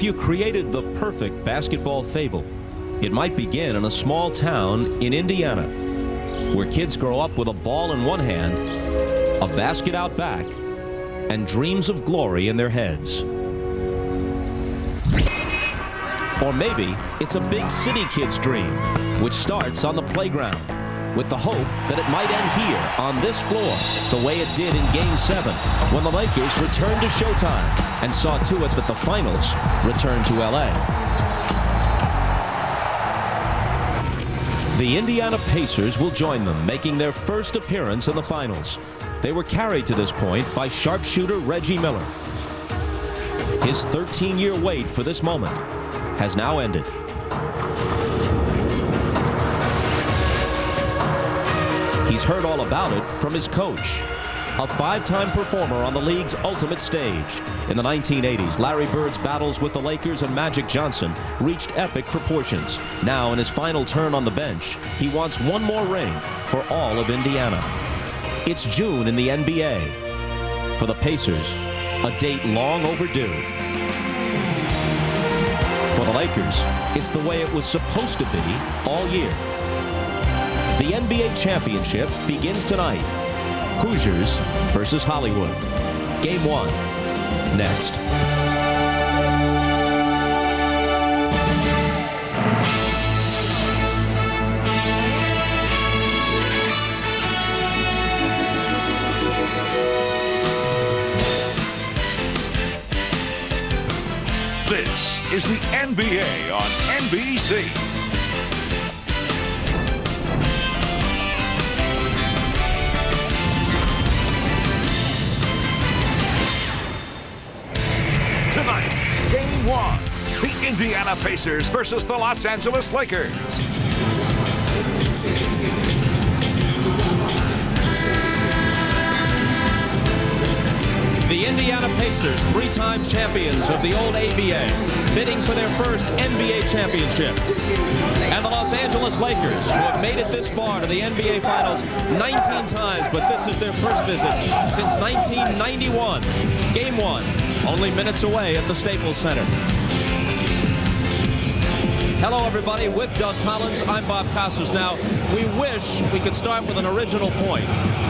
If you created the perfect basketball fable, it might begin in a small town in Indiana, where kids grow up with a ball in one hand, a basket out back, and dreams of glory in their heads. Or maybe it's a big city kid's dream, which starts on the playground, with the hope that it might end here on this floor, the way it did in Game 7, when the Lakers returned to Showtime and saw to it that the finals returned to LA. The Indiana Pacers will join them, making their first appearance in the finals. They were carried to this point by sharpshooter Reggie Miller. His 13-year wait for this moment has now ended. He's heard all about it from his coach, a five-time performer on the league's ultimate stage. In the 1980s, Larry Bird's battles with the Lakers and Magic Johnson reached epic proportions. Now, in his final turn on the bench, he wants one more ring for all of Indiana. It's June in the NBA. For the Pacers, a date long overdue. For the Lakers, it's the way it was supposed to be all year. The NBA championship begins tonight. Hoosiers versus Hollywood. Game 1, next. This is the NBA on NBC. Tonight, Game 1, the Indiana Pacers versus the Los Angeles Lakers. The Indiana Pacers, three-time champions of the old ABA, bidding for their first NBA championship. And the Los Angeles Lakers, who have made it this far to the NBA Finals 19 times, but this is their first visit since 1991. Game 1, only minutes away at the Staples Center. Hello, everybody. With Doug Collins, I'm Bob Costas. Now, we wish we could start with an original point,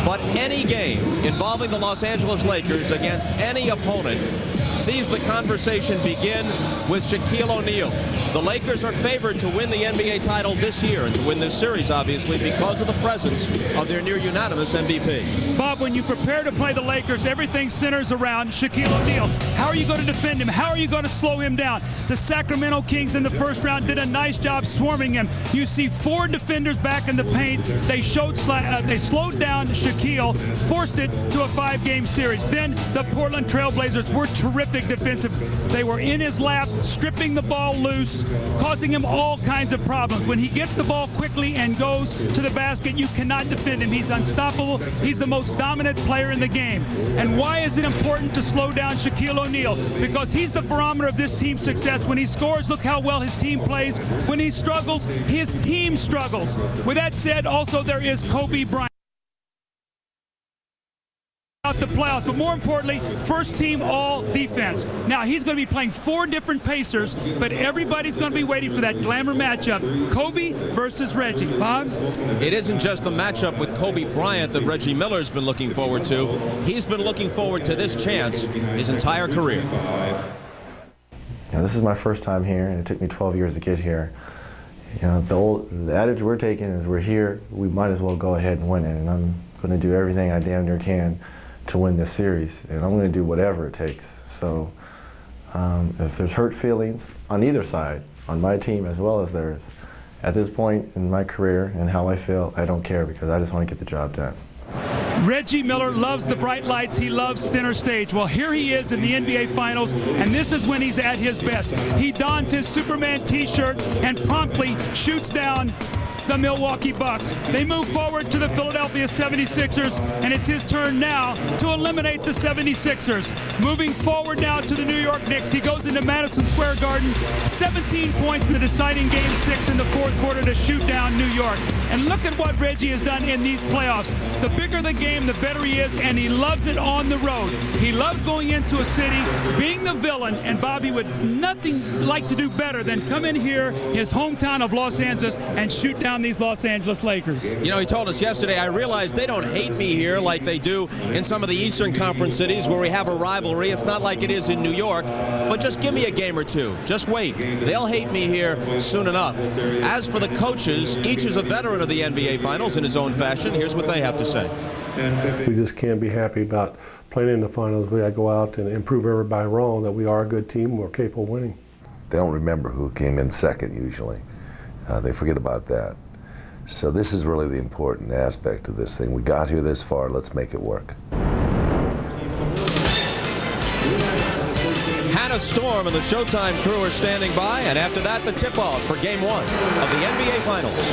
but any game involving the Los Angeles Lakers against any opponent sees the conversation begin with Shaquille O'Neal. The Lakers are favored to win the NBA title this year and to win this series, obviously, because of the presence of their near-unanimous MVP. Bob, when you prepare to play the Lakers, everything centers around Shaquille O'Neal. How are you going to defend him? How are you going to slow him down? The Sacramento Kings in the first round did a nice job swarming him. You see 4 defenders back in the paint. They slowed down Shaquille, forced it to a 5-game series. Then the Portland Trailblazers were terrific defensive. They were in his lap, stripping the ball loose, causing him all kinds of problems. When he gets the ball quickly and goes to the basket, you cannot defend him. He's unstoppable. He's the most dominant player in the game. And why is it important to slow down Shaquille O'Neal? Because he's the barometer of this team's success. When he scores, look how well his team plays. When he struggles, his team struggles. With that said, also there is Kobe Bryant. The playoffs, but more importantly, first team all defense. Now he's going to be playing 4 different Pacers, but everybody's going to be waiting for that glamour matchup, Kobe versus Reggie. Bob? It isn't just the matchup with Kobe Bryant that Reggie Miller's been looking forward to. He's been looking forward to this chance his entire career. You know, this is my first time here, and it took me 12 years to get here. You know, the adage we're taking is we're here, we might as well go ahead and win it, and I'm going to do everything I damn near can to win this series, and I'm going to do whatever it takes. So if there's hurt feelings on either side, on my team as well as theirs, at this point in my career and how I feel, I don't care, because I just want to get the job done. Reggie Miller loves the bright lights. He loves center stage. Well, here he is in the NBA Finals, and this is when he's at his best. He dons his Superman t-shirt and promptly shoots down the Milwaukee Bucks. They move forward to the Philadelphia 76ers, and it's his turn now to eliminate the 76ers. Moving forward now to the New York Knicks. He goes into Madison Square Garden, 17 points in the deciding Game 6 in the fourth quarter to shoot down New York. And look at what Reggie has done in these playoffs. The bigger the game, the better he is, and he loves it on the road. He loves going into a city, being the villain, and Bobby would nothing like to do better than come in here, his hometown of Los Angeles, and shoot down these Los Angeles Lakers. You know, he told us yesterday, I realize they don't hate me here like they do in some of the Eastern Conference cities where we have a rivalry. It's not like it is in New York, but just give me a game or two. Just wait. They'll hate me here soon enough. As for the coaches, each is a veteran of the NBA Finals in his own fashion. Here's what they have to say. We just can't be happy about playing in the finals. We got to go out and prove everybody wrong that we are a good team. We're capable of winning. They don't remember who came in second usually. They forget about that. So this is really the important aspect of this thing. We got here this far, let's make it work. Hannah Storm and the Showtime crew are standing by, and after that, the tip-off for Game 1 of the NBA Finals.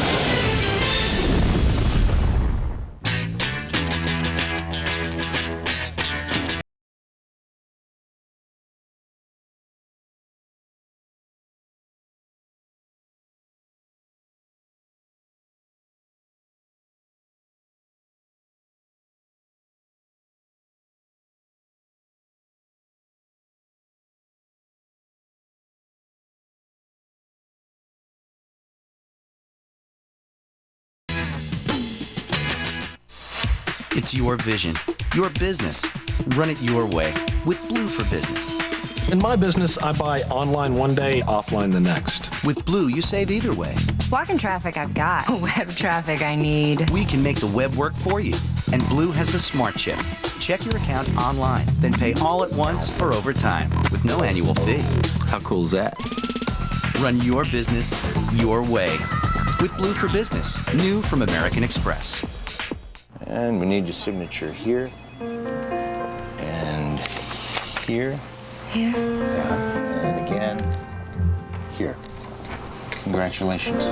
It's your vision, your business. Run it your way with Blue for Business. In my business, I buy online one day, offline the next. With Blue, you save either way. Walking traffic I've got. Web traffic I need. We can make the web work for you. And Blue has the Smart Chip. Check your account online, then pay all at once or over time with no annual fee. How cool is that? Run your business your way with Blue for Business, new from American Express. And we need your signature here and here. Here? Yeah, and again here. Congratulations.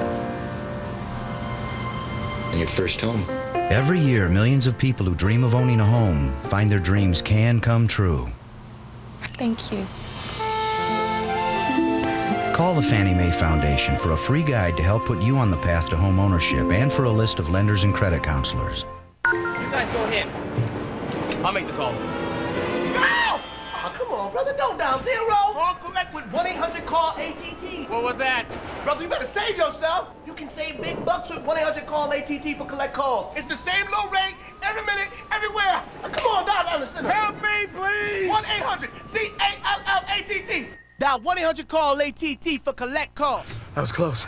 And your first home. Every year, millions of people who dream of owning a home find their dreams can come true. Thank you. Call the Fannie Mae Foundation for a free guide to help put you on the path to home ownership and for a list of lenders and credit counselors. You guys go ahead. I'll make the call. No! Oh, come on, brother. Don't dial zero. Call collect with 1-800-CALL-ATT. What was that? Brother, you better save yourself. You can save big bucks with 1-800-CALL-ATT for collect calls. It's the same low rate every minute, everywhere. Now, come on, dial down the center. Help me, please. 1-800-CALLATT. Dial 1-800-CALL-ATT for collect calls. That was close.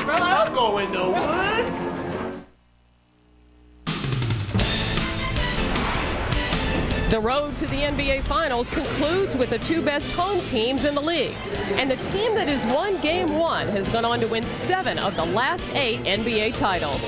I'm going in the woods. The road to the NBA Finals concludes with the two best home teams in the league. And the team that has won Game 1 has gone on to win 7 of the last 8 NBA titles.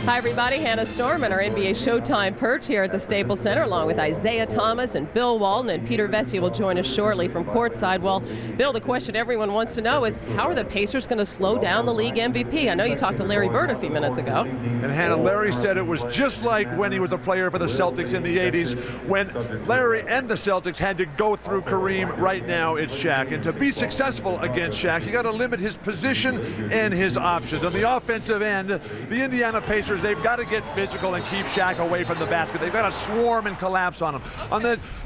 Hi, everybody. Hannah Storm and our NBA Showtime perch here at the Staples Center, along with Isaiah Thomas and Bill Walton, and Peter Vesey will join us shortly from courtside. Well, Bill, the question everyone wants to know is, how are the Pacers going to slow down the league MVP? I know you talked to Larry Bird a few minutes ago. And Hannah, Larry said it was just like when he was a player for the Celtics in the 80s, when Larry and the Celtics had to go through Kareem. Right now, it's Shaq. And to be successful against Shaq, you got to limit his position and his options. On the offensive end, the Indiana Pacers, they've got to get physical and keep Shaq away from the basket. They've got to swarm and collapse on him.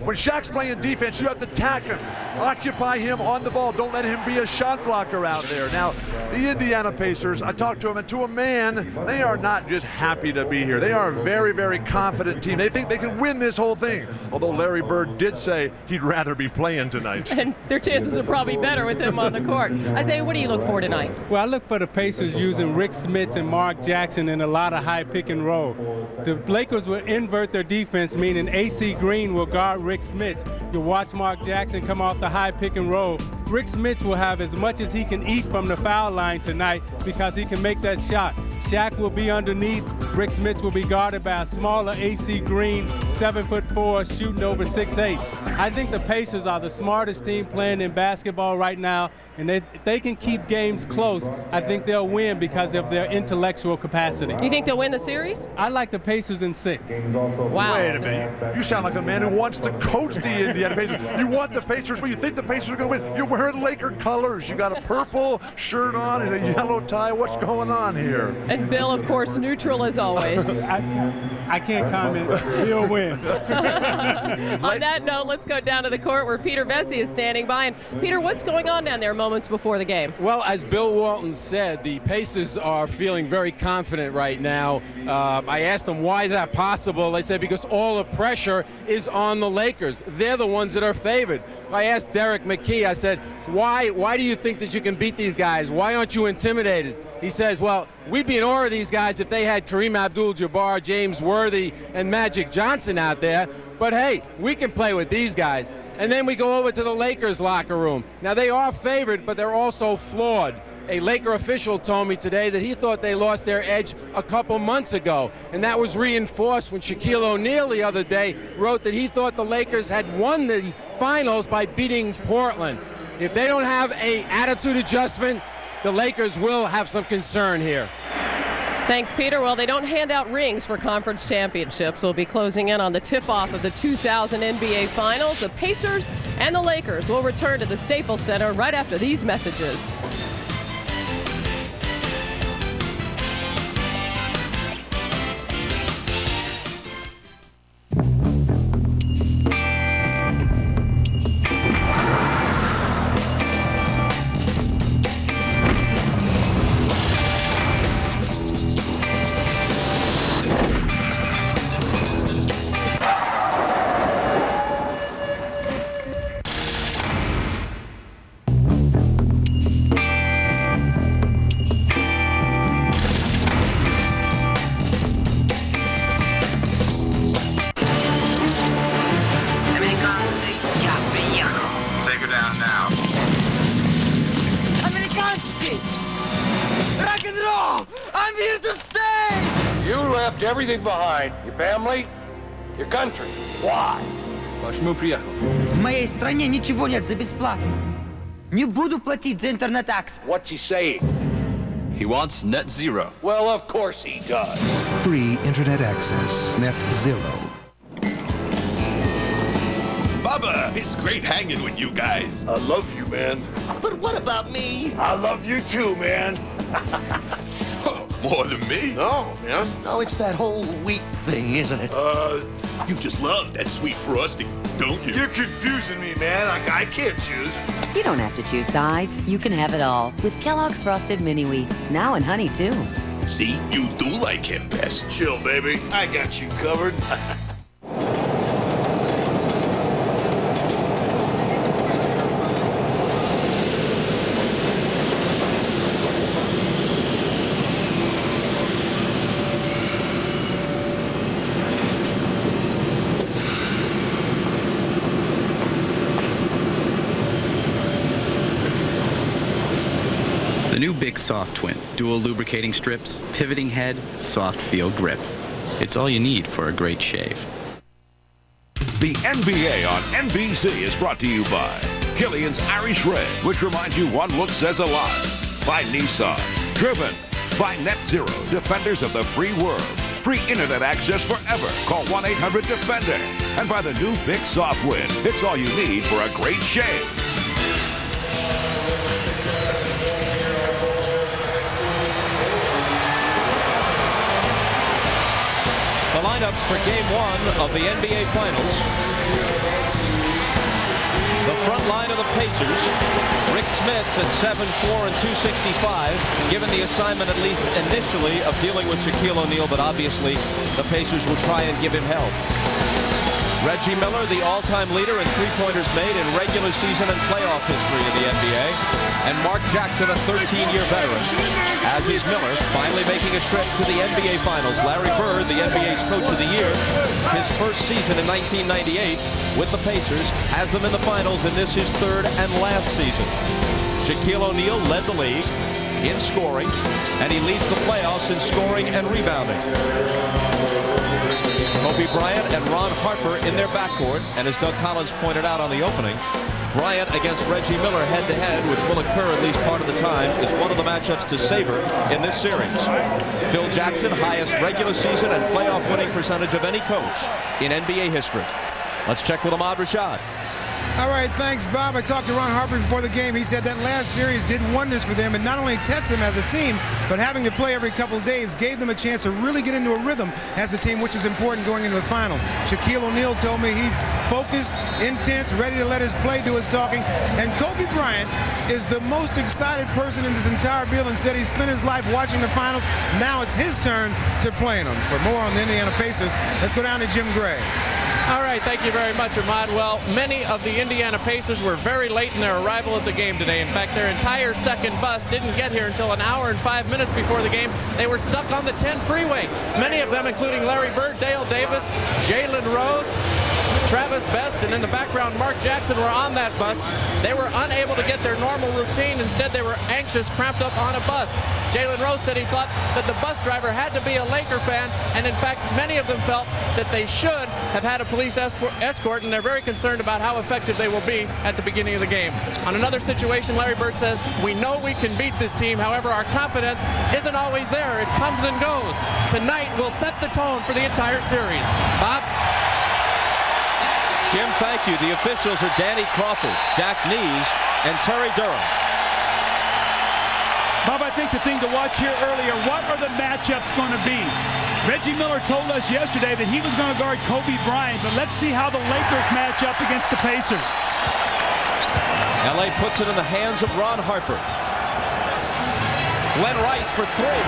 When Shaq's playing defense, you have to attack him, occupy him on the ball. Don't let him be a shot blocker out there. Now, the Indiana Pacers, I talked to them, and to a man, they are not just happy to be here. They are a very, very confident team. They think they can win this whole thing. Although Larry Bird did say he'd rather be playing tonight. And their chances are probably better with him on the court. Isaiah, what do you look for tonight? Well, I look for the Pacers using Rick Smits and Mark Jackson in a lot of high pick and roll. The Lakers will invert their defense, meaning AC Green will guard Rick Smits. You'll watch Mark Jackson come off the high pick and roll. Rick Smits will have as much as he can eat from the foul line tonight because he can make that shot. Shaq will be underneath. Rick Smits will be guarded by a smaller AC Green. 7'4", shooting over 6'8". I think the Pacers are the smartest team playing in basketball right now, and if they can keep games close, I think they'll win because of their intellectual capacity. You think they'll win the series? I like the Pacers in 6. Wow. Wait a minute. You sound like a man who wants to coach the Indiana Pacers. You want the Pacers, but you think the Pacers are going to win. You're wearing Laker colors. You got a purple shirt on and a yellow tie. What's going on here? And Bill, of course, neutral as always. I can't comment. Bill wins. On that note, let's go down to the court where Peter Vesey is standing by. And Peter, what's going on down there moments before the game? Well, as Bill Walton said, the Pacers are feeling very confident right now. I asked them, why is that possible? They said, because all the pressure is on the Lakers. They're the ones that are favored. I asked Derek McKee, I said, why do you think that you can beat these guys? Why aren't you intimidated? He says, well, we'd be in awe of these guys if they had Kareem Abdul-Jabbar, James Worthy, and Magic Johnson out there. But hey, we can play with these guys. And then we go over to the Lakers locker room. Now, they are favored, but they're also flawed. A Laker official told me today that he thought they lost their edge a couple months ago, and that was reinforced when Shaquille O'Neal the other day wrote that he thought the Lakers had won the finals by beating Portland. If they don't have an attitude adjustment, the Lakers will have some concern here. Thanks, Peter. Well, they don't hand out rings for conference championships. We'll be closing in on the tip-off of the 2000 NBA Finals. The Pacers and the Lakers will return to the Staples Center right after these messages. Everything behind. Your family, your country. Why? Почему приехал? В моей стране ничего нет за бесплатно. Не буду платить за интернет-аксесс. What's he saying? He wants net zero. Well, of course he does. Free internet access. Net zero. Bubba, it's great hanging with you guys. I love you, man. But what about me? I love you too, man. More than me? No, man. No, it's that whole wheat thing, isn't it? You just love that sweet frosting, don't you? You're confusing me, man. I can't choose. You don't have to choose sides. You can have it all with Kellogg's Frosted Mini Wheats. Now in honey, too. See, you do like him best. Chill, baby. I got you covered. The new Big Soft Twin, dual lubricating strips, pivoting head, soft feel grip. It's all you need for a great shave. The NBA on NBC is brought to you by Killian's Irish Red, which reminds you one look says a lot. By Nissan. Driven. By Net Zero, defenders of the free world. Free internet access forever. Call 1-800-DEFENDER. And by the new Big Soft Wind. It's all you need for a great shave. The lineups for Game 1 of the NBA Finals. The front line of the Pacers. Rick Smits at 7'4" and 265, given the assignment at least initially of dealing with Shaquille O'Neal, but obviously the Pacers will try and give him help. Reggie Miller, the all-time leader in three-pointers made in regular season and playoff history in the NBA. And Mark Jackson, a 13-year veteran. As is Miller, finally making a trip to the NBA Finals. Larry Bird, the NBA's Coach of the Year, his first season in 1998 with the Pacers, has them in the Finals, and this is third and last season. Shaquille O'Neal led the league in scoring, and he leads the playoffs in scoring and rebounding. Kobe Bryant and Ron Harper in their backcourt. And as Doug Collins pointed out on the opening, Bryant against Reggie Miller head-to-head, which will occur at least part of the time, is one of the matchups to savor in this series. Phil Jackson, highest regular season and playoff winning percentage of any coach in NBA history. Let's check with Ahmad Rashad. All right, thanks, Bob. I talked to Ron Harper before the game. He said that last series did wonders for them and not only tested them as a team, but having to play every couple of days gave them a chance to really get into a rhythm as a team, which is important going into the finals. Shaquille O'Neal told me he's focused, intense, ready to let his play do his talking. And Kobe Bryant is the most excited person in this entire building. Said he spent his life watching the finals. Now it's his turn to play in them. For more on the Indiana Pacers, let's go down to Jim Gray. All right, thank you very much, Ahmad. Well, many of the Indiana Pacers were very late in their arrival at the game today. In fact, their entire second bus didn't get here until an hour and 5 minutes before the game. They were stuck on the 10 freeway. Many of them, including Larry Bird, Dale Davis, Jalen Rose, Travis Best, and in the background, Mark Jackson were on that bus. They were unable to get their normal routine. Instead, they were anxious, cramped up on a bus. Jalen Rose said he thought that the bus driver had to be a Laker fan, and in fact, many of them felt that they should have had a police escort, and they're very concerned about how effective they will be at the beginning of the game. On another situation, Larry Bird says, we know we can beat this team. However, our confidence isn't always there. It comes and goes. Tonight will set the tone for the entire series. Bob? Jim, thank you. The officials are Danny Crawford, Dak Nees, and Terry Durham. Bob, I think the thing to watch here earlier, what are the matchups going to be? Reggie Miller told us yesterday that he was going to guard Kobe Bryant, but let's see how the Lakers match up against the Pacers. LA puts it in the hands of Ron Harper. Glenn Rice for three.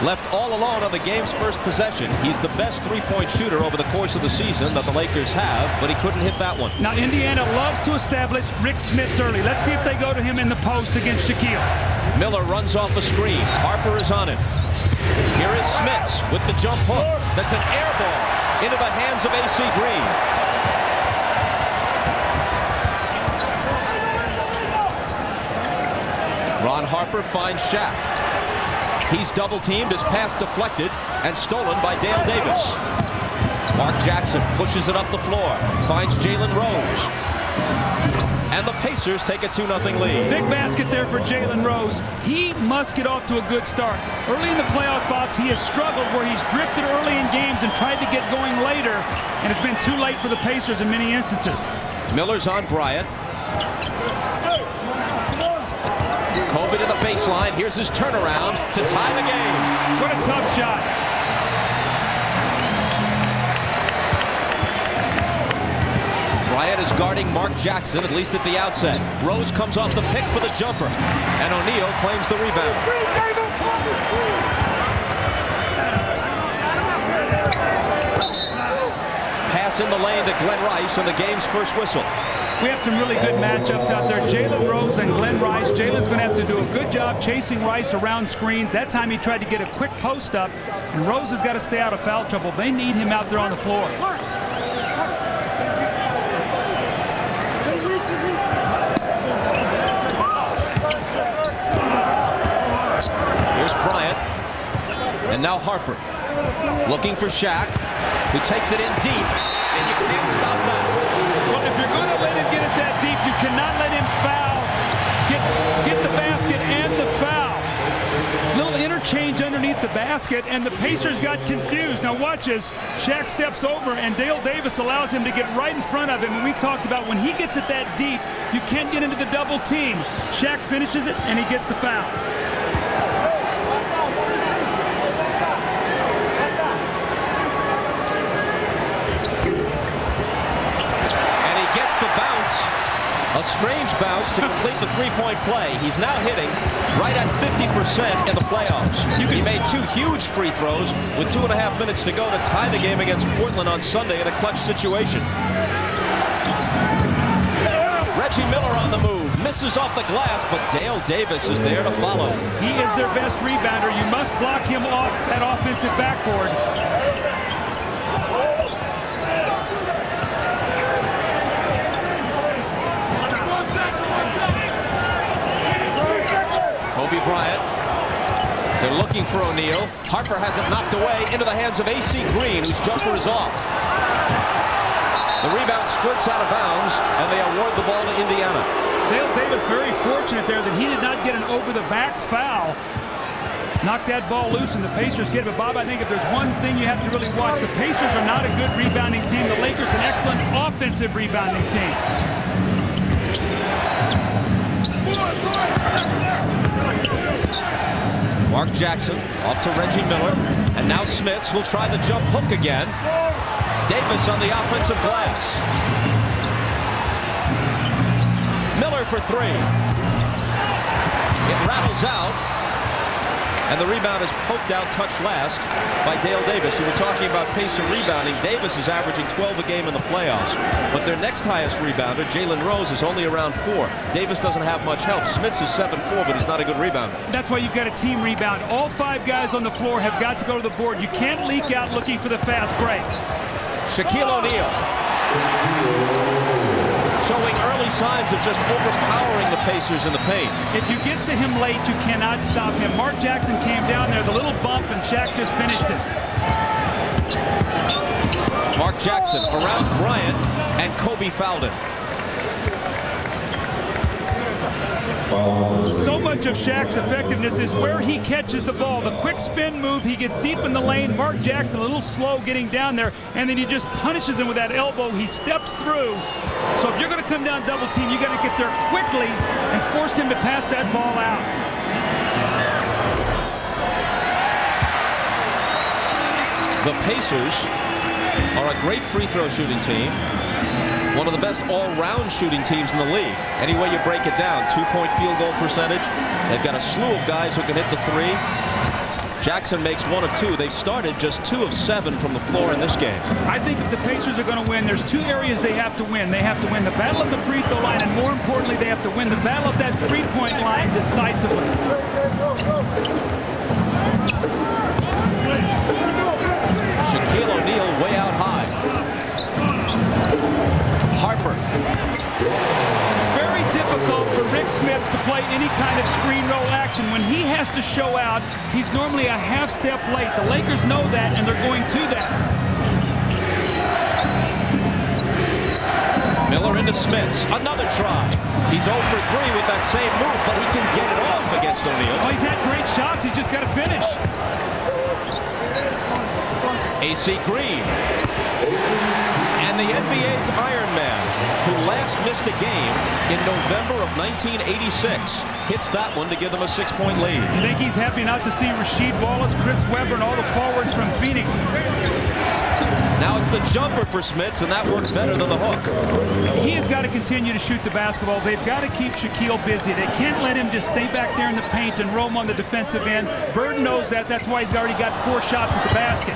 Left all alone on the game's first possession. He's the best three-point shooter over the course of the season that the Lakers have, but he couldn't hit that one. Now, Indiana loves to establish Rick Smits early. Let's see if they go to him in the post against Shaquille. Miller runs off a screen. Harper is on him. Here is Smits with the jump hook. That's an air ball into the hands of A.C. Green. Ron Harper finds Shaq. He's double-teamed, his pass deflected, and stolen by Dale Davis. Mark Jackson pushes it up the floor, finds Jalen Rose. And the Pacers take a 2-0 lead. Big basket there for Jalen Rose. He must get off to a good start. Early in the playoff box, he has struggled where he's drifted early in games and tried to get going later, and it's been too late for the Pacers in many instances. Miller's on Bryant. Kobe to the baseline. Here's his turnaround to tie the game. What a tough shot. Bryant is guarding Mark Jackson, at least at the outset. Rose comes off the pick for the jumper, and O'Neal claims the rebound. Pass in the lane to Glenn Rice on the game's first whistle. We have some really good matchups out there. Jalen Rose and Glenn Rice. Jalen's going to have to do a good job chasing Rice around screens. That time he tried to get a quick post up, and Rose has got to stay out of foul trouble. They need him out there on the floor. Here's Bryant, and now Harper looking for Shaq, who takes it in deep, and you can't stop that. Well, if you're going to let him get it that deep, you cannot let him foul. Get the basket and the foul. Little interchange underneath the basket, and the Pacers got confused. Now watch as Shaq steps over, and Dale Davis allows him to get right in front of him. And we talked about when he gets it that deep, you can't get into the double team. Shaq finishes it, and he gets the foul. A strange bounce to complete the three-point play. He's now hitting right at 50% in the playoffs. He made two huge free throws with 2.5 minutes to go to tie the game against Portland on Sunday in a clutch situation. Reggie Miller on the move, misses off the glass, but Dale Davis is there to follow. He is their best rebounder. You must block him off that offensive backboard. Kobe Bryant They're looking for O'Neal. Harper has it knocked away into the hands of A.C. Green, whose jumper is off. The rebound squirts out of bounds, and they award the ball to Indiana. Dale Davis very fortunate there that he did not get an over-the-back foul. Knocked that ball loose, and the Pacers get it. But, Bob, I think if there's one thing you have to really watch, the Pacers are not a good rebounding team. The Lakers an excellent offensive rebounding team. Mark Jackson off to Reggie Miller, and now Smits will try the jump hook again. Davis on the offensive glass. Miller for three. It rattles out, and the rebound is poked out, touched last by Dale Davis. You were talking about Pacer rebounding. Davis is averaging 12 a game in the playoffs, but their next highest rebounder, Jalen Rose, is only around 4. Davis doesn't have much help. Smits is 7-4, but he's not a good rebounder. That's why you've got a team rebound. All 5 guys on the floor have got to go to the board. You can't leak out looking for the fast break. Shaquille O'Neal showing early signs of just overpowering the Pacers in the paint. If you get to him late, you cannot stop him. Mark Jackson came down there, the little bump, and Shaq just finished it. Mark Jackson around Bryant, and Kobe fouled him. So much of Shaq's effectiveness is where he catches the ball. The quick spin move, he gets deep in the lane. Mark Jackson a little slow getting down there, and then he just punishes him with that elbow. He steps through. So if you're going to come down double team, you got to get there quickly and force him to pass that ball out. The Pacers are a great free throw shooting team. One of the best all-round shooting teams in the league. Any way you break it down, 2-point field goal percentage. They've got a slew of guys who can hit the 3. Jackson makes 1 of 2. They've started just 2 of 7 from the floor in this game. I think if the Pacers are going to win, there's 2 areas they have to win. They have to win the battle of the free throw line, and more importantly, they have to win the battle of that 3-point line decisively. Shaquille O'Neal way out high. Harper. It's very difficult for Rick Smits to play any kind of screen roll action. When he has to show out, he's normally a half step late. The Lakers know that, and they're going to that. Miller into Smits. Another try. He's 0 for 3 with that same move, but he can get it off against O'Neal. Oh, he's had great shots. He's just got to finish. A.C. Green. And the NBA's Iron Man, who last missed a game in November of 1986, hits that one to give them a 6-point lead. I think he's happy not to see Rasheed Wallace, Chris Webber, and all the forwards from Phoenix. Now it's the jumper for Smits, and that works better than the hook. He has got to continue to shoot the basketball. They've got to keep Shaquille busy. They can't let him just stay back there in the paint and roam on the defensive end. Burton knows that. That's why he's already got 4 shots at the basket.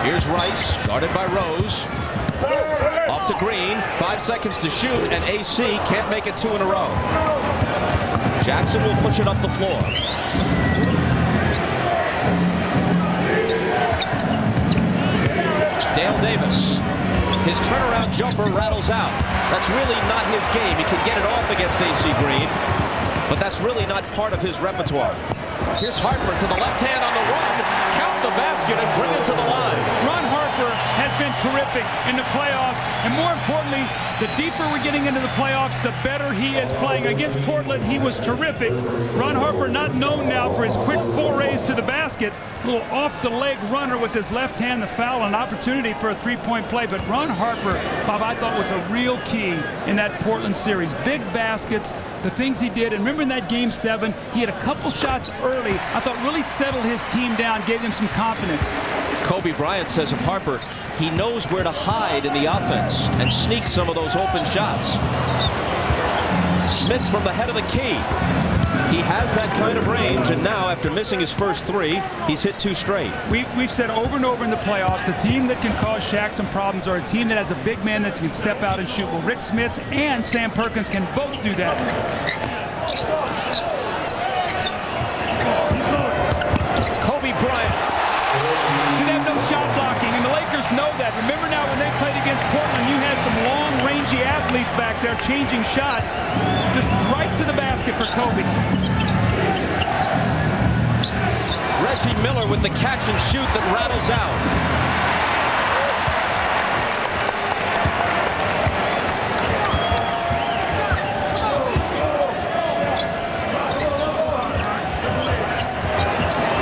Here's Rice, guarded by Rose. Off to Green, 5 seconds to shoot, and AC can't make it 2 in a row. Jackson will push it up the floor. Dale Davis. His turnaround jumper rattles out. That's really not his game. He can get it off against AC Green, but that's really not part of his repertoire. Here's Harper to the left hand on the run. Count the basket and bring it to the line. Ron Harper has been terrific in the playoffs, and more importantly, the deeper we're getting into the playoffs, the better he is playing. Against Portland, he was terrific. Ron Harper not known now for his quick forays to the basket. A little off-the-leg runner with his left hand, the foul, an opportunity for a 3-point play. But Ron Harper, Bob, I thought was a real key in that Portland series. Big baskets, the things he did. And remember in that Game 7, he had a couple shots early. I thought really settled his team down, gave them some confidence. Kobe Bryant says of Harper, he knows where to hide in the offense and sneak some of those open shots. Smits from the head of the key. He has that kind of range, and now after missing his first 3, he's hit 2 straight. We've said over and over in the playoffs, the team that can cause Shaq some problems are a team that has a big man that can step out and shoot. Well, Rick Smits and Sam Perkins can both do that. Kobe Bryant. You have no shot blocking, and the Lakers know that. Remember now when they played against Portland, you had some long, rangy athletes athletes back there changing shots. Just right to the basket for Kobe. Reggie Miller with the catch and shoot that rattles out.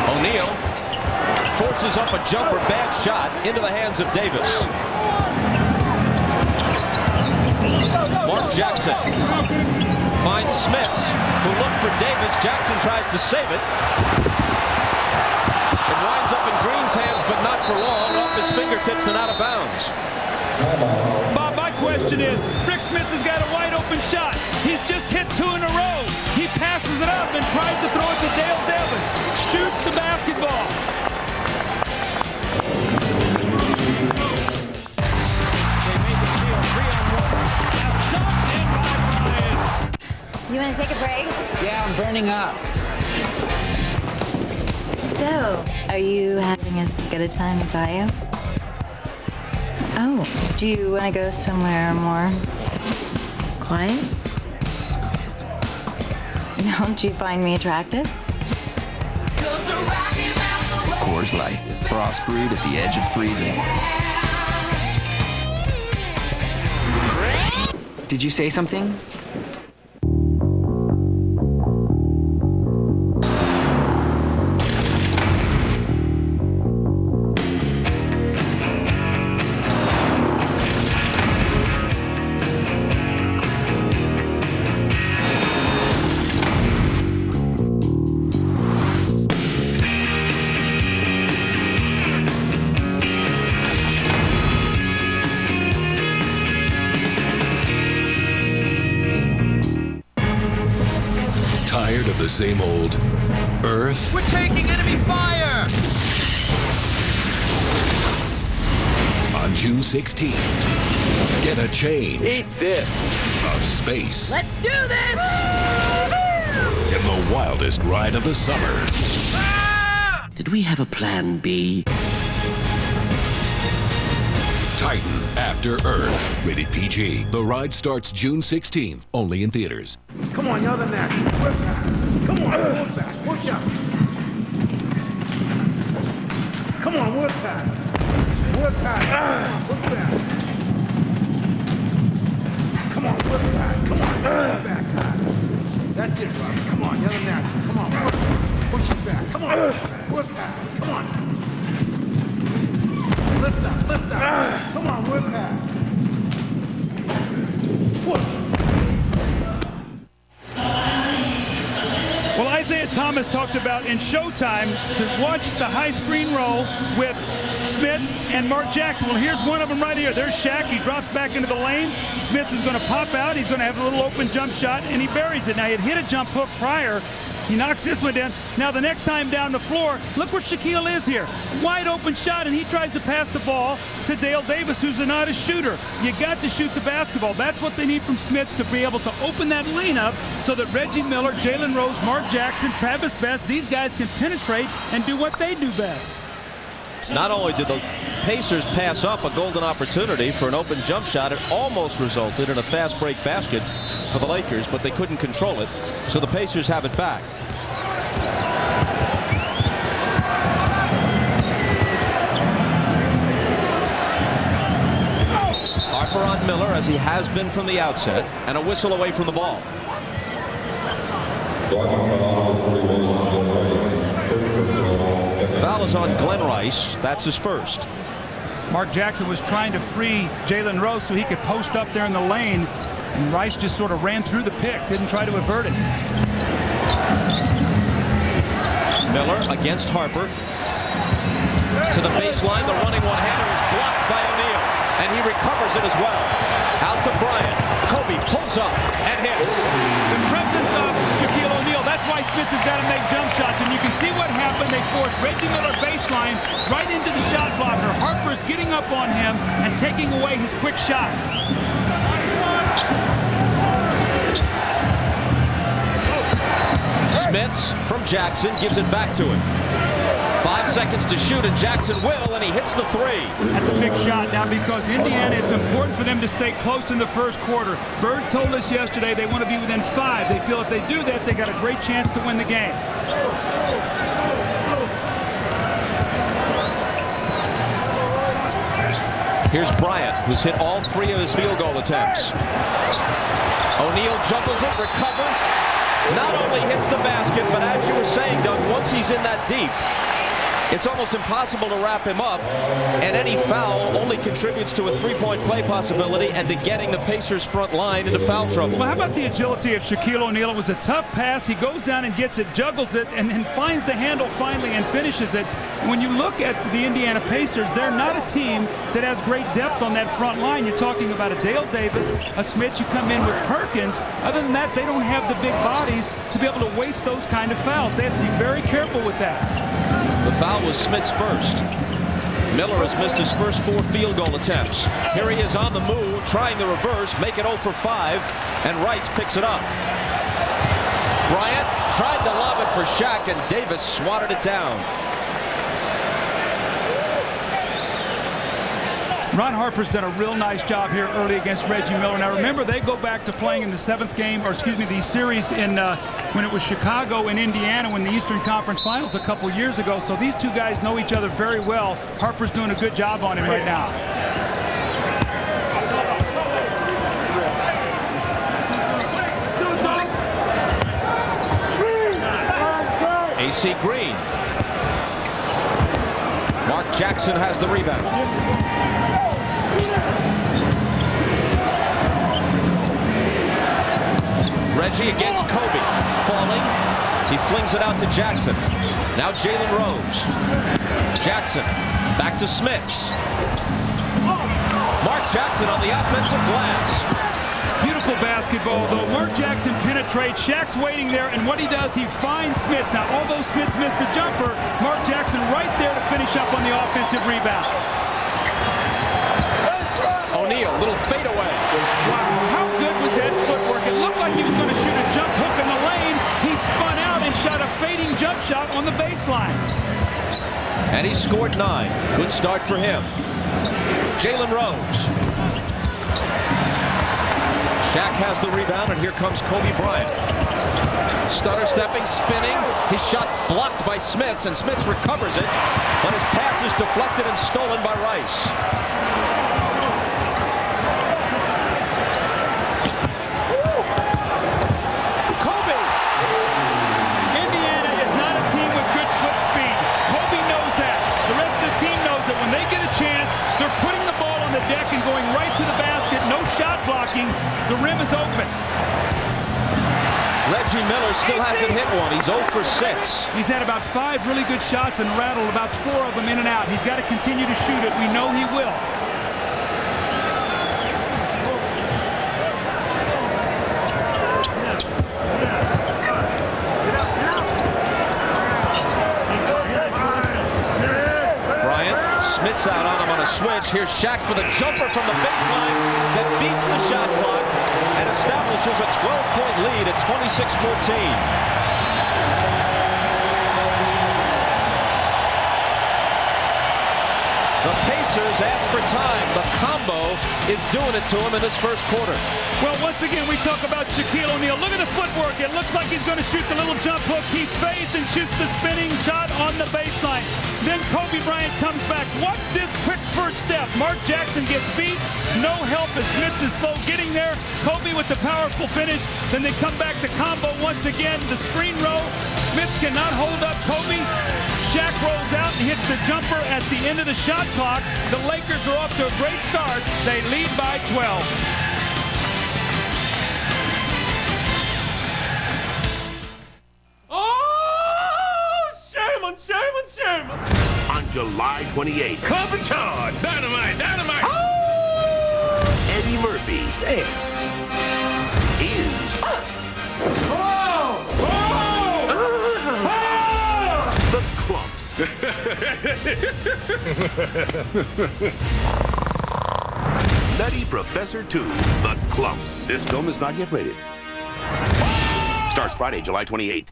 O'Neal forces up a jumper, bad shot, into the hands of Davis. Mark Jackson finds Smits, who looked for Davis. Jackson tries to save it. It winds up in Green's hands, but not for long. Off his fingertips and out of bounds. Bob, my question is, Rick Smits has got a wide open shot. He's just hit 2 in a row. He passes it up and tries to throw it to Dale Davis. Shoot the basketball. You want to take a break? Yeah, I'm burning up. So, are you having as good a time as I am? Oh, do you want to go somewhere more quiet? Don't you find me attractive? Coors Light, frost brewed at the edge of freezing. Did you say something? Tired of the same old Earth? We're taking enemy fire! On June 16th, get a change. Eat this. Of space. Let's do this! In the wildest ride of the summer. Did we have a plan B? Titan After Earth. Rated PG. The ride starts June 16th. Only in theaters. Come on, y'all, the next. Come on, work back. Push up. Come on, work back. Work back. Work back. Come on, work back. Come on, work back. That's it, Robbie. Come on, you're the next. Come on, work. Push it back. Come on, work back. Come on. Lift up, lift up. Come on, work back. Push. Well, Isaiah Thomas talked about in Showtime to watch the high screen roll with Smits and Mark Jackson. Well, here's one of them right here. There's Shaq. He drops back into the lane. Smits is going to pop out. He's going to have a little open jump shot, and he buries it. Now, he had hit a jump hook prior. He knocks this one down. Now, the next time down the floor, look where Shaquille is here. Wide open shot, and he tries to pass the ball to Dale Davis, who's not a shooter. You got to shoot the basketball. That's what they need from Smits to be able to open that lane up so that Reggie Miller, Jalen Rose, Mark Jackson, Travis Best, these guys can penetrate and do what they do best. Not only did the Pacers pass up a golden opportunity for an open jump shot, it almost resulted in a fast break basket for the Lakers, but they couldn't control it, so the Pacers have it back. Harper on Miller, as he has been from the outset, and a whistle away from the ball. Foul is on Glenn Rice. That's his first. Mark Jackson was trying to free Jalen Rose so he could post up there in the lane, and Rice just sort of ran through the pick, didn't try to avert it. Miller against Harper. To the baseline, the running one-hander is blocked by O'Neal, and he recovers it as well. Out to Bryant. Kobe pulls up and hits. The presence of Shaquille O'Neal, that's why Smits has got to make jump shots, and you can see what happened. They forced Reggie Miller baseline right into the shot blocker. Harper's getting up on him and taking away his quick shot. Smits from Jackson gives it back to him. 5 seconds to shoot, and Jackson will, and he hits the three. That's a big shot now because Indiana, it's important for them to stay close in the first quarter. Bird told us yesterday they want to be within 5. They feel if they do that, they got a great chance to win the game. Here's Bryant, who's hit all 3 of his field goal attempts. O'Neal juggles it, recovers. Not only hits the basket, but as you were saying, Doug, once he's in that deep, it's almost impossible to wrap him up, and any foul only contributes to a 3-point play possibility and to getting the Pacers' front line into foul trouble. Well, how about the agility of Shaquille O'Neal? It was a tough pass. He goes down and gets it, juggles it, and then finds the handle finally and finishes it. When you look at the Indiana Pacers, they're not a team that has great depth on that front line. You're talking about a Dale Davis, a Smith. You come in with Perkins. Other than that, they don't have the big bodies to be able to waste those kind of fouls. They have to be very careful with that. The foul was Smith's first. Miller has missed his first 4 field goal attempts. Here he is on the move, trying the reverse, make it 0 for 5, and Rice picks it up. Bryant tried to lob it for Shaq, and Davis swatted it down. Ron Harper's done a real nice job here early against Reggie Miller. Now remember, they go back to playing in the 7th game, or excuse me, the series in when it was Chicago and Indiana in the Eastern Conference Finals a couple years ago. So these two guys know each other very well. Harper's doing a good job on him right now. AC Green. Mark Jackson has the rebound. Reggie against Kobe. Falling. He flings it out to Jackson. Now Jalen Rose. Jackson back to Smits. Mark Jackson on the offensive glass. Beautiful basketball, though. Mark Jackson penetrates. Shaq's waiting there, and what he does, he finds Smits. Now, although Smits missed the jumper, Mark Jackson right there to finish up on the offensive rebound. O'Neal, little fadeaway. Wow, how good was that footwork? It looked like he was going to shoot a jump hook in the lane. He spun out and shot a fading jump shot on the baseline. And he scored 9. Good start for him. Jalen Rose. Shaq has the rebound, and here comes Kobe Bryant. Stutter stepping, spinning. His shot blocked by Smits, and Smits recovers it, but his pass is deflected and stolen by Rice. Kobe! Indiana is not a team with good foot speed. Kobe knows that. The rest of the team knows that when they get a chance, they're putting the ball on the deck and going right to the basket. No shot blocking. The rim is open. Reggie Miller still hasn't hit one. He's 0 for 6. He's had about 5 really good shots and rattled about 4 of them in and out. He's got to continue to shoot it. We know he will. Bryant, Smits out on him on a switch. Here's Shaq for the jumper from the baseline that beats the shot clock and establishes a 12-point lead at 26-14. The Pacers ask for time. The combo is doing it to him in this first quarter. Well, once again, we talk about Shaquille O'Neal. Look at the footwork. It looks like he's going to shoot the little jump hook. He fades and shoots the spinning shot on the baseline. Then Kobe Bryant comes back. Watch this quick first step. Mark Jackson gets beat. No help as Smits is slow getting there. Kobe with the powerful finish. Then they come back to combo once again. The screen roll. Smits cannot hold up Kobe. Shaq rolls out and hits the jumper at the end of the shot clock. The Lakers are off to a great start. They lead by 12. Sherman. On July 28th. Club in charge. Dynamite. Eddie Murphy. Damn. Is the Clumps. Nutty Professor 2, The Clumps. This film is not yet rated. Starts Friday, July 28th.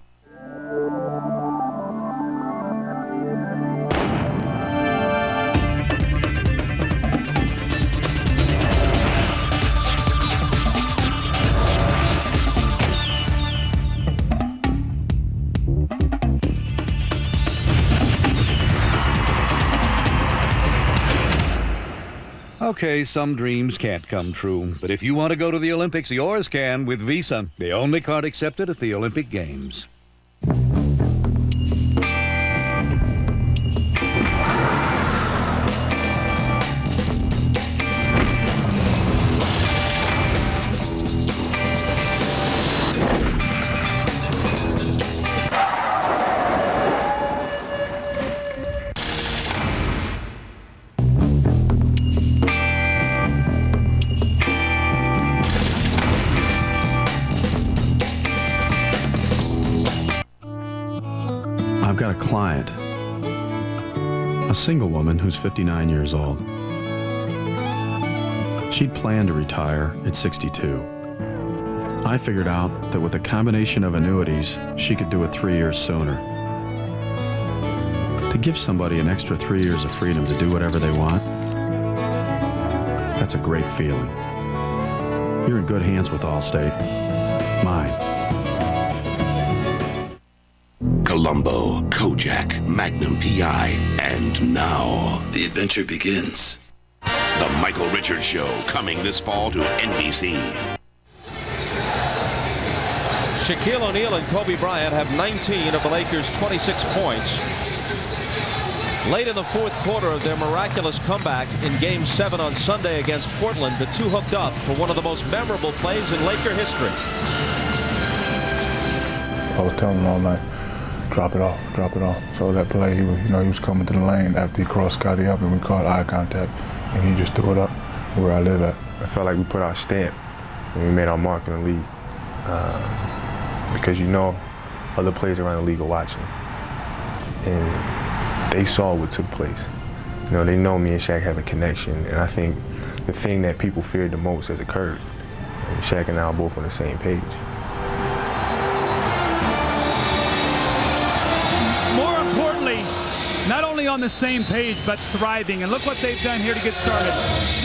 Okay, some dreams can't come true, but if you want to go to the Olympics, yours can with Visa, the only card accepted at the Olympic Games. I've got a client, a single woman who's 59 years old. She'd planned to retire at 62. I figured out that with a combination of annuities, she could do it 3 years sooner. To give somebody an extra 3 years of freedom to do whatever they want, that's a great feeling. You're in good hands with Allstate. Mine. Columbo, Kojak, Magnum PI, and now The adventure begins. The Michael Richards Show, coming this fall to NBC. Shaquille O'Neal and Kobe Bryant have 19 of the Lakers' 26 points. Late in the fourth quarter of their miraculous comeback in Game 7 on Sunday against Portland, the two hooked up for one of the most memorable plays in Laker history. I was telling him all night, drop it off, drop it off. So that play, he was coming to the lane after he crossed Scottie up and we caught eye contact, and he just threw it up where I live at. I felt like we put our stamp and we made our mark in the league. Because other players around the league are watching. And they saw what took place. They know me and Shaq have a connection, and I think the thing that people feared the most has occurred. And Shaq and I are both on the same page. Not only on the same page, but thriving. And look what they've done here to get started.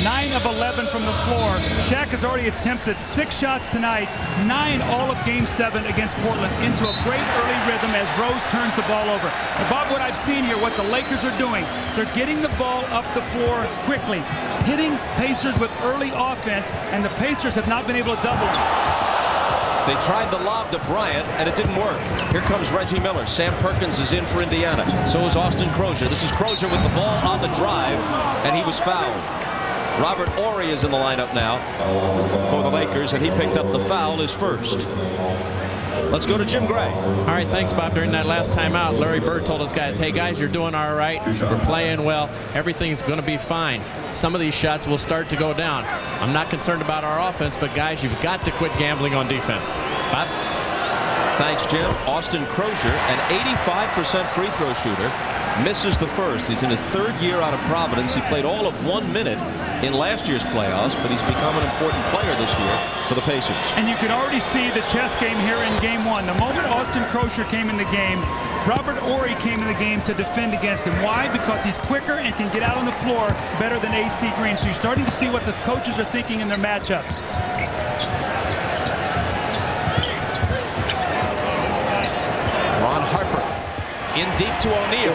9 of 11 from the floor. Shaq has already attempted 6 shots tonight, 9 all of Game 7 against Portland, into a great early rhythm as Rose turns the ball over. And Bob, what I've seen here, what the Lakers are doing, they're getting the ball up the floor quickly, hitting Pacers with early offense, and the Pacers have not been able to double them. They tried the lob to Bryant, and it didn't work. Here comes Reggie Miller. Sam Perkins is in for Indiana. So is Austin Crozier. This is Crozier with the ball on the drive, and he was fouled. Robert Horry is in the lineup now for the Lakers, and he picked up the foul, his first. Let's go to Jim Gray. All right, thanks, Bob. During that last timeout, Larry Bird told his guys, hey, guys, you're doing all right. We're playing well. Everything's going to be fine. Some of these shots will start to go down. I'm not concerned about our offense, but, guys, you've got to quit gambling on defense. Bob? Thanks, Jim. Austin Crozier, an 85% free throw shooter, misses the first. He's in his 3rd year out of Providence. He played all of 1 minute in last year's playoffs, but he's become an important player this year for the Pacers. And you can already see the chess game here in Game 1. The moment Austin Crozier came in the game, Robert Horry came in the game to defend against him. Why? Because he's quicker and can get out on the floor better than AC Green. So you're starting to see what the coaches are thinking in their matchups. Ron Harper in deep to O'Neal.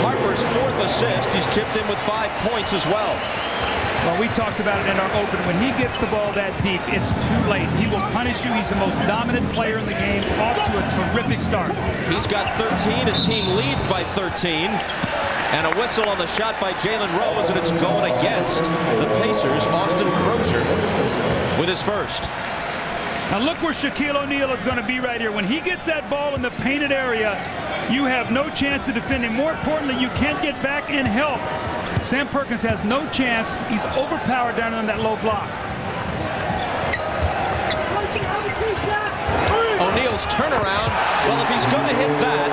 Harper's 4th assist. He's chipped in with 5 points as well. Well, we talked about it in our open. When he gets the ball that deep, it's too late. He will punish you. He's the most dominant player in the game, off to a terrific start. He's got 13. His team leads by 13. And a whistle on the shot by Jalen Rose, and it's going against the Pacers. Austin Crozier with his first. Now look where Shaquille O'Neal is going to be right here. When he gets that ball in the painted area, you have no chance to defend him. More importantly, you can't get back and help. Sam Perkins has no chance. He's overpowered down on that low block. O'Neal's turnaround. Well, if he's going to hit that,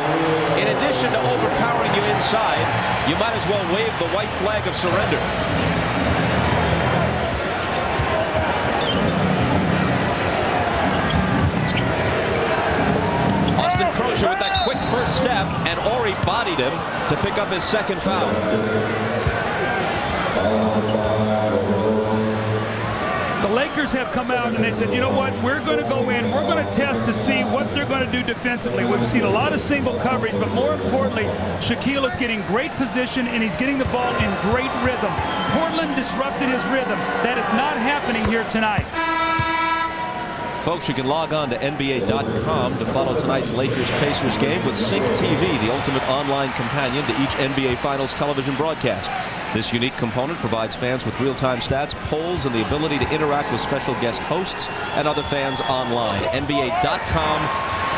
in addition to overpowering you inside, you might as well wave the white flag of surrender. Austin Crozier with that quick first step, and Horry bodied him to pick up his 2nd foul. The Lakers have come out and they said, you know what, we're going to go in, we're going to test to see what they're going to do defensively. We've seen a lot of single coverage, but more importantly, Shaquille is getting great position and he's getting the ball in great rhythm. Portland disrupted his rhythm. That is not happening here tonight. Folks, you can log on to NBA.com to follow tonight's Lakers-Pacers game with Sync TV, the ultimate online companion to each NBA Finals television broadcast. This unique component provides fans with real-time stats, polls, and the ability to interact with special guest hosts and other fans online. NBA.com,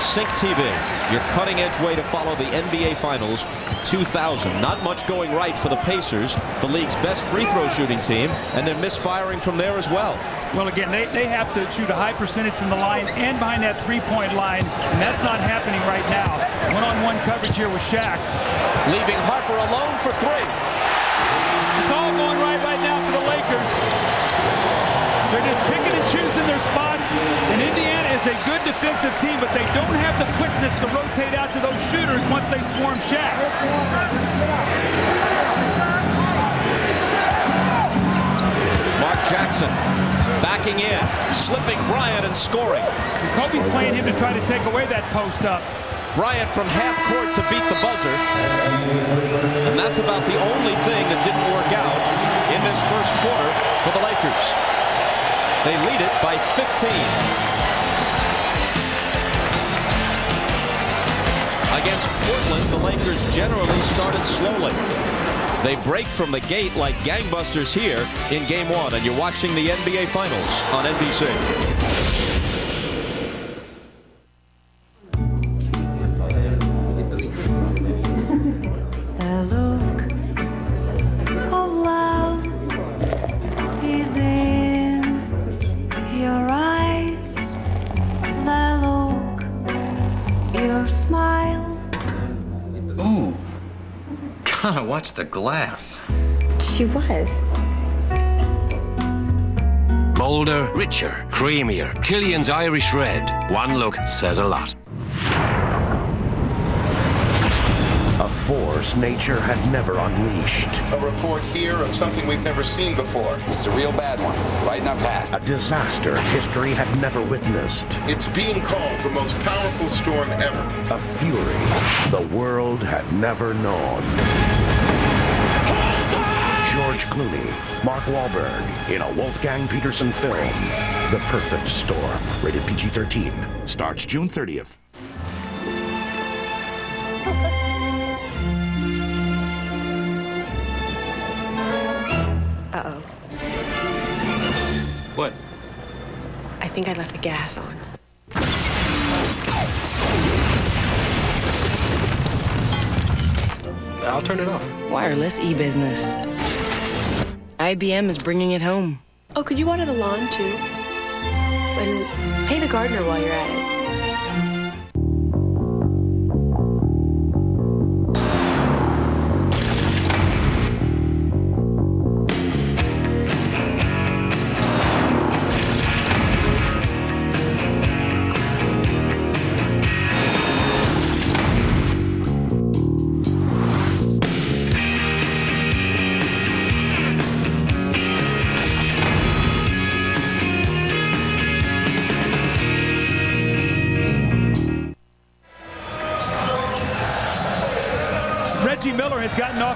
Sync TV, your cutting-edge way to follow the NBA Finals 2000. Not much going right for the Pacers, the league's best free throw shooting team, and they're misfiring from there as well. Well, again, they have to shoot a high percentage from the line and behind that three-point line, and that's not happening right now. One-on-one coverage here with Shaq. Leaving Harper alone for three. It's all going right now for the Lakers. They're just picking and choosing their spots, and Indiana is a good defensive team, but they don't have the quickness to rotate out to those shooters once they swarm Shaq. Mark Jackson backing in, slipping Bryant and scoring. Kobe's playing him to try to take away that post up. Bryant from half court to beat the buzzer. And that's about the only thing that didn't work out in this first quarter for the Lakers. They lead it by 15. Against Portland, the Lakers generally started slowly. They break from the gate like gangbusters here in Game 1, and you're watching the NBA Finals on NBC. The look of love is in your eyes. The look, your smile. Ooh. Gotta watch the glass. She was. Bolder, richer, creamier. Killian's Irish Red. One look says a lot. A force nature had never unleashed. A report here of something we've never seen before. This is a real bad one, right in our path. A disaster history had never witnessed. It's being called the most powerful storm ever. A fury the world had never known. George Clooney, Mark Wahlberg in a Wolfgang Peterson film. The Perfect Storm, rated PG-13, starts June 30th. Uh-oh. What? I think I left the gas on. I'll turn it off. Wireless e-business. IBM is bringing it home. Oh, could you water the lawn, too? And pay the gardener while you're at it.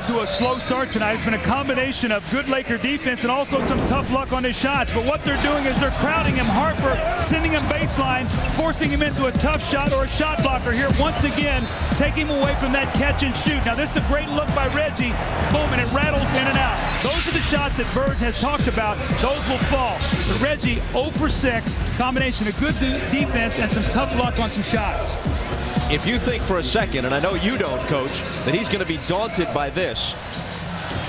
To a slow start tonight. It's been a combination of good Laker defense and also some tough luck on his shots. But what they're doing is they're crowding him. Harper sending him baseline, forcing him into a tough shot or a shot blocker here once again, taking him away from that catch and shoot. Now this is a great look by Reggie. Boom, and it rattles in and out. Those are the shots that Bird has talked about. Those will fall. But Reggie 0 for 6, combination of good defense and some tough luck on some shots. If you think for a second, and I know you don't, Coach, that he's going to be daunted by this,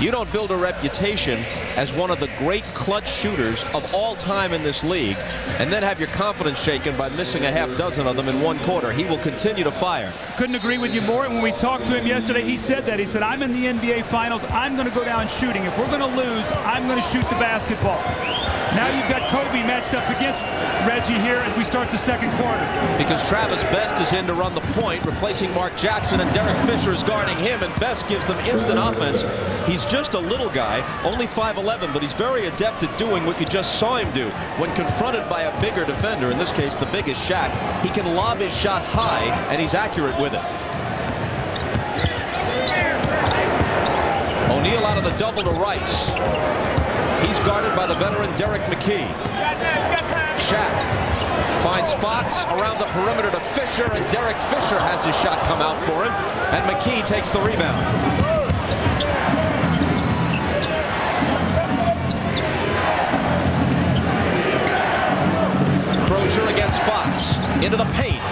you don't build a reputation as one of the great clutch shooters of all time in this league and then have your confidence shaken by missing a half dozen of them in one quarter. He will continue to fire. Couldn't agree with you more. When we talked to him yesterday, he said that. He said, I'm in the NBA Finals. I'm going to go down shooting. If we're going to lose, I'm going to shoot the basketball. Now you've got Kobe matched up against Reggie here as we start the second quarter. Because Travis Best is in to run the point, replacing Mark Jackson, and Derek Fisher is guarding him, and Best gives them instant offense. He's just a little guy, only 5'11", but he's very adept at doing what you just saw him do. When confronted by a bigger defender, in this case the biggest Shaq, he can lob his shot high, and he's accurate with it. O'Neal out of the double to Rice. He's guarded by the veteran Derek McKee. Shaq finds Fox around the perimeter to Fisher, and Derek Fisher has his shot come out for him, and McKee takes the rebound. Crozier against Fox, into the paint,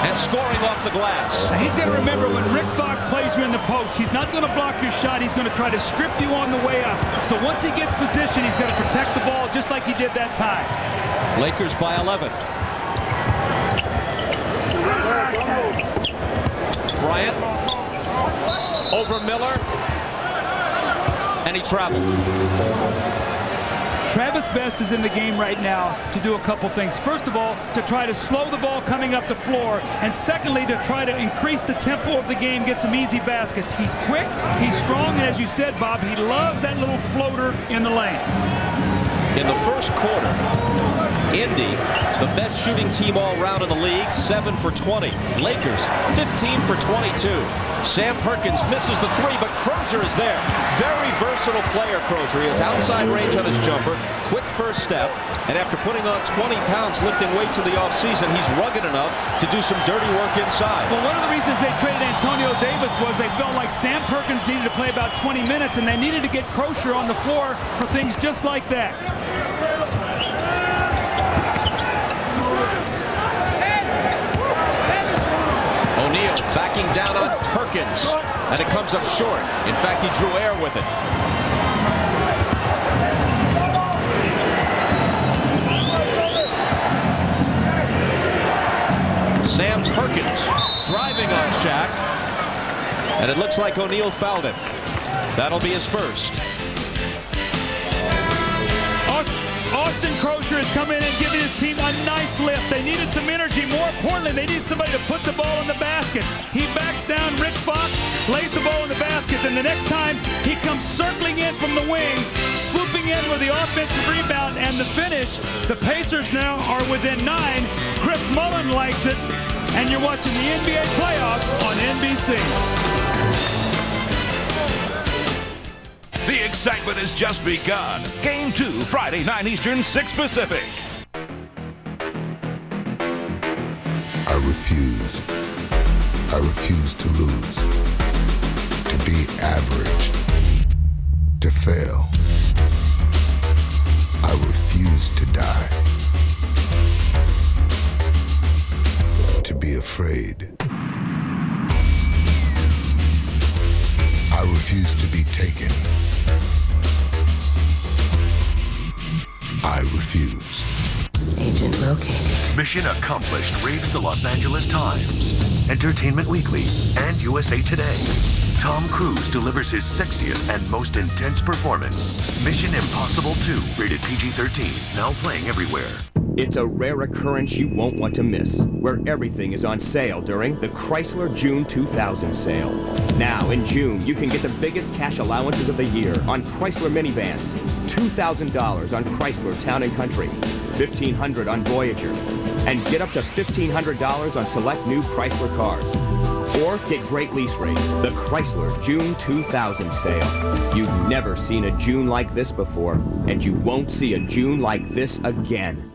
and scoring off the glass. Now he's got to remember, when Rick Fox plays you in the post, he's not going to block your shot. He's going to try to strip you on the way up. So once he gets position, he's got to protect the ball just like he did that time. Lakers by 11. Bryant over Miller, and he traveled. Travis Best is in the game right now to do a couple things. First of all, to try to slow the ball coming up the floor, and secondly, to try to increase the tempo of the game, get some easy baskets. He's quick, he's strong, and as you said, Bob, he loves that little floater in the lane. In the first quarter, Indy, the best shooting team all around in the league, 7 for 20. Lakers, 15 for 22. Sam Perkins misses the three, but Crozier is there. Very versatile player, Crozier. He has outside range on his jumper, quick first step, and after putting on 20 pounds lifting weights in the offseason, he's rugged enough to do some dirty work inside. Well, one of the reasons they traded Antonio Davis was they felt like Sam Perkins needed to play about 20 minutes, and they needed to get Crozier on the floor for things just like that. O'Neal backing down on Perkins, and it comes up short. In fact, he drew air with it. Sam Perkins driving on Shaq, and it looks like O'Neal fouled him. That'll be his first. Austin Crozier is coming in and giving his team a nice lift. They needed some energy. More importantly, they need somebody to put the ball in the basket. He backs down Rick Fox, lays the ball in the basket. Then the next time, he comes circling in from the wing, swooping in with the offensive rebound and the finish. The Pacers now are within 9. Chris Mullin likes it. And you're watching the NBA playoffs on NBC. The excitement has just begun. Game 2, Friday, 9 Eastern, 6 Pacific. I refuse. I refuse to lose. To be average. To fail. I refuse to die. To be afraid. I refuse to be taken. I refuse. Agent located. Mission accomplished reads the Los Angeles Times, Entertainment Weekly, and USA Today. Tom Cruise delivers his sexiest and most intense performance. Mission Impossible 2, rated PG-13, now playing everywhere. It's a rare occurrence you won't want to miss, where everything is on sale during the Chrysler June 2000 sale. Now, in June, you can get the biggest cash allowances of the year on Chrysler minivans. $2,000 on Chrysler Town & Country, $1,500 on Voyager, and get up to $1,500 on select new Chrysler cars. Or get great lease rates, the Chrysler June 2000 sale. You've never seen a June like this before, and you won't see a June like this again.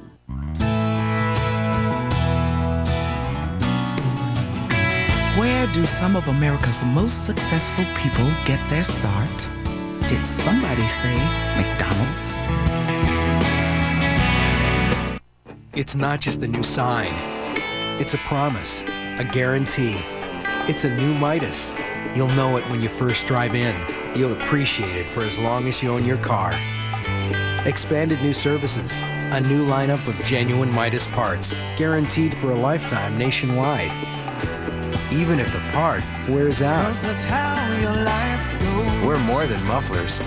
Where do some of America's most successful people get their start? Did somebody say McDonald's? It's not just a new sign. It's a promise, a guarantee. It's a new Midas. You'll know it when you first drive in. You'll appreciate it for as long as you own your car. Expanded new services, a new lineup of genuine Midas parts, guaranteed for a lifetime nationwide. Even if the part wears out. We're more than mufflers.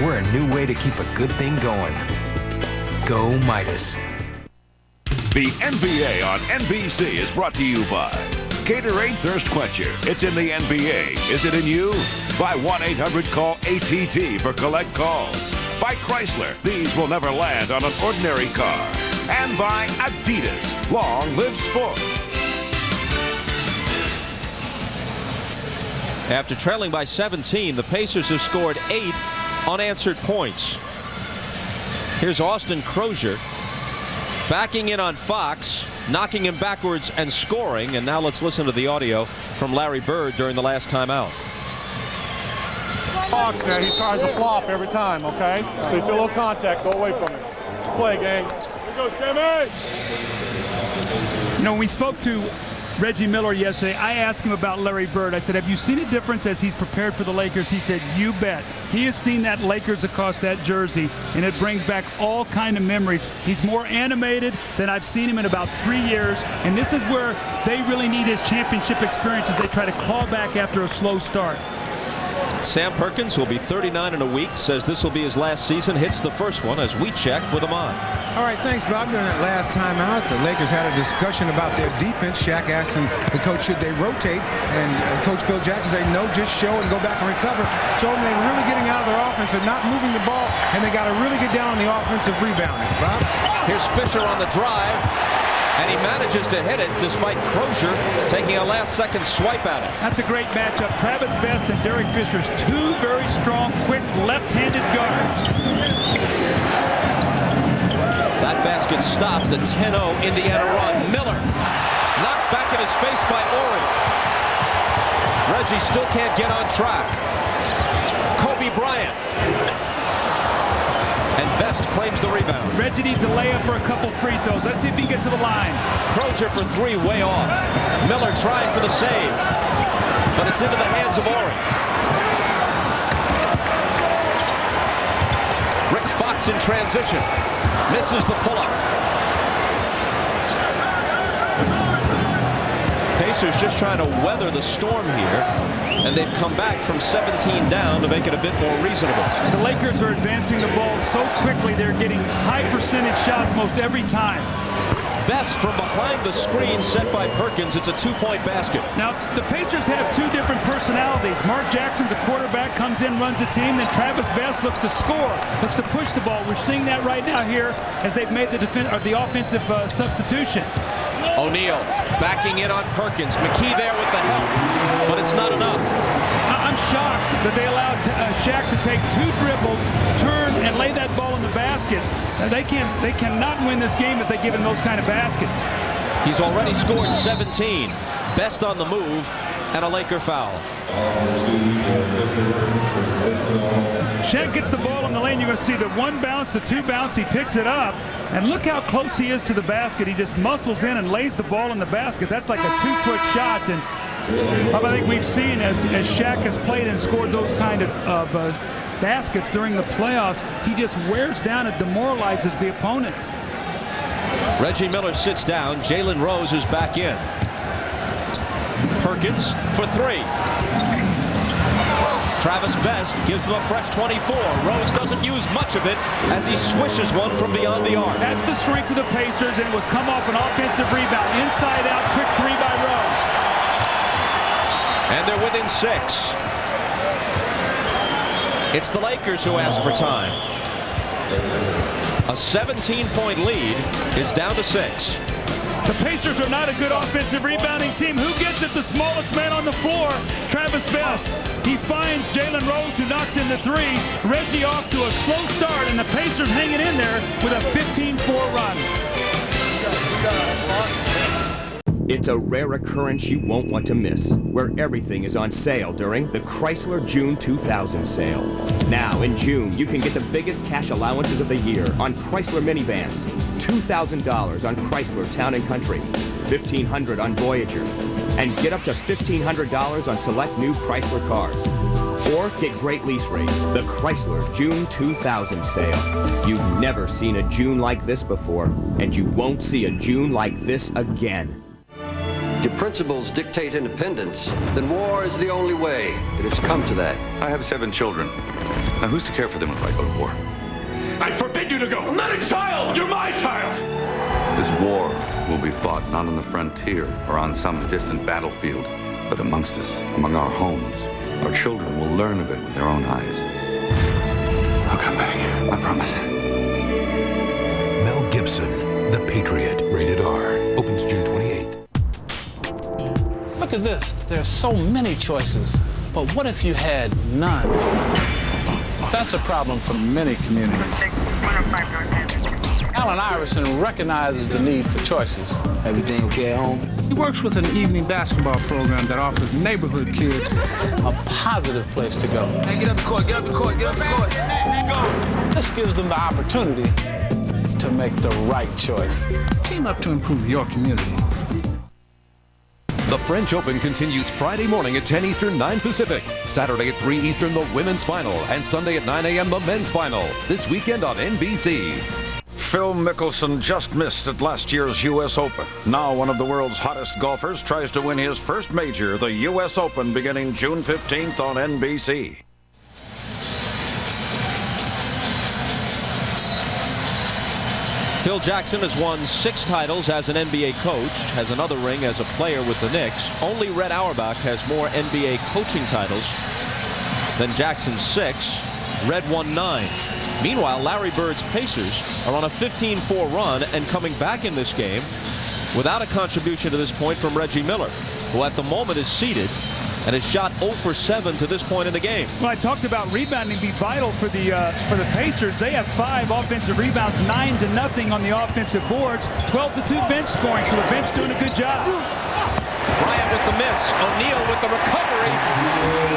We're a new way to keep a good thing going. Go Midas. The NBA on NBC is brought to you by Gatorade Thirst Quencher. It's in the NBA. Is it in you? By 1-800-CALL-ATT for collect calls. By Chrysler. These will never land on an ordinary car. And by Adidas. Long live sport. After trailing by 17, the Pacers have scored 8 unanswered points. Here's Austin Crozier backing in on Fox, knocking him backwards and scoring. And now let's listen to the audio from Larry Bird during the last timeout. Fox there, he tries to flop every time, okay? So you feel a little contact, go away from him. Play, gang. Here we go, Sammy! You know, when we spoke to Reggie Miller yesterday, I asked him about Larry Bird. I said, have you seen a difference as he's prepared for the Lakers? He said, you bet. He has seen that Lakers across that jersey, and it brings back all kind of memories. He's more animated than I've seen him in about 3 years, and this is where they really need his championship experience as they try to claw back after a slow start. Sam Perkins will be 39 in a week, says this will be his last season, hits the first one as we check with him on. All right, thanks, Bob. During that last time out, the Lakers had a discussion about their defense. Shaq asked him, the coach, should they rotate? And Coach Phil Jackson said, no, just show and go back and recover. Told them they were really getting out of their offense and not moving the ball, and they got to really get down on the offensive rebounding. Bob? Here's Fisher on the drive, and he manages to hit it despite Crozier taking a last-second swipe at it. That's a great matchup. Travis Best and Derek Fisher's two very strong, quick, left-handed guards. That basket stopped a 10-0 Indiana run. Miller knocked back in his face by Ori. Reggie still can't get on track. Kobe Bryant. And Best claims the rebound. Reggie needs a layup or a couple free throws. Let's see if he can get to the line. Crozier for 3, way off. Miller trying for the save, but it's into the hands of Ori. Rick Fox in transition. Misses the pull-up. Pacers just trying to weather the storm here, and they've come back from 17 down to make it a bit more reasonable. The Lakers are advancing the ball so quickly, they're getting high percentage shots most every time. Best from behind the screen set by Perkins. It's a 2-point basket. Now, the Pacers have two different personalities. Mark Jackson's a quarterback, comes in, runs a team. Then Travis Best looks to score, looks to push the ball. We're seeing that right now here as they've made the offensive substitution. O'Neal backing in on Perkins. McKee there with the help, but it's not enough. I'm shocked that they allowed Shaq to take 2 dribbles, turn, and lay that ball in the basket. They cannot win this game if they give him those kind of baskets. He's already scored 17. Best on the move, and a Laker foul. Shaq gets the ball in the lane. You're going to see the 1 bounce, the 2 bounce. He picks it up, and look how close he is to the basket. He just muscles in and lays the ball in the basket. That's like a 2-foot shot, and I think we've seen as Shaq has played and scored those kind of baskets during the playoffs, he just wears down and demoralizes the opponent. Reggie Miller sits down. Jalen Rose is back in. Perkins for 3. Travis Best gives them a fresh 24. Rose doesn't use much of it as he swishes one from beyond the arc. That's the strength of the Pacers, and it was come off an offensive rebound. Inside out, quick 3 by Rose. And they're within 6. It's the Lakers who ask for time. A 17-point lead is down to 6. The Pacers are not a good offensive rebounding team. Who gets it? The smallest man on the floor, Travis Best. He finds Jalen Rose, who knocks in the 3. Reggie off to a slow start, and the Pacers hanging in there with a 15-4 run. It's a rare occurrence you won't want to miss, where everything is on sale during the Chrysler June 2000 sale. Now, in June, you can get the biggest cash allowances of the year on Chrysler minivans. $2,000 on Chrysler Town & Country, $1,500 on Voyager, and get up to $1,500 on select new Chrysler cars. Or get great lease rates, the Chrysler June 2000 sale. You've never seen a June like this before, and you won't see a June like this again. Your principles dictate independence, then war is the only way. It has come to that. I have 7 children. Now who's to care for them if I go to war? I forbid you to go. I'm not a child. You're my child. This war will be fought not on the frontier or on some distant battlefield, but amongst us, among our homes. Our children will learn of it with their own eyes. I'll come back. I promise. Mel Gibson, The Patriot, rated R. Opens June 28th. Look at this. There's so many choices, but what if you had none? That's a problem for many communities. Allen Iverson recognizes the need for choices. Everything okay at home? He works with an evening basketball program that offers neighborhood kids a positive place to go. Hey, get up the court, get up the court, get up the court. Go. This gives them the opportunity to make the right choice. Team up to improve your community. The French Open continues Friday morning at 10 Eastern, 9 Pacific. Saturday at 3 Eastern, the women's final. And Sunday at 9 a.m., the men's final. This weekend on NBC. Phil Mickelson just missed at last year's U.S. Open. Now one of the world's hottest golfers tries to win his first major, the U.S. Open, beginning June 15th on NBC. Phil Jackson has won 6 titles as an NBA coach, has another ring as a player with the Knicks. Only Red Auerbach has more NBA coaching titles than Jackson's 6. Red won 9. Meanwhile, Larry Bird's Pacers are on a 15-4 run and coming back in this game without a contribution to this point from Reggie Miller, who at the moment is seated and has shot 0 for 7 to this point in the game. Well, I talked about rebounding be vital for the Pacers. They have 5 offensive rebounds, 9-0 on the offensive boards, 12-2 bench scoring, so the bench doing a good job. Bryant with the miss, O'Neal with the recovery,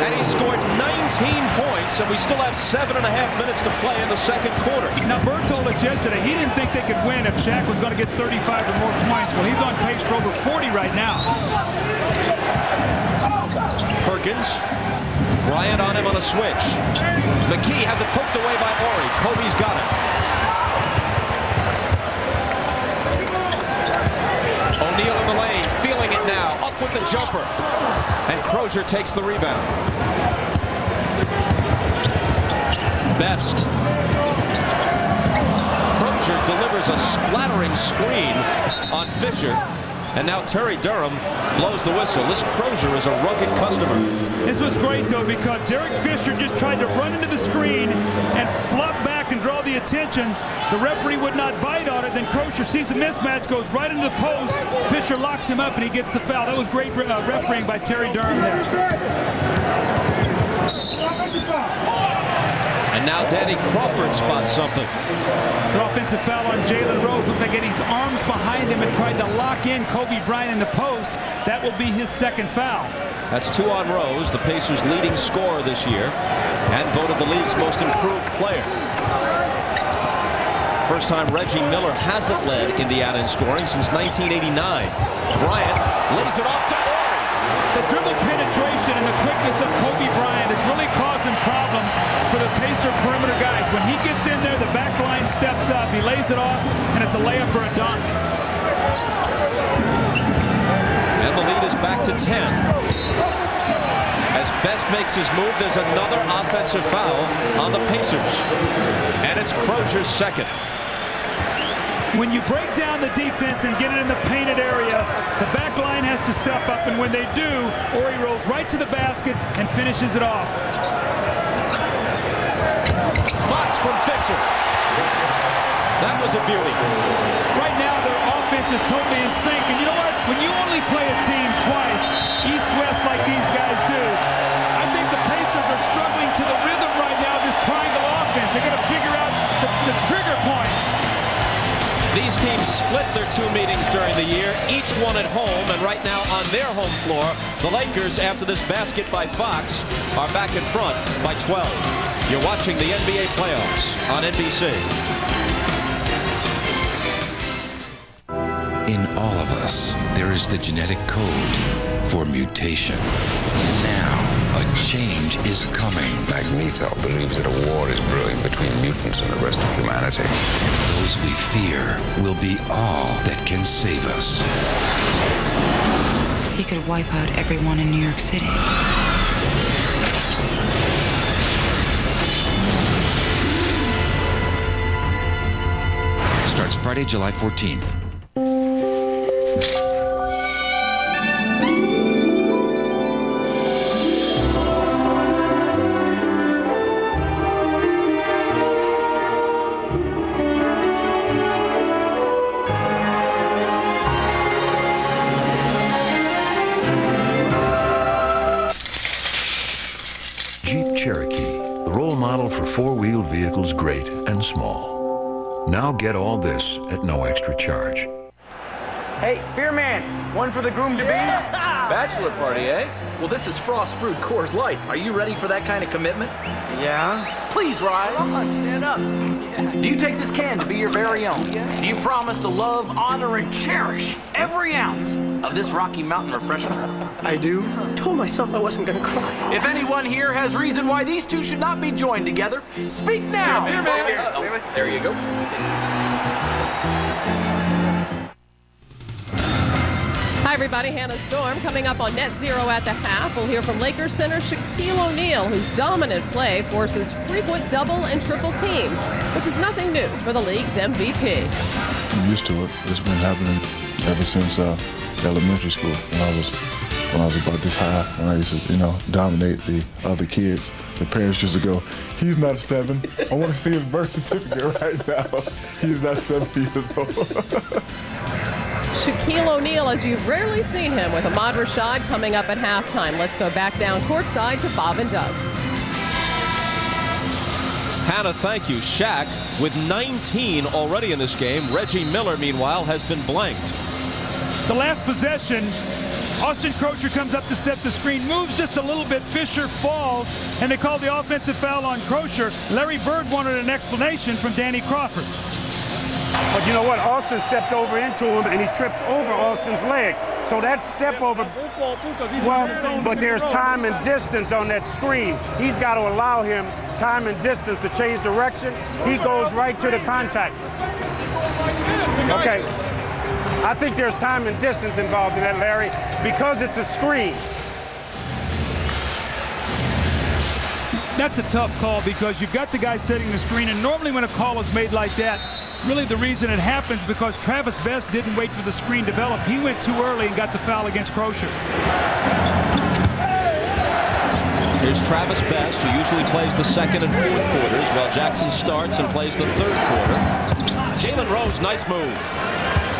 and he scored 19 points, and we still have 7.5 minutes to play in the second quarter. Now, Bird told us yesterday he didn't think they could win if Shaq was going to get 35 or more points. Well, he's on pace for over 40 right now. Perkins, Bryant on him on a switch. McKee has it poked away by Ori. Kobe's got it. O'Neal in the lane, feeling it now, up with the jumper. And Crozier takes the rebound. Best. Crozier delivers a splattering screen on Fisher. And now Terry Durham blows the whistle. This Crozier is a rugged customer. This was great, though, because Derek Fisher just tried to run into the screen and flop back and draw the attention. The referee would not bite on it. Then Crozier sees the mismatch, goes right into the post. Fisher locks him up, and he gets the foul. That was great refereeing by Terry Durham there. And now Danny Crawford spots something. It's an offensive foul on Jalen Rose. Looks like he had his arms behind him and tried to lock in Kobe Bryant in the post. That will be his second foul. That's 2 on Rose, the Pacers' leading scorer this year, and voted the league's most improved player. First time Reggie Miller hasn't led Indiana in scoring since 1989. Bryant lays it off to Ori. The dribble penetration and the quickness of Kobe Bryant is really causing problems for the Pacer perimeter guys. When he gets in there, the back line steps up, he lays it off, and it's a layup or a dunk. And the lead is back to 10. As Best makes his move, there's another offensive foul on the Pacers. And it's Crozier's second. When you break down the defense and get it in the painted area, the back line has to step up, and when they do, Ori rolls right to the basket and finishes it off. Fox from Fisher. That was a beauty. Right now, their offense is totally in sync, and you know what? When you only play a team twice, east-west like these guys do, I think the Pacers are struggling to the rhythm right now of this triangle offense. They're going to figure out the trigger points. These teams split their 2 meetings during the year, each one at home, and right now on their home floor, the Lakers, after this basket by Fox, are back in front by 12. You're watching the NBA playoffs on NBC. In all of us, there is the genetic code for mutation. Now, a change is coming. Magneto believes that a war is brewing between mutants and the rest of humanity. Those we fear will be all that can save us. He could wipe out everyone in New York City. Friday, July 14th. Jeep Cherokee, the role model for four-wheeled vehicles great and small. Now get all this at no extra charge. Hey, beer man, one for the groom-to-be? Bachelor party, eh? Well, this is Frost Brewed Coors Light. Are you ready for that kind of commitment? Yeah. Please rise. Come on, stand up. Do you take this can to be your very own? Do you promise to love, honor, and cherish every ounce of this Rocky Mountain refreshment? I do. Told myself I wasn't gonna cry. If anyone here has reason why these two should not be joined together, speak now. Beer man. Oh, there you go. Hi, everybody. Hannah Storm coming up on Net Zero at the half. We'll hear from Lakers center Shaquille O'Neal, whose dominant play forces frequent double and triple teams, which is nothing new for the league's MVP. I'm used to it. It's been happening ever since elementary school. When I was about this high, when I used to, dominate the other kids. The parents used to go, "He's not 7. I want to see his birth certificate right now. He's not 7 years old." Shaquille O'Neal, as you've rarely seen him, with Ahmad Rashad coming up at halftime. Let's go back down courtside to Bob and Doug. Hannah, thank you. Shaq with 19 already in this game. Reggie Miller, meanwhile, has been blanked. The last possession, Austin Crocier comes up to set the screen, moves just a little bit, Fisher falls, and they call the offensive foul on Crocier. Larry Bird wanted an explanation from Danny Crawford. But you know what? Austin stepped over into him, and he tripped over Austin's leg. So that step over, well, but there's time and distance on that screen. He's got to allow him time and distance to change direction. He goes right to the contact. Okay. I think there's time and distance involved in that, Larry, because it's a screen. That's a tough call because you've got the guy setting the screen, and normally when a call is made like that, really the reason it happens because Travis Best didn't wait for the screen to develop. He went too early and got the foul against Crocier. Here's Travis Best, who usually plays the second and fourth quarters, while Jackson starts and plays the third quarter. Jalen Rose, nice move.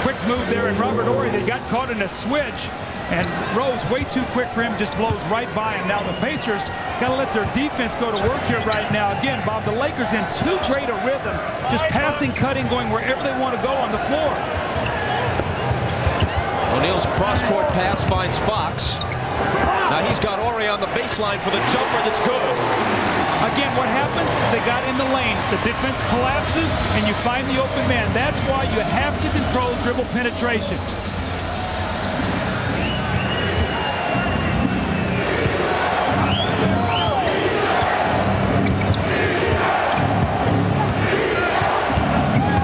Quick move there, and Robert Horry, they got caught in a switch, and Rose, way too quick for him, just blows right by him. Now the Pacers got to let their defense go to work here right now. Again, Bob, the Lakers in too great a rhythm, just passing, cutting, going wherever they want to go on the floor. O'Neal's cross-court pass finds Fox. Now he's got Horry on the baseline for the jumper that's good. Again, what happens? They got in the lane. The defense collapses, and you find the open man. That's why you have to control dribble penetration.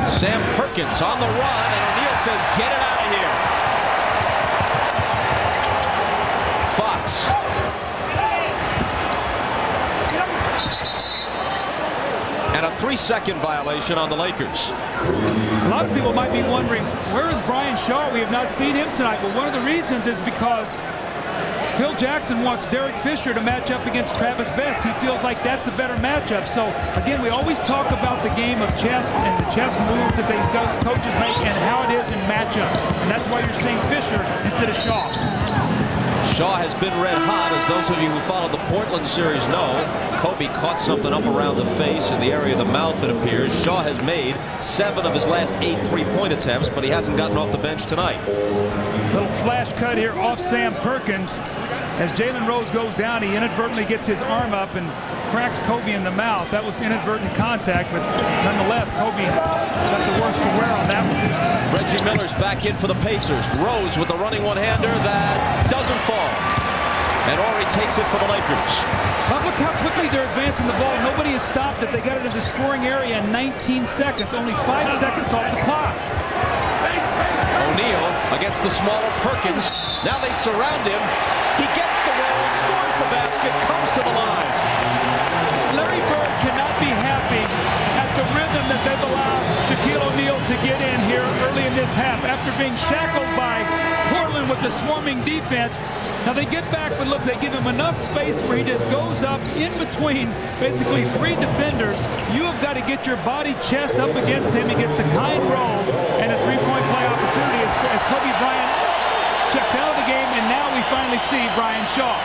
Sam Perkins on the run, and O'Neal says, "Get it out of here." Fox. And a 3-second violation on the Lakers. A lot of people might be wondering, where is Brian Shaw? We have not seen him tonight. But one of the reasons is because Phil Jackson wants Derek Fisher to match up against Travis Best. He feels like that's a better matchup. So, again, we always talk about the game of chess and the chess moves that these coaches make and how it is in matchups. And that's why you're seeing Fisher instead of Shaw. Shaw has been red hot, as those of you who followed the Portland series know. Kobe caught something up around the face, in the area of the mouth, it appears. Shaw has made 7 of his last 8 3-point attempts, but he hasn't gotten off the bench tonight. Little flash cut here off Sam Perkins. As Jalen Rose goes down, he inadvertently gets his arm up and cracks Kobe in the mouth. That was inadvertent contact, but nonetheless, Kobe got the worst to wear on that one. Reggie Miller's back in for the Pacers. Rose with the running one-hander that doesn't fall. And Horry takes it for the Lakers. But look how quickly they're advancing the ball. Nobody has stopped it. They got it in the scoring area in 19 seconds. Only 5 seconds off the clock. O'Neal against the smaller Perkins. Now they surround him. He gets the roll, scores the basket, comes to the line. Larry Bird cannot be happy at the rhythm rhythm that they've allowed Shaquille O'Neal to get in here early in this half after being shackled by Portland with the swarming defense. Now they get back, but look, they give him enough space where he just goes up in between basically 3 defenders. You have got to get your body chest up against him. He gets the kind roll and a three-point play opportunity as Kobe Bryant checks out of the game, and now we finally see Brian Shaw.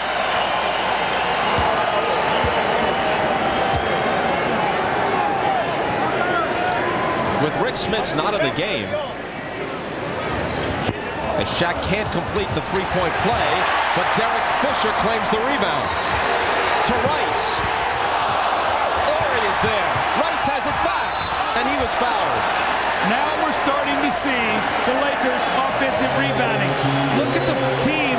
With Rick Smits not in the game, as Shaq can't complete the three-point play, but Derek Fisher claims the rebound. To Rice. Horry is there. Rice has it back, and he was fouled. Now we're starting to see the Lakers offensive rebounding. Look at the team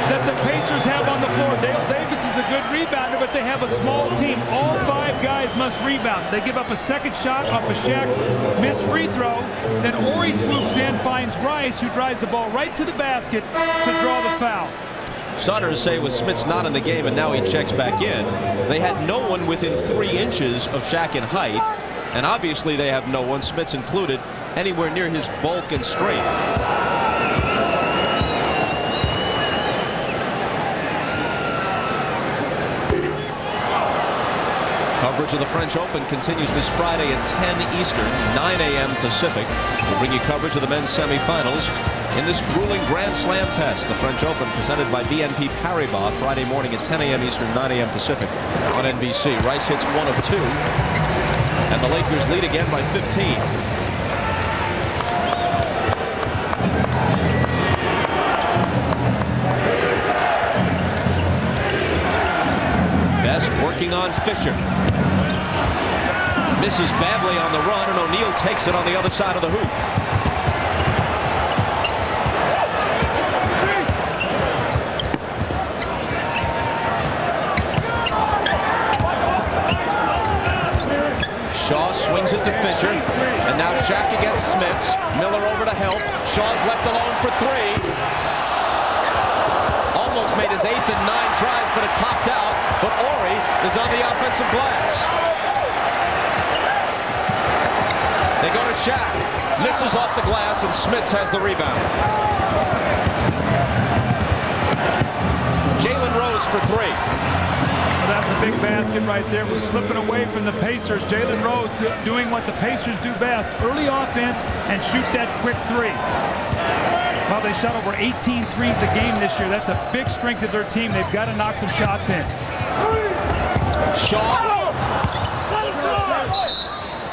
that the Pacers have on the floor. Dale Davis is a good rebounder, but they have a small team. All 5 guys must rebound. They give up a second shot off a Shaq missed free throw. Then Horry swoops in, finds Rice, who drives the ball right to the basket to draw the foul. Starters say with Smits not in the game and now he checks back in, they had no one within 3 inches of Shaq in height, and obviously they have no one, Smits included, anywhere near his bulk and strength. Coverage of the French Open continues this Friday at 10 Eastern, 9 a.m. Pacific. We'll bring you coverage of the men's semifinals in this grueling Grand Slam test. The French Open presented by BNP Paribas Friday morning at 10 a.m. Eastern, 9 a.m. Pacific on NBC. Rice hits 1 of 2, and the Lakers lead again by 15. Best working on Fisher. Misses badly on the run, and O'Neal takes it on the other side of the hoop. Shaw swings it to Fisher, and now Shaq against Smits. Miller over to help. Shaw's left alone for 3. Almost made his 8th and 9 tries, but it popped out. But Horry is on the offensive glass. They go to Shaq. Misses off the glass, and Smits has the rebound. Jalen Rose for 3. Well, that's a big basket right there. Was slipping away from the Pacers. Jalen Rose doing what the Pacers do best. Early offense and shoot that quick 3. Well, they shot over 18 threes a game this year. That's a big strength of their team. They've got to knock some shots in. Shaw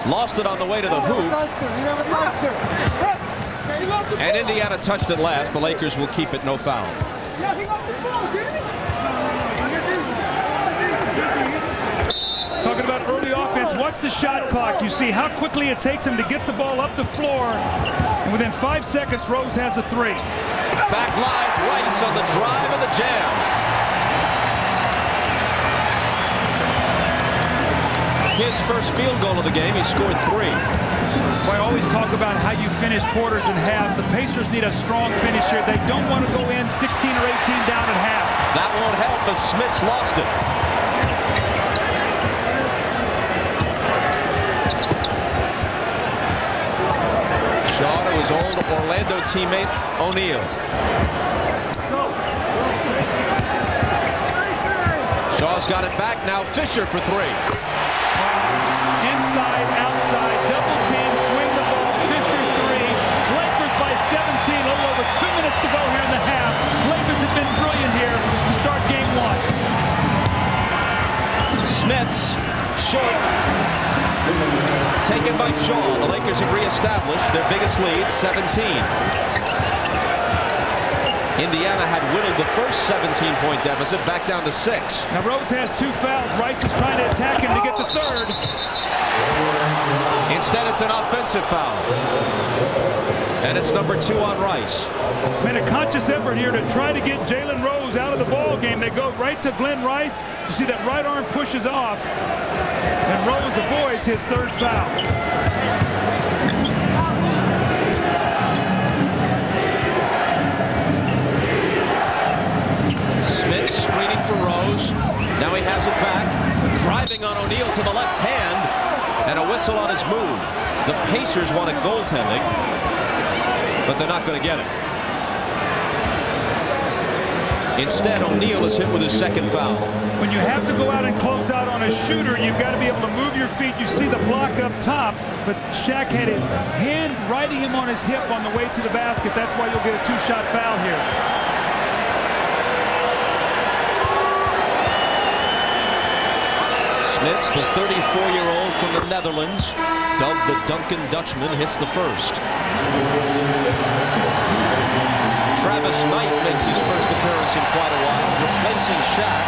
lost it on the way to the hoop. And Indiana touched it last. The Lakers will keep it, no foul. Talking about early offense, watch the shot clock. You see how quickly it takes him to get the ball up the floor. And within 5 seconds, Rose has a 3. Back live, Rice on the drive and the jam. His first field goal of the game, he scored 3. Well, I always talk about how you finish quarters and halves. The Pacers need a strong finish here. They don't want to go in 16 or 18 down at half. That won't help as Smits lost it. Shaw to his old Orlando teammate, O'Neal. Shaw's got it back now. Fisher for 3. Inside, outside, double team, swing the ball, Fisher 3. Lakers by 17, a little over 2 minutes to go here in the half. Lakers have been brilliant here to start game 1. Smits, short. Taken by Shaw. The Lakers have reestablished their biggest lead, 17. Indiana had whittled the first 17-point deficit back down to 6. Now Rose has 2 fouls. Rice is trying to attack him to get the 3rd. Instead, it's an offensive foul. And it's number 2 on Rice. Made a conscious effort here to try to get Jalen Rose out of the ball game. They go right to Glenn Rice. You see that right arm pushes off. And Rose avoids his 3rd foul. Smits screening for Rose. Now he has it back. Driving on O'Neal to the left hand. And a whistle. whistle on his move. The Pacers wanted goaltending, but they're not going to get it. Instead, O'Neal is hit with his second foul. When you have to go out and close out on a shooter, you've got to be able to move your feet. You see the block up top, but Shaq had his hand riding him on his hip on the way to the basket. That's why you'll get a two-shot foul here. Smits, the 34-year-old from the Netherlands, dubbed the Duncan Dutchman, hits the first. Travis Knight makes his first appearance in quite a while, replacing Shaq,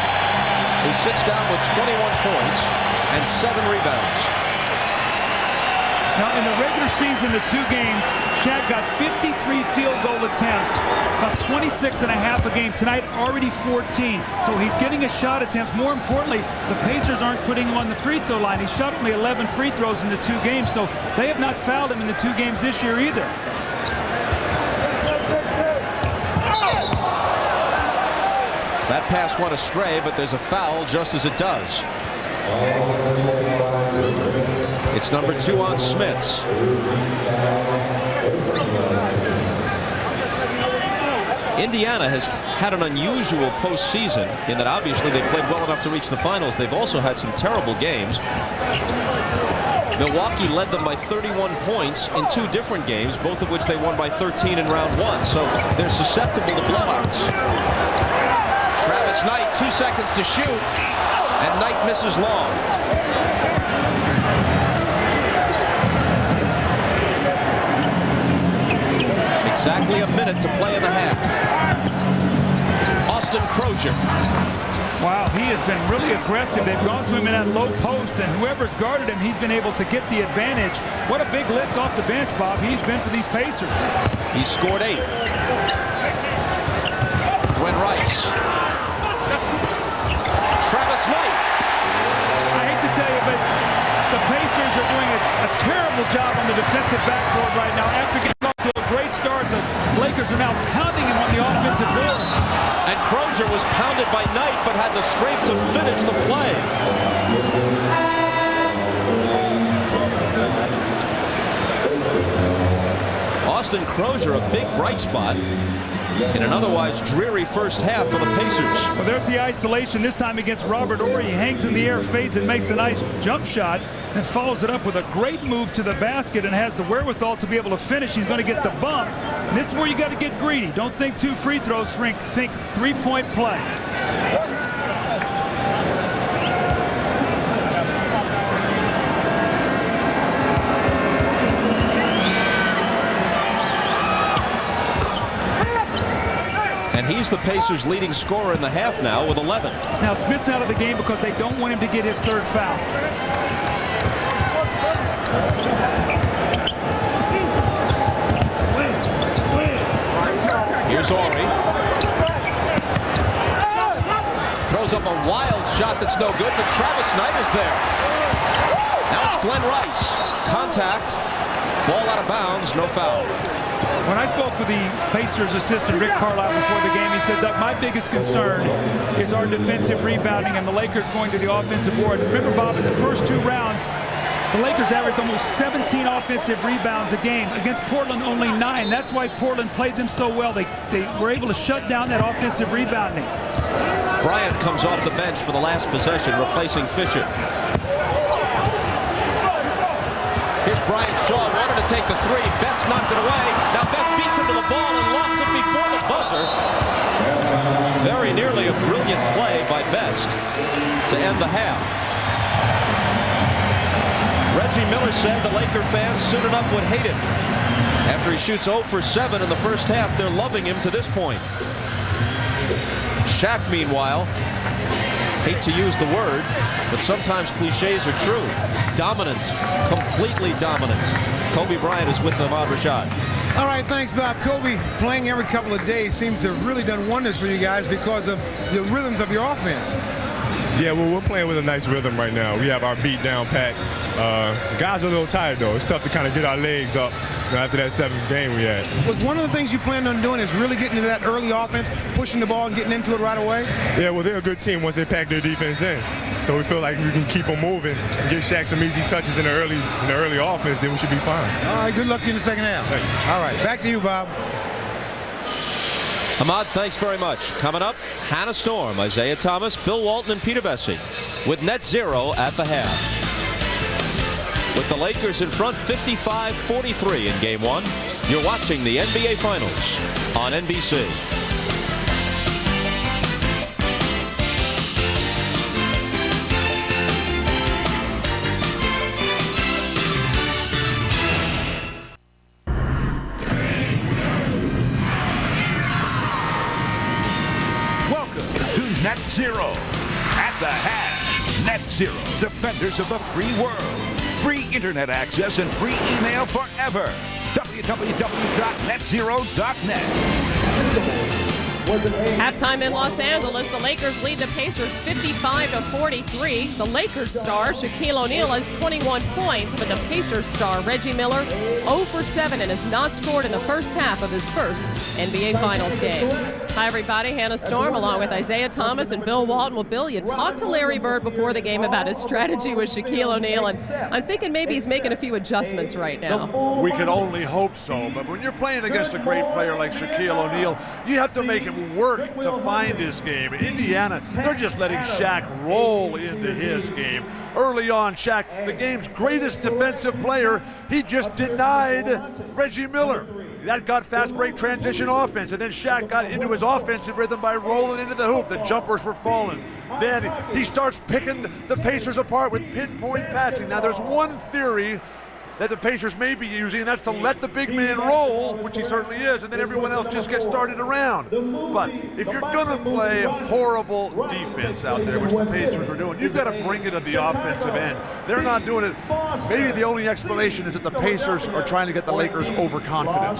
who sits down with 21 points and 7 rebounds. Now, in the regular season, the 2 games, Shaq got 53 field goal attempts, about 26 and a half a game. Tonight, already 14. So he's getting his shot attempts. More importantly, the Pacers aren't putting him on the free throw line. He shot only 11 free throws in the 2 games, so they have not fouled him in the 2 games this year either. That pass went astray, but there's a foul just as it does. It's number 2 on Smits. Indiana has had an unusual postseason in that obviously they played well enough to reach the finals. They've also had some terrible games. Milwaukee led them by 31 points in 2 different games, both of which they won by 13 in round 1. So they're susceptible to blowouts. Travis Knight, 2 seconds to shoot, and Knight misses long. Exactly a minute to play in the half. Austin Crozier. Wow, he has been really aggressive. They've gone to him in that low post, and whoever's guarded him, he's been able to get the advantage. What a big lift off the bench, Bob, he's been for these Pacers. He scored 8. Gwen Rice. Travis Knight. I hate to tell you, but the Pacers are doing a terrible job on the defensive backboard right now. After getting off to a great start, the Lakers are now pounding him on the offensive board. And Crozier was pounded by Knight, but had the strength to finish the play. Austin Crozier, a big bright spot in an otherwise dreary first half for the Pacers. Well, there's the isolation, this time against Robert Horry. He hangs in the air, fades, and makes a nice jump shot, and follows it up with a great move to the basket and has the wherewithal to be able to finish. He's going to get the bump. And this is where you got to get greedy. Don't think 2 free throws, think 3-point play. And he's the Pacers' leading scorer in the half now with 11. Now Smits out of the game because they don't want him to get his 3rd foul. Here's Horry. Throws up a wild shot that's no good, but Travis Knight is there. Now it's Glen Rice. Contact. Ball out of bounds, no foul. When I spoke with the Pacers assistant, Rick Carlisle, before the game, he said that my biggest concern is our defensive rebounding and the Lakers going to the offensive board. Remember, Bob, in the first 2 rounds, the Lakers averaged almost 17 offensive rebounds a game. Against Portland, only 9. That's why Portland played them so well. They were able to shut down that offensive rebounding. Bryant comes off the bench for the last possession, replacing Fisher. Here's Brian Shaw, wanted to take the 3. Best knocked it away. Now Best beats him to the ball and lofts it before the buzzer. Very nearly a brilliant play by Best to end the half. Reggie Miller said the Laker fans soon enough would hate him. After he shoots 0 for 7 in the first half, they're loving him to this point. Shaq, meanwhile, hate to use the word, but sometimes cliches are true. Dominant, completely dominant. Kobe Bryant is with Ahmad Rashad. All right, thanks, Bob. Kobe, playing every couple of days seems to have really done wonders for you guys because of the rhythms of your offense. Yeah, well, we're playing with a nice rhythm right now. We have our beat down pat. Guys are a little tired, though. It's tough to kind of get our legs up after that 7th game we had. Was one of the things you planned on doing is really getting into that early offense, pushing the ball and getting into it right away? Yeah, well, they're a good team once they pack their defense in. So we feel like if we can keep them moving and give Shaq some easy touches in the early offense, then we should be fine. All right, good luck in the second half. All right, back to you, Bob. Ahmad, thanks very much. Coming up, Hannah Storm, Isaiah Thomas, Bill Walton, and Peter Bessie with net zero at the half. With the Lakers in front 55-43 in Game 1, you're watching the NBA Finals on NBC. Net Zero. At the half, Net Zero, defenders of the free world. Free internet access and free email forever. www.netzero.net. Halftime in Los Angeles, the Lakers lead the Pacers 55-43. The Lakers star, Shaquille O'Neal, has 21 points, but the Pacers star, Reggie Miller, 0 for 7 and has not scored in the first half of his first NBA Finals game. Hi, everybody. Hannah Storm, along with Isaiah Thomas and Bill Walton. Well, Bill, you talked to Larry Bird before the game about his strategy with Shaquille O'Neal, and I'm thinking maybe he's making a few adjustments right now. We can only hope so, but when you're playing against a great player like Shaquille O'Neal, you have to make him work to find his game. Indiana, they're just letting Shaq roll into his game. Early on, Shaq, the game's greatest defensive player, he just denied Reggie Miller. That got fast break transition offense, and then Shaq got into his offensive rhythm by rolling into the hoop. The jumpers were falling. Then he starts picking the Pacers apart with pinpoint passing. Now there's one theory that the Pacers may be using, and that's to let the big man roll, which he certainly is, and then everyone else just gets started around. But if you're going to play horrible defense out there, which the Pacers are doing, you've got to bring it to the offensive end. They're not doing it. Maybe the only explanation is that the Pacers are trying to get the Lakers overconfident.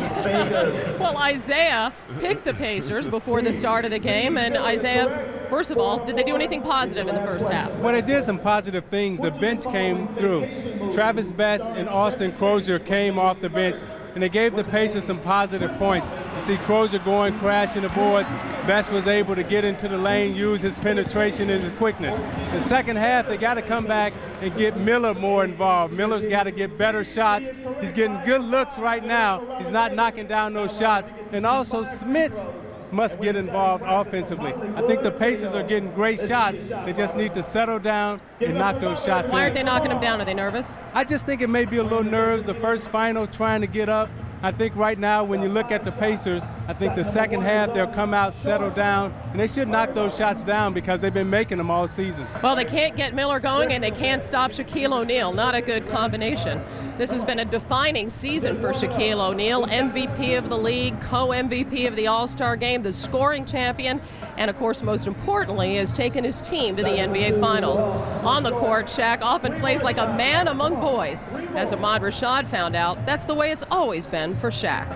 Well, Isaiah picked the Pacers before the start of the game, and Isaiah, first of all, did they do anything positive in the first half? Well, they did some positive things. The bench came through. Travis Best and Austin Crozier came off the bench, and they gave the Pacers some positive points. You see Crozier going, crashing the boards. Best was able to get into the lane, use his penetration and his quickness. The second half, they got to come back and get Miller more involved. Miller's got to get better shots. He's getting good looks right now. He's not knocking down those shots. And also Smits must get involved offensively. I think the Pacers are getting great shots. They just need to settle down and knock those shots in. Why aren't they knocking them down? Are they nervous? I just think it may be a little nerves. The first final trying to get up. I think right now when you look at the Pacers, I think the second half they'll come out, settle down, and they should knock those shots down because they've been making them all season. Well, they can't get Miller going and they can't stop Shaquille O'Neal. Not a good combination. This has been a defining season for Shaquille O'Neal, MVP of the league, co-MVP of the All-Star game, the scoring champion, and of course, most importantly, has taken his team to the NBA Finals. On the court, Shaq often plays like a man among boys. As Ahmad Rashad found out, that's the way it's always been for Shaq.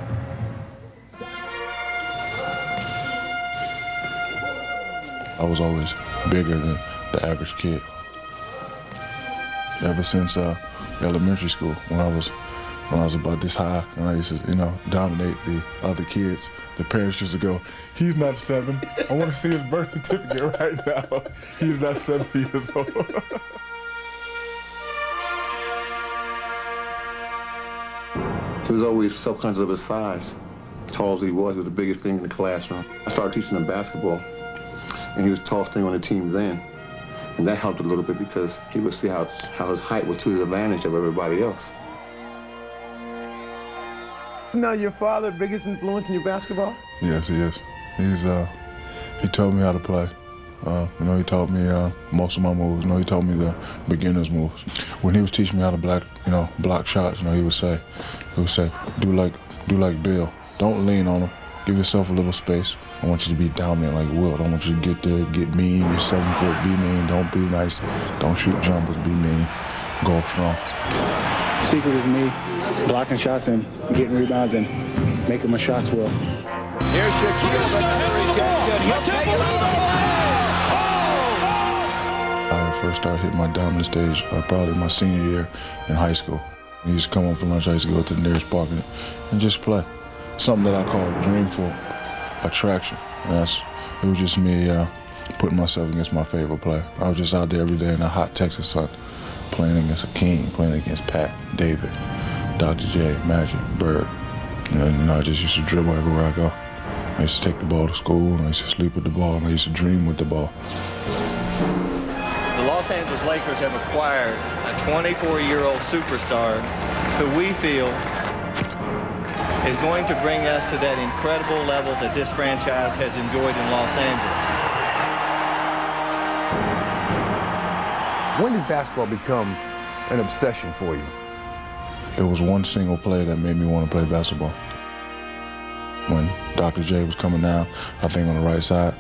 I was always bigger than the average kid. Ever since elementary school, when I was about this high, and I used to, dominate the other kids. The parents used to go, "He's not 7. I want to see his birth certificate right now. He's not 7 years old." He was always self-conscious of his size. Tall as he was the biggest thing in the classroom. I started teaching him basketball, and he was the tallest thing on the team then. And that helped a little bit because he would see how his height was to his advantage of everybody else. Now your father, biggest influence in your basketball? Yes, he is. He taught me how to play. He taught me most of my moves. He taught me the beginner's moves. When he was teaching me how to block shots, he would say, do like Bill. Don't lean on him. Give yourself a little space. I want you to be dominant like Wilt. I want you to get there, get mean. You're 7 foot, be mean. Don't be nice. Don't shoot jumpers, be mean. Go strong. Secret is me blocking shots and getting rebounds and making my shots well. Here's Shaquille, but another rejection. He'll take it on the I first started hitting my dominant stage probably my senior year in high school. I used to come home from lunch, I used to go to the nearest park and just play. Something that I call dreamful attraction. It was just me putting myself against my favorite player. I was just out there every day in the hot Texas sun, playing against Akeem, playing against Pat, David, Dr. J, Magic, Bird. And I just used to dribble everywhere I go. I used to take the ball to school, and I used to sleep with the ball, and I used to dream with the ball. The Los Angeles Lakers have acquired a 24-year-old superstar who we feel is going to bring us to that incredible level that this franchise has enjoyed in Los Angeles. When did basketball become an obsession for you? It was one single play that made me want to play basketball. When Dr. J was coming down, I think on the right side,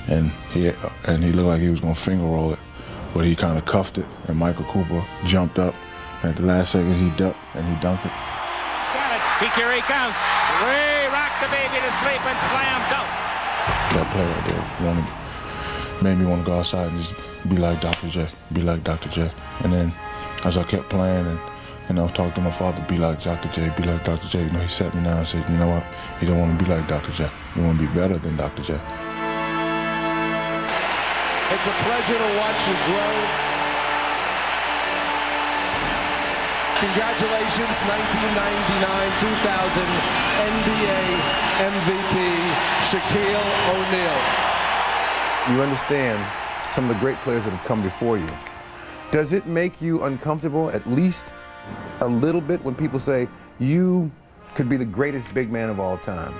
and he looked like he was going to finger roll it, but he kind of cuffed it, and Michael Cooper jumped up, and at the last second he ducked and he dunked it. Got it. Here he comes. Way rock the baby to sleep and slam dunk. That play right there made me want to go outside and just be like Dr. J, be like Dr. J. And then as I kept playing and I was talking to my father, be like Dr. J, be like Dr. J. You know, he sat me down and said, you know what? You don't want to be like Dr. J. You want to be better than Dr. J. It's a pleasure to watch you grow. Congratulations, 1999-2000 NBA MVP, Shaquille O'Neal. You understand some of the great players that have come before you. Does it make you uncomfortable, at least a little bit, when people say you could be the greatest big man of all time?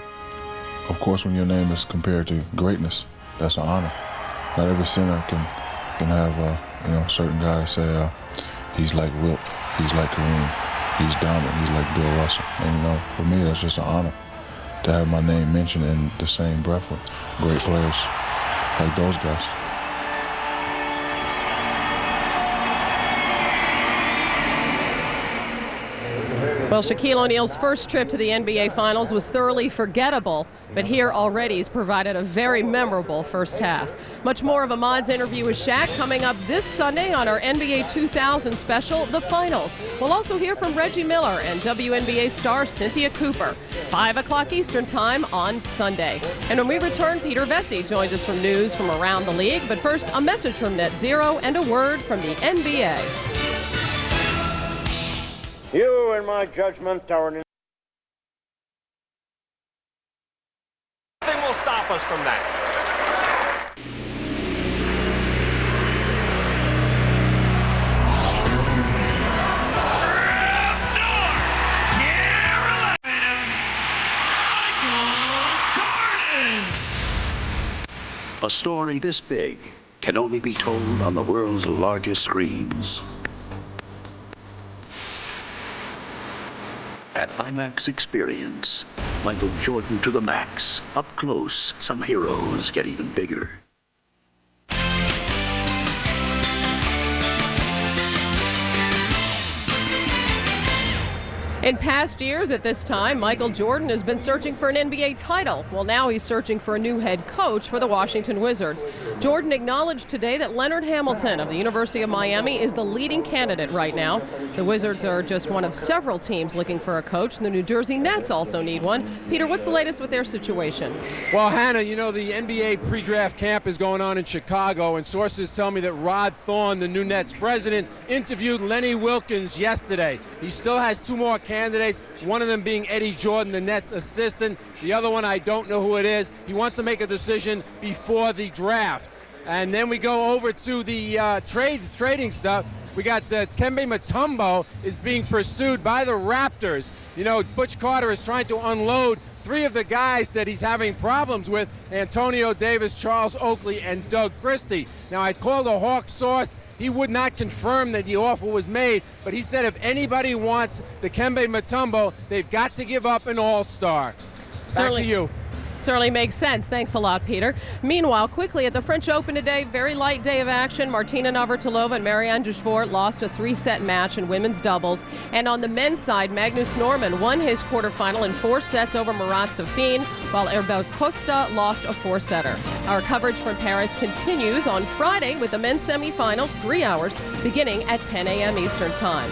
Of course, when your name is compared to greatness, that's an honor. Not every center can have, certain guys say he's like Wilt, he's like Kareem, he's dominant, he's like Bill Russell. And for me, that's just an honor to have my name mentioned in the same breath with great players like those guys. Well, Shaquille O'Neal's first trip to the NBA Finals was thoroughly forgettable, but here already he's provided a very memorable first half. Much more of Ahmad's interview with Shaq coming up this Sunday on our NBA 2000 special, The Finals. We'll also hear from Reggie Miller and WNBA star Cynthia Cooper, 5 o'clock Eastern Time on Sunday. And when we return, Peter Vesey joins us from news from around the league. But first, a message from Net Zero and a word from the NBA. You, in my judgment, are an... Nothing will stop us from that. A story this big can only be told on the world's largest screens. At IMAX Experience, Michael Jordan to the max. Up close, some heroes get even bigger. In past years at this time, Michael Jordan has been searching for an NBA title. Well, now he's searching for a new head coach for the Washington Wizards. Jordan acknowledged today that Leonard Hamilton of the University of Miami is the leading candidate right now. The Wizards are just one of several teams looking for a coach. The New Jersey Nets also need one. Peter, what's the latest with their situation? Well, Hannah, the NBA pre-draft camp is going on in Chicago, and sources tell me that Rod Thorne, the new Nets president, interviewed Lenny Wilkens yesterday. He still has two more candidates, one of them being Eddie Jordan, the Nets assistant. The other one, I don't know who it is. He wants to make a decision before the draft. And then we go over to the trading stuff. We got Kembe Mutombo is being pursued by the Raptors. Butch Carter is trying to unload three of the guys that he's having problems with: Antonio Davis, Charles Oakley, and Doug Christie. Now, I called a Hawks source. He would not confirm that the offer was made, but he said if anybody wants the Kembe Mutombo, they've got to give up an all-star. Back to you. Certainly makes sense. Thanks a lot, Peter. Meanwhile, quickly at the French Open today, very light day of action. Martina Navratilova and Marianne Dufour lost a 3-set match in women's doubles. And on the men's side, Magnus Norman won his quarterfinal in 4 sets over Marat Safin, while Herbert Costa lost a 4-setter. Our coverage from Paris continues on Friday with the men's semifinals, 3 hours, beginning at 10 a.m. Eastern Time.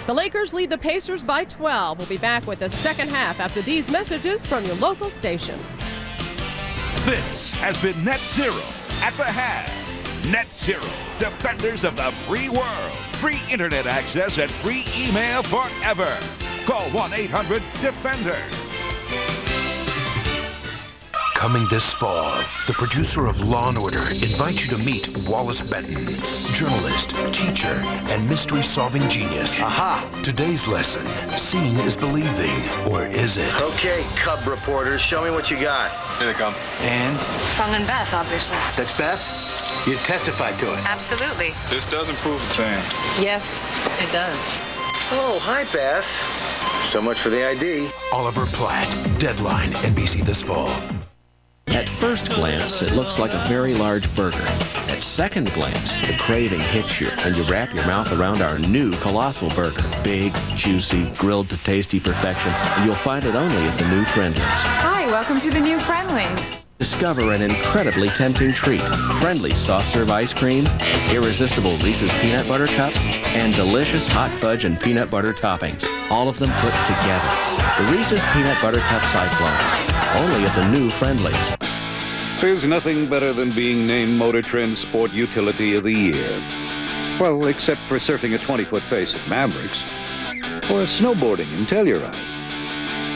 The Lakers lead the Pacers by 12. We'll be back with the second half after these messages from your local station. This has been Net Zero at the half. NetZero, defenders of the free world. Free internet access and free email forever. Call 1-800-DEFENDER. Coming this fall, the producer of Law & Order invites you to meet Wallace Benton, journalist, teacher, and mystery-solving genius. Aha! Today's lesson, seeing is believing, or is it? Okay, Cub reporters, show me what you got. Here they come. And? Fung and Beth, obviously. That's Beth? You testified to it. Absolutely. This doesn't prove a thing. Yes, it does. Oh, hi, Beth. So much for the ID. Oliver Platt, Deadline, NBC this fall. At first glance, it looks like a very large burger. At second glance, the craving hits you, and you wrap your mouth around our new Colossal Burger. Big, juicy, grilled to tasty perfection, and you'll find it only at the new Friendly's. Hi, welcome to the new Friendly's. Discover an incredibly tempting treat. Friendly's soft serve ice cream, irresistible Reese's peanut butter cups, and delicious hot fudge and peanut butter toppings. All of them put together. The Reese's Peanut Butter Cup Cyclone. Only at the new Friendly's. There's nothing better than being named Motor Trend Sport Utility of the Year. Well, except for surfing a 20-foot face at Mavericks, or snowboarding in Telluride.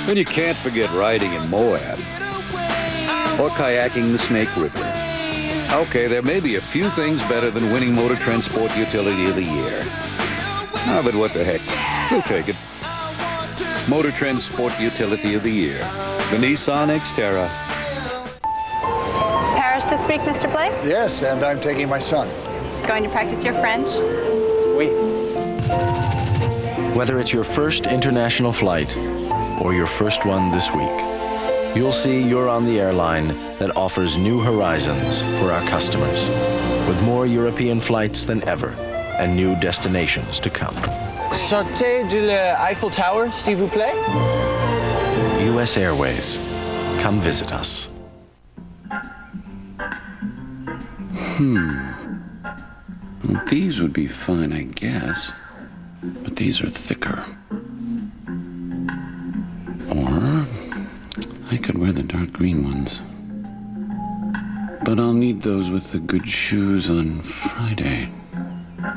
Then you can't forget riding in Moab, or kayaking the Snake River. Okay, there may be a few things better than winning Motor Trend Sport Utility of the Year. Ah, but what the heck, we'll take it. Motor Trend Sport Utility of the Year, the Nissan Xterra. Paris this week, Mr. Blake? Yes, and I'm taking my son. Going to practice your French? Oui. Whether it's your first international flight or your first one this week, you'll see you're on the airline that offers new horizons for our customers, with more European flights than ever and new destinations to come. Sortez de l'Eiffel Tower, s'il vous plaît. U.S. Airways. Come visit us. Well, these would be fine, I guess. But these are thicker. Or I could wear the dark green ones. But I'll need those with the good shoes on Friday.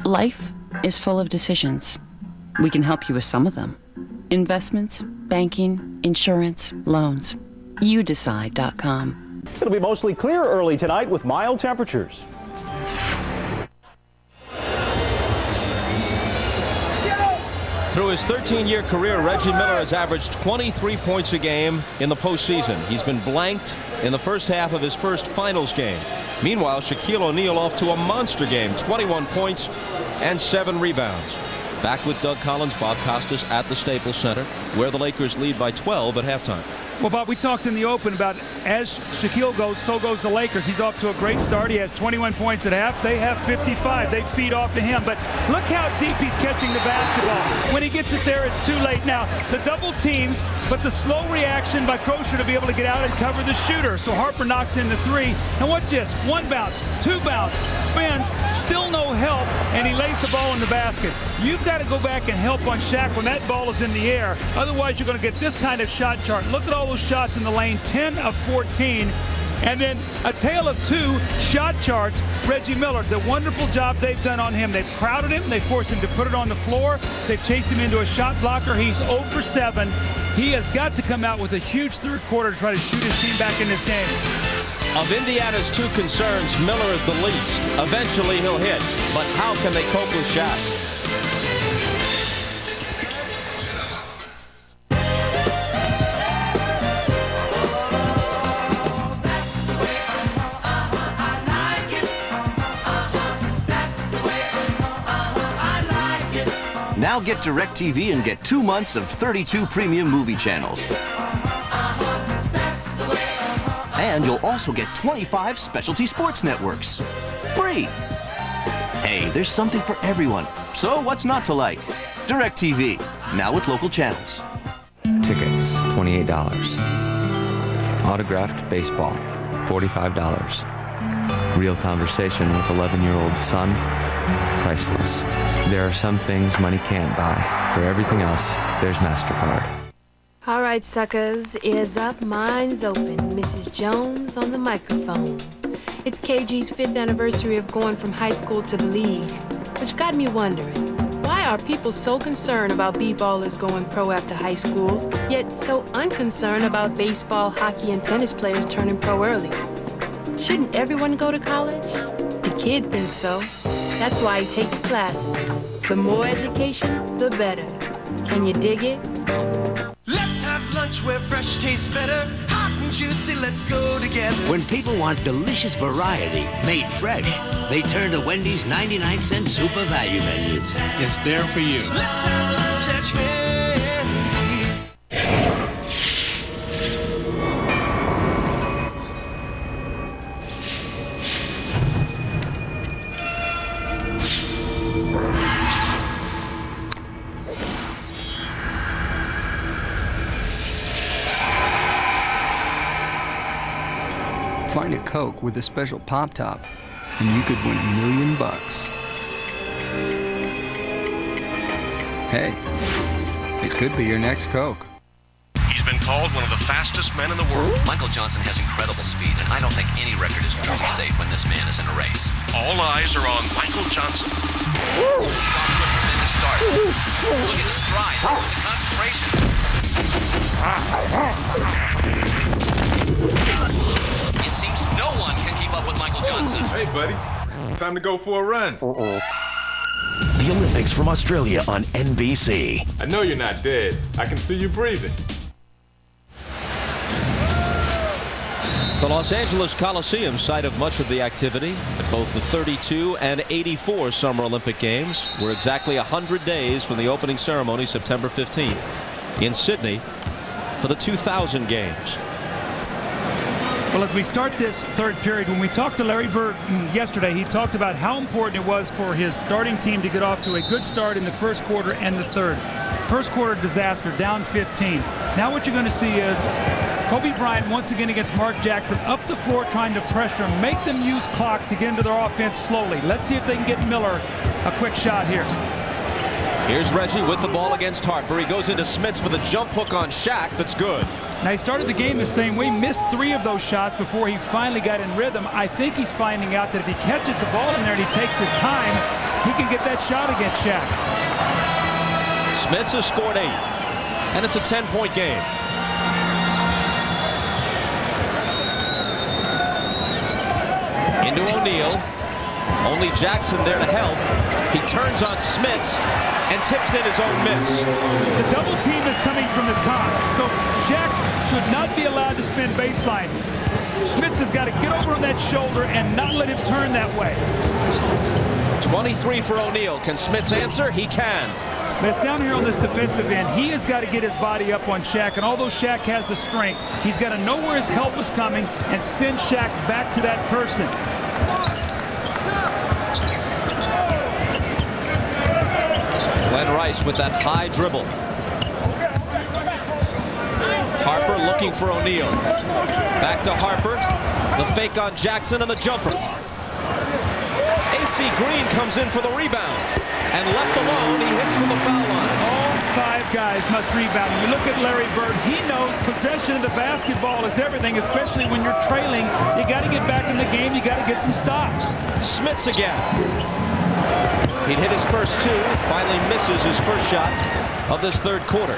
Life is full of decisions. We can help you with some of them. Investments, banking, insurance, loans. YouDecide.com. It'll be mostly clear early tonight with mild temperatures. Through his 13-year career, Reggie Miller has averaged 23 points a game in the postseason. He's been blanked in the first half of his first finals game. Meanwhile, Shaquille O'Neal off to a monster game, 21 points and 7 rebounds. Back with Doug Collins, Bob Costas at the Staples Center, where the Lakers lead by 12 at halftime. Well, Bob, we talked in the open about as Shaquille goes, so goes the Lakers. He's off to a great start. He has 21 points at half. They have 55. They feed off to him. But look how deep he's catching the basketball. When he gets it there, it's too late. Now, the double teams, but the slow reaction by Crozier to be able to get out and cover the shooter. So Harper knocks in the three. And watch this. 1 bounce, 2 bounce, spins, still no help, and he lays the ball in the basket. You've got to go back and help on Shaq when that ball is in the air. Otherwise, you're going to get this kind of shot chart. Look at all those shots in the lane, 10 of 14. And then a tale of 2 shot charts. Reggie Miller, the wonderful job they've done on him. They've crowded him. They forced him to put it on the floor. They've chased him into a shot blocker. He's 0 for 7. He has got to come out with a huge third quarter to try to shoot his team back in this game. Of Indiana's 2 concerns, Miller is the least. Eventually he'll hit, but how can they cope with Shaq? Now get DirecTV and get 2 months of 32 premium movie channels. And you'll also get 25 specialty sports networks. Free! Hey, there's something for everyone. So what's not to like? DirecTV, now with local channels. Tickets, $28. Autographed baseball, $45. Real conversation with 11-year-old son, priceless. There are some things money can't buy. For everything else, there's MasterCard. All right, suckers, ears up, minds open. Mrs. Jones on the microphone. It's KG's 5th anniversary of going from high school to the league, which got me wondering, why are people so concerned about b-ballers going pro after high school, yet so unconcerned about baseball, hockey, and tennis players turning pro early? Shouldn't everyone go to college? The kid thinks so. That's why he takes classes. The more education, the better. Can you dig it? Let's have lunch where fresh tastes better. Hot and juicy, let's go together. When people want delicious variety made fresh, they turn to Wendy's 99-cent super value menu. It's there for you. Let's have lunch at Wendy's. Find a Coke with a special pop top, and you could win $1 million. Hey, it could be your next Coke. He's been called one of the fastest men in the world. Michael Johnson has incredible speed, and I don't think any record is truly safe when this man is in a race. All eyes are on Michael Johnson. He's off to a tremendous start. Look at the stride, the concentration. It seems no one can keep up with Michael Johnson. Hey, buddy. Time to go for a run. The Olympics from Australia on NBC. I know you're not dead. I can see you breathing. The Los Angeles Coliseum, site of much of the activity at both the 32 and 84 Summer Olympic Games. We're exactly 100 days from the opening ceremony, September 15th, in Sydney for the 2000 Games. Well, as we start this third period, when we talked to Larry Bird yesterday, he talked about how important it was for his starting team to get off to a good start in the first quarter and the third. First quarter disaster, down 15. Now what you're going to see is Kobe Bryant once again against Mark Jackson, up the floor trying to pressure, make them use clock to get into their offense slowly. Let's see if they can get Miller a quick shot here. Here's Reggie with the ball against Harper. He goes into Smits with a jump hook on Shaq. That's good. Now, he started the game the same way, missed 3 of those shots before he finally got in rhythm. I think he's finding out that if he catches the ball in there and he takes his time, he can get that shot against Shaq. Smits has scored 8, and it's a 10-point game. Into O'Neal. Only Jackson there to help. He turns on Smits and tips in his own miss. The double team is coming from the top, so Shaq should not be allowed to spin baseline. Smits has got to get over on that shoulder and not let him turn that way. 23 for O'Neal. Can Smits answer? He can. But it's down here on this defensive end. He has got to get his body up on Shaq, and although Shaq has the strength, he's got to know where his help is coming and send Shaq back to that person. Glenn Rice with that high dribble. Harper looking for O'Neal. Back to Harper. The fake on Jackson and the jumper. AC Green comes in for the rebound. And left alone, he hits from the foul line. All 5 guys must rebound. You look at Larry Bird, he knows possession of the basketball is everything, especially when you're trailing. You got to get back in the game. You got to get some stops. Smits again. He'd hit his first 2, finally misses his first shot of this third quarter.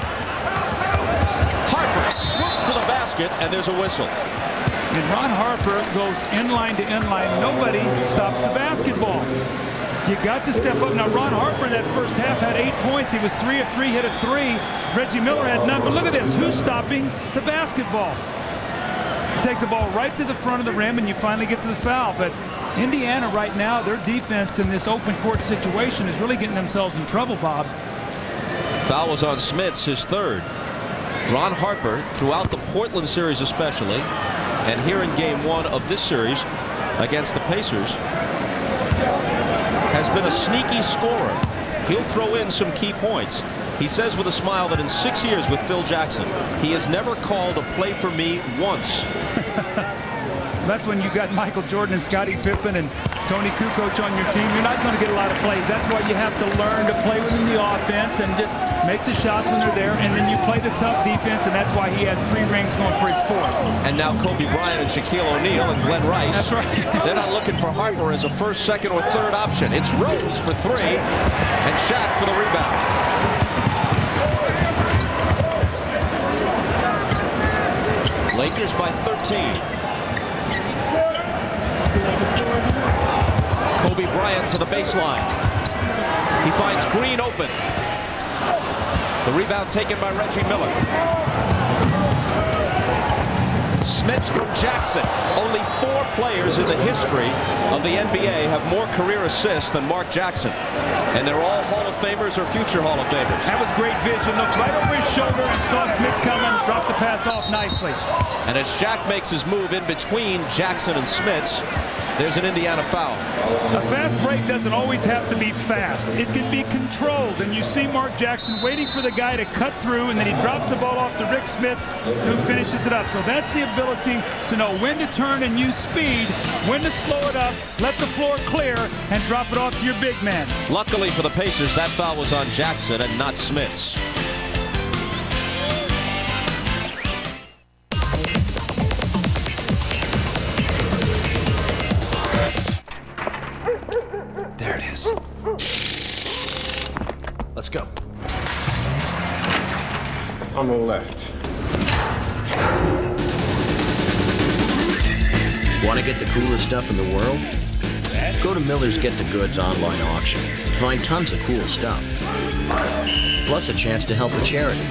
Harper swoops to the basket, and there's a whistle. And Ron Harper goes inline to inline. Nobody stops the basketball. You got to step up. Now, Ron Harper in that first half had 8 points. He was 3 of 3, hit a 3. Reggie Miller had none. But look at this. Who's stopping the basketball? You take the ball right to the front of the rim, and you finally get to the foul. But Indiana right now, their defense in this open court situation is really getting themselves in trouble, Bob. Foul was on Smits, his third. Ron Harper, throughout the Portland series especially, and here in game 1 of this series against the Pacers, has been a sneaky scorer. He'll throw in some key points. He says with a smile that in 6 years with Phil Jackson, he has never called a play for me once. That's when you got Michael Jordan and Scottie Pippen and Tony Kukoc on your team. You're not going to get a lot of plays. That's why you have to learn to play within the offense and just make the shots when they're there, and then you play the tough defense, and that's why he has 3 rings going for his 4th. And now Kobe Bryant and Shaquille O'Neal and Glenn Rice. That's right. They're not looking for Harper as a 1st, 2nd, or 3rd option. It's Rose for 3 and Shaq for the rebound. Lakers by 13. Kobe Bryant to the baseline. He finds Green open. The rebound taken by Reggie Miller. Smits from Jackson. Only 4 players in the history of the NBA have more career assists than Mark Jackson. And they're all Hall of Famers or future Hall of Famers. That was great vision. Looked right over his shoulder and saw Smits coming, dropped the pass off nicely. And as Shaq makes his move in between Jackson and Smits, there's an Indiana foul. A fast break doesn't always have to be fast. It can be controlled, and you see Mark Jackson waiting for the guy to cut through, and then he drops the ball off to Rick Smits, who finishes it up. So that's the ability to know when to turn and use speed, when to slow it up, let the floor clear, and drop it off to your big man. Luckily for the Pacers, that foul was on Jackson and not Smits. There it is. Let's go. On the left. Want to get the coolest stuff in the world? Go to Miller's Get the Goods online auction. Find tons of cool stuff. Plus a chance to help a charity.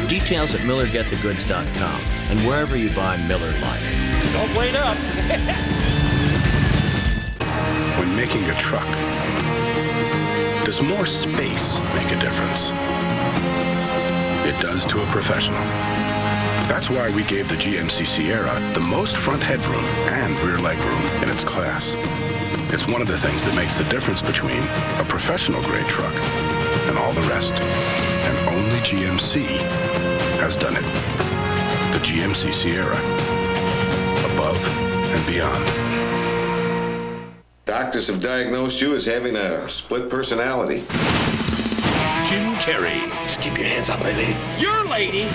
Details at MillerGetTheGoods.com and wherever you buy Miller Lite. Don't wait up. When making a truck, does more space make a difference? It does to a professional. That's why we gave the GMC Sierra the most front headroom and rear legroom in its class. It's one of the things that makes the difference between a professional-grade truck and all the rest. And only GMC has done it. The GMC Sierra. Above and beyond. Doctors have diagnosed you as having a split personality. Jim Carrey. Just keep your hands off my lady. Your lady?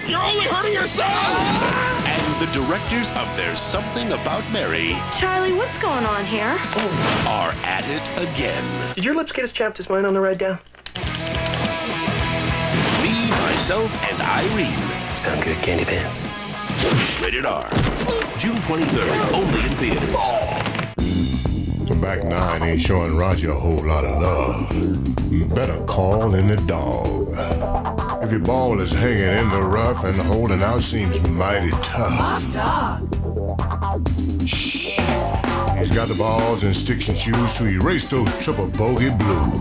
You're only hurting yourself! And the directors of There's Something About Mary Charlie, what's going on here? are at it again. Did your lips get as chapped as mine on the ride down? Me, Myself, and Irene. Sound good, candy pants. Rated R. June 23rd, only in theaters. The back nine ain't showing Roger a whole lot of love. Better call in the dog. If your ball is hanging in the rough and holding out seems mighty tough. Shh. He's got the balls and sticks and shoes to erase those triple bogey blues.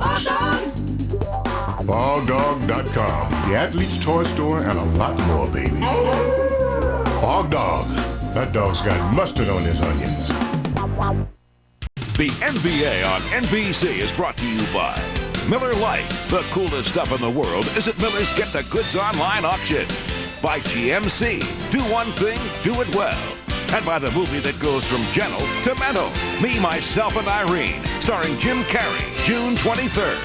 FogDog.com, the athlete's toy store, and a lot more, baby. Fog Dog. That dog's got mustard on his onions. The NBA on NBC is brought to you by Miller Lite. The coolest stuff in the world is at Miller's Get the Goods online auction. By GMC. Do one thing, do it well. And by the movie that goes from gentle to mental. Me, Myself, and Irene. Starring Jim Carrey. June 23rd.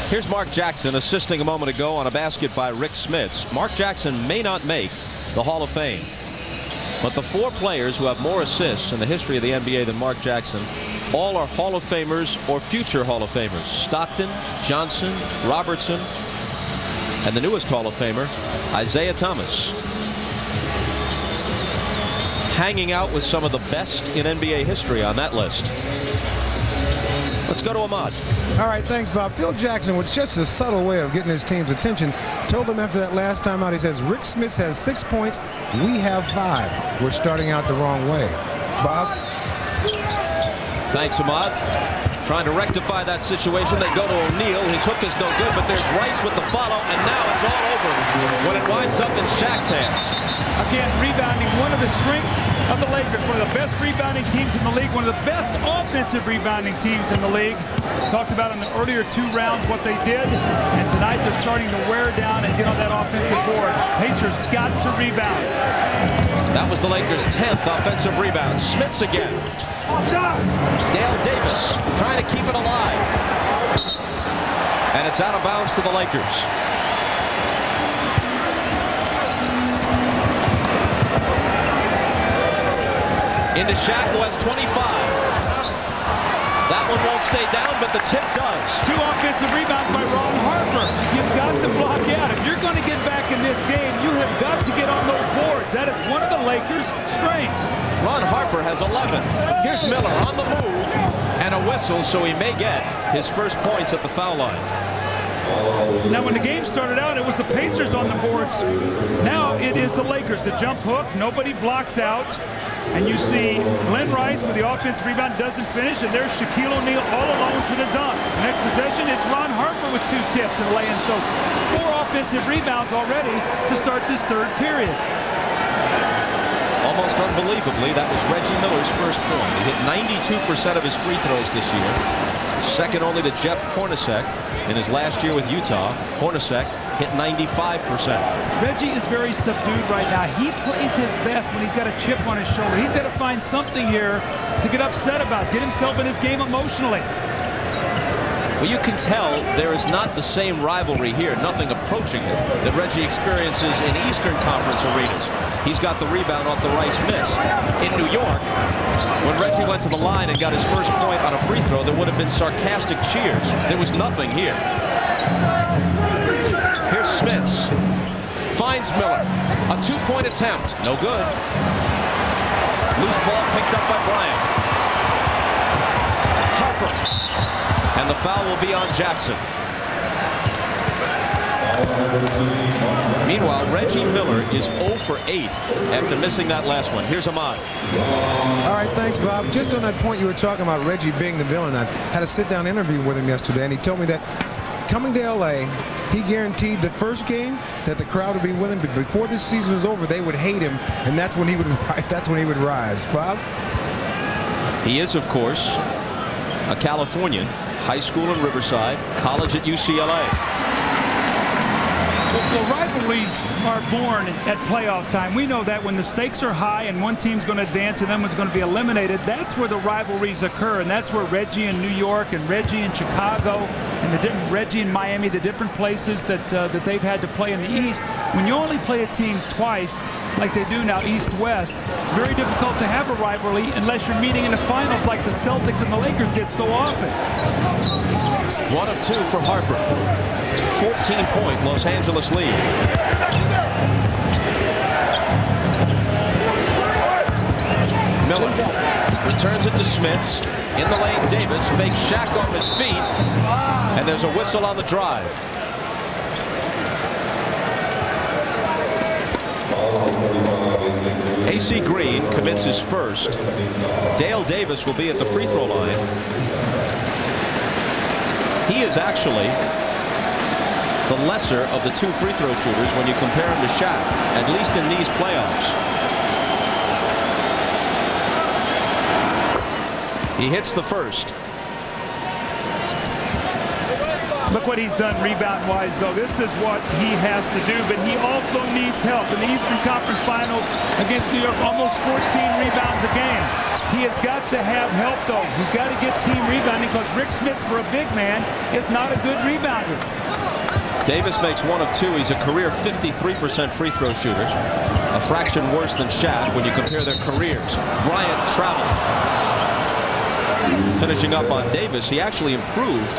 Here's Mark Jackson assisting a moment ago on a basket by Rick Smits. Mark Jackson may not make the Hall of Fame, but the 4 players who have more assists in the history of the NBA than Mark Jackson all are Hall of Famers or future Hall of Famers. Stockton, Johnson, Robertson, and the newest Hall of Famer, Isaiah Thomas. Hanging out with some of the best in NBA history on that list. Let's go to Ahmad. All right, thanks, Bob. Phil Jackson, with just a subtle way of getting his team's attention, told them after that last time out, he says, Rick Smits has 6 points, we have 5. We're starting out the wrong way. Bob? Thanks, Ahmad. Trying to rectify that situation. They go to O'Neal. His hook is no good, but there's Rice with the follow, and now it's all over. When it winds winds up in Shaq's hands. Again, rebounding, one of the strengths of the Lakers, one of the best rebounding teams in the league, one of the best offensive rebounding teams in the league. Talked about in the earlier 2 rounds what they did, and tonight they're starting to wear down and get on that offensive board. Pacers got to rebound. That was the Lakers' 10th offensive rebound. Smits again. Dale Davis trying to keep it alive. And it's out of bounds to the Lakers. Into Shaq, who has 25. That one won't stay down, but the tip does. 2 offensive rebounds by Ron Harper. You've got to block out. If you're going to get back in this game, you have got to get on those boards. That is one of the Lakers' strengths. Ron Harper has 11. Here's Miller on the move, and a whistle, so he may get his first points at the foul line. Now, when the game started out, it was the Pacers on the boards. Now it is the Lakers. The jump hook, nobody blocks out. And you see Glenn Rice with the offensive rebound, doesn't finish, and there's Shaquille O'Neal all alone for the dunk. Next possession, it's Ron Harper with 2 tips and a lay-in. So 4 offensive rebounds already to start this 3rd period. Almost unbelievably, that was Reggie Miller's first point. He hit 92% of his free throws this year. Second only to Jeff Hornacek in his last year with Utah. Hornacek hit 95%. Reggie is very subdued right now. He plays his best when he's got a chip on his shoulder. He's got to find something here to get upset about, get himself in his game emotionally. Well, you can tell there is not the same rivalry here, nothing approaching it, that Reggie experiences in Eastern Conference arenas. He's got the rebound off the Rice miss. In New York, when Reggie went to the line and got his first point on a free throw, there would have been sarcastic cheers. There was nothing here. Here's Smits. Finds Miller. A 2-point attempt. No good. Loose ball picked up by Bryant. Harper. And the foul will be on Jackson. Meanwhile, Reggie Miller is 0 for 8 after missing that last one. Here's Ahmad. All right, thanks, Bob. Just on that point you were talking about Reggie being the villain, I had a sit-down interview with him yesterday, and he told me that coming to L.A., he guaranteed the first game that the crowd would be with him, but before this season was over, they would hate him, and that's when he would rise. Bob? He is, of course, a Californian. High school in Riverside, college at UCLA. Well, rivalries are born at playoff time. We know that when the stakes are high and one team's going to advance and then one's going to be eliminated, that's where the rivalries occur, and that's where Reggie in New York and Reggie in Chicago and the different Reggie in Miami, the different places that they've had to play in the East. When you only play a team twice, like they do now, East-West, it's very difficult to have a rivalry unless you're meeting in the finals like the Celtics and the Lakers did so often. 1 of 2 for Harper. 14-point Los Angeles lead. Miller returns it to Smits. In the lane, Davis fakes Shaq off his feet, and there's a whistle on the drive. AC Green commits his first. Dale Davis will be at the free throw line. He is actually the lesser of the 2 free throw shooters when you compare him to Shaq, at least in these playoffs. He hits the first. Look what he's done rebound-wise, though. This is what he has to do, but he also needs help. In the Eastern Conference Finals against New York, almost 14 rebounds a game. He has got to have help, though. He's got to get team rebounding because Rick Smits, for a big man, is not a good rebounder. Davis makes 1 of 2. He's a career 53% free throw shooter, a fraction worse than Shaq when you compare their careers. Bryant traveled. Finishing up on Davis, he actually improved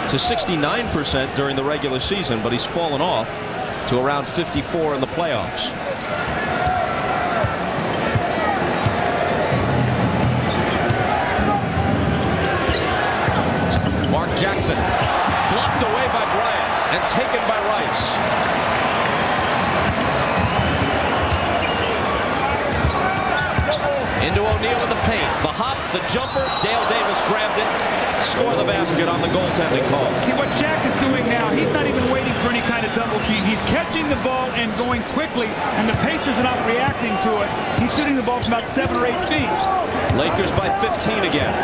to 69% during the regular season, but he's fallen off to around 54 in the playoffs. Mark Jackson blocked away by Bryant and taken by Rice. Into O'Neal in the paint. The hop, the jumper. Dale Davis grabbed it. score the basket on the goaltending call. See what Shaq is doing now, he's not even waiting for any kind of double team. He's catching the ball and going quickly, and the Pacers are not reacting to it. He's shooting the ball from about 7 or 8 feet. Lakers by 15 again.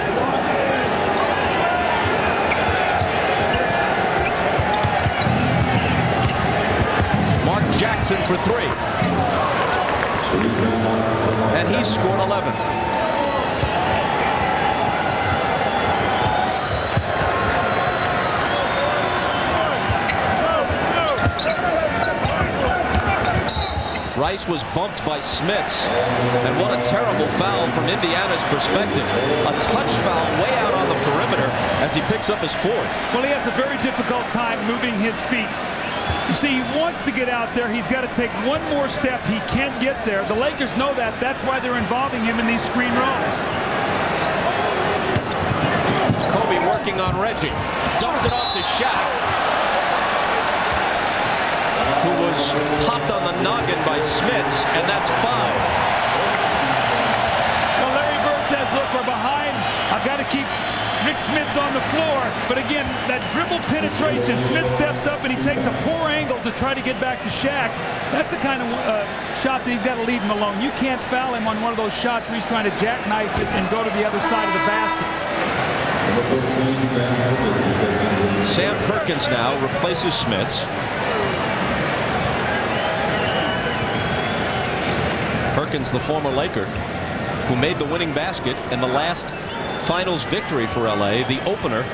Mark Jackson for 3. And he scored 11. Rice was bumped by Smits, and what a terrible foul from Indiana's perspective. A touch foul way out on the perimeter as he picks up his 4th. Well, he has a very difficult time moving his feet. You see, he wants to get out there. He's got to take one more step. He can't get there. The Lakers know that. That's why they're involving him in these screen rolls. Kobe working on Reggie. Dumps it off to Shaq, who was popped on the noggin by Smits, and that's 5. Well, Larry Bird says, look, we're behind. I've got to keep Rick Smits on the floor. But again, that dribble penetration, Smits steps up and he takes a poor angle to try to get back to Shaq. That's the kind of shot that he's got to leave him alone. You can't foul him on one of those shots where he's trying to jackknife it and go to the other side of the basket. Sam Perkins now replaces Smits. Perkins, the former Laker, who made the winning basket in the last finals victory for LA, the opener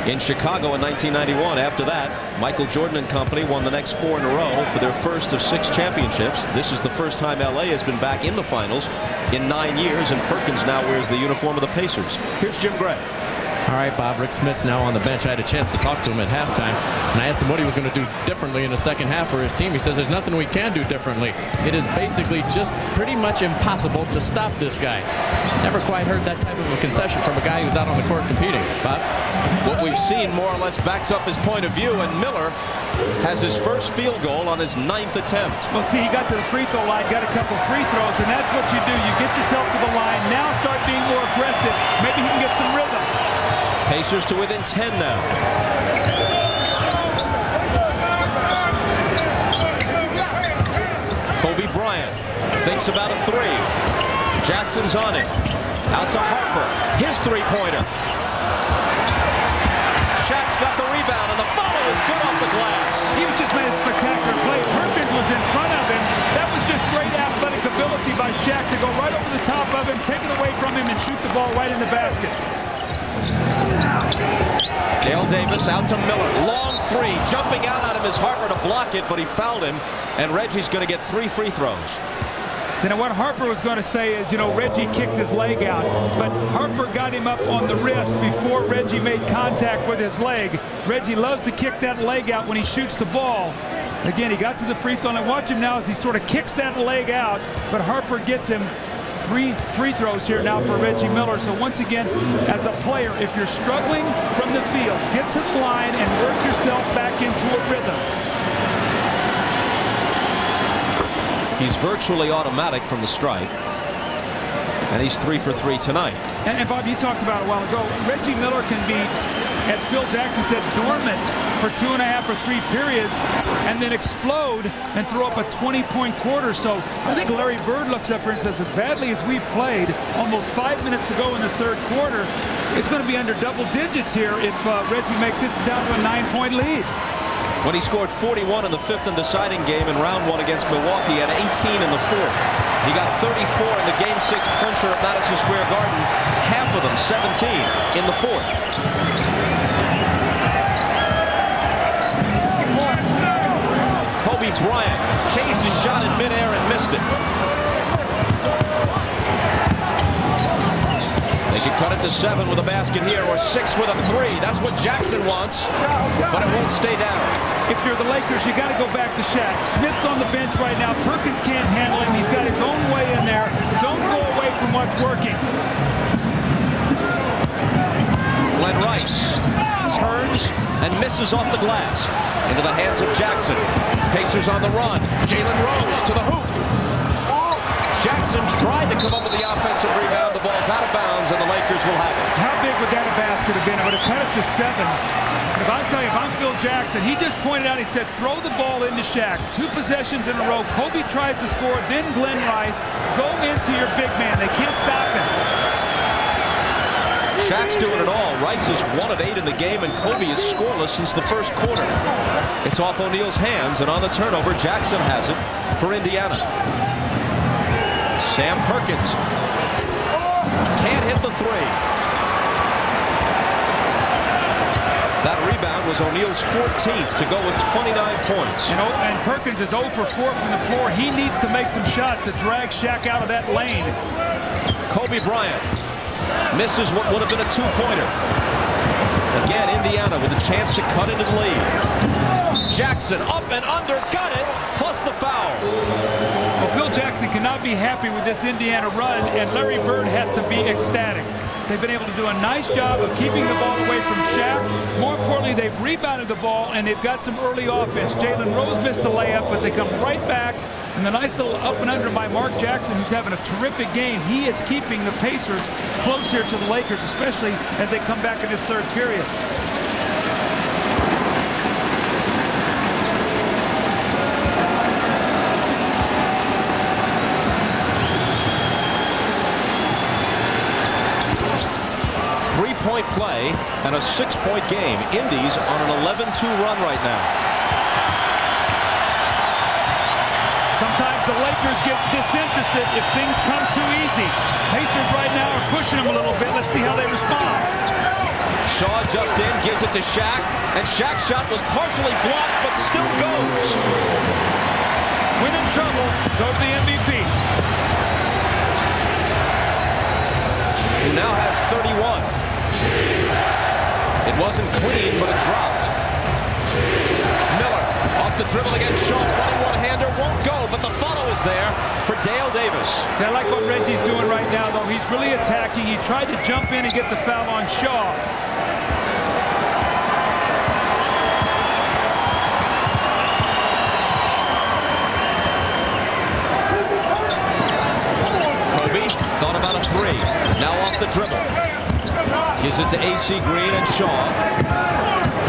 in Chicago in 1991. After that, Michael Jordan and company won the next 4 in a row for their first of 6 championships. This is the first time LA has been back in the finals in 9 years, and Perkins now wears the uniform of the Pacers. Here's Jim Gray. All right, Bob, Rick Smits now on the bench. I had a chance to talk to him at halftime, and I asked him what he was going to do differently in the second half for his team. He says there's nothing we can do differently. It is basically just pretty much impossible to stop this guy. Never quite heard that type of a concession from a guy who's out on the court competing. Bob? What we've seen more or less backs up his point of view, and Miller has his first field goal on his 9th attempt. Well, see, he got to the free throw line, got a couple free throws, and that's what you do. You get yourself to the line, now start being more aggressive. Maybe he can get some rhythm. Pacers to within 10 now. Kobe Bryant thinks about a 3. Jackson's on it. Out to Harper. His 3-pointer. Shaq's got the rebound, and the follow is good off the glass. He was just made a spectacular play. Perkins was in front of him. That was just great athletic ability by Shaq to go right over the top of him, take it away from him, and shoot the ball right in the basket. Dale Davis out to Miller. Long 3. Jumping out at him is Harper to block it, but he fouled him, and Reggie's going to get 3 free throws. So now what Harper was going to say is, you know, Reggie kicked his leg out, but Harper got him up on the wrist before Reggie made contact with his leg. Reggie loves to kick that leg out when he shoots the ball. Again, he got to the free throw, and watch him now as he sort of kicks that leg out, but Harper gets him 3 free throws here now for Reggie Miller. So once again, as a player, if you're struggling from the field, get to the line and work yourself back into a rhythm. He's virtually automatic from the stripe, and he's 3 for 3 tonight. And Bob, you talked about it a while ago. Reggie Miller can be, as Phil Jackson said, dormant for 2.5 or 3 periods and then explode and throw up a 20-point quarter. So I think Larry Bird looks up here and says, as badly as we've played, almost 5 minutes to go in the 3rd quarter, it's going to be under double digits here if Reggie makes this down to a 9-point lead. When he scored 41 in the 5th and deciding game in round 1 against Milwaukee, at 18 in the 4th. He got 34 in the Game 6 clincher at Madison Square Garden, half of them 17 in the 4th. Kobe Bryant changed his shot in midair and missed it. They could cut it to 7 with a basket here, or 6 with a 3. That's what Jackson wants, but it won't stay down. If you're the Lakers, you got to go back to Shaq. Smith's on the bench right now. Perkins can't handle him. He's got his own way in there. Don't go away from what's working. Glenn Rice turns and misses off the glass into the hands of Jackson. Pacers on the run. Jalen Rose to the hoop. Jackson tried to come up with the offensive rebound. The ball's out of bounds, and the Lakers will have it. How big big would that basket have been? It would have cut it to 7. If I'll tell you, if I'm Phil Jackson, he just pointed out, he said, throw the ball into Shaq. 2 possessions in a row. Kobe tries to score, then Glenn Rice. Go into your big man. They can't stop him. Shaq's doing it all. Rice is 1 of 8 in the game, and Kobe is scoreless since the first quarter. It's off O'Neal's hands, and on the turnover, Jackson has it for Indiana. Sam Perkins can't hit the 3. That rebound was O'Neal's 14th to go with 29 points. And Perkins is 0 for 4 from the floor. He needs to make some shots to drag Shaq out of that lane. Kobe Bryant misses what would have been a 2-pointer. Again, Indiana with a chance to cut into the lead. Jackson up and under, got it, plus the foul. Well, Phil Jackson cannot be happy with this Indiana run, and Larry Bird has to be ecstatic. They've been able to do a nice job of keeping the ball away from Shaq. More importantly, they've rebounded the ball, and they've got some early offense. Jalen Rose missed a layup, but they come right back. And the nice little up and under by Mark Jackson, who's having a terrific game. He is keeping the Pacers close here to the Lakers, especially as they come back in this third period. Three-point play and a 6-point game. Indy's on an 11-2 run right now. Sometimes the Lakers get disinterested if things come too easy. Pacers right now are pushing them a little bit. Let's see how they respond. Shaw just in, gives it to Shaq, and Shaq's shot was partially blocked, but still goes. When in trouble, go to the MVP. Who now has 31. It wasn't clean, but it dropped. Miller off the dribble against Shaw. Running one-hander won't go, but the follow is there for Dale Davis. See, I like what Reggie's doing right now, though. He's really attacking. He tried to jump in and get the foul on Shaw. Kobe thought about a 3. Now off the dribble. Gives it to AC Green and Shaw.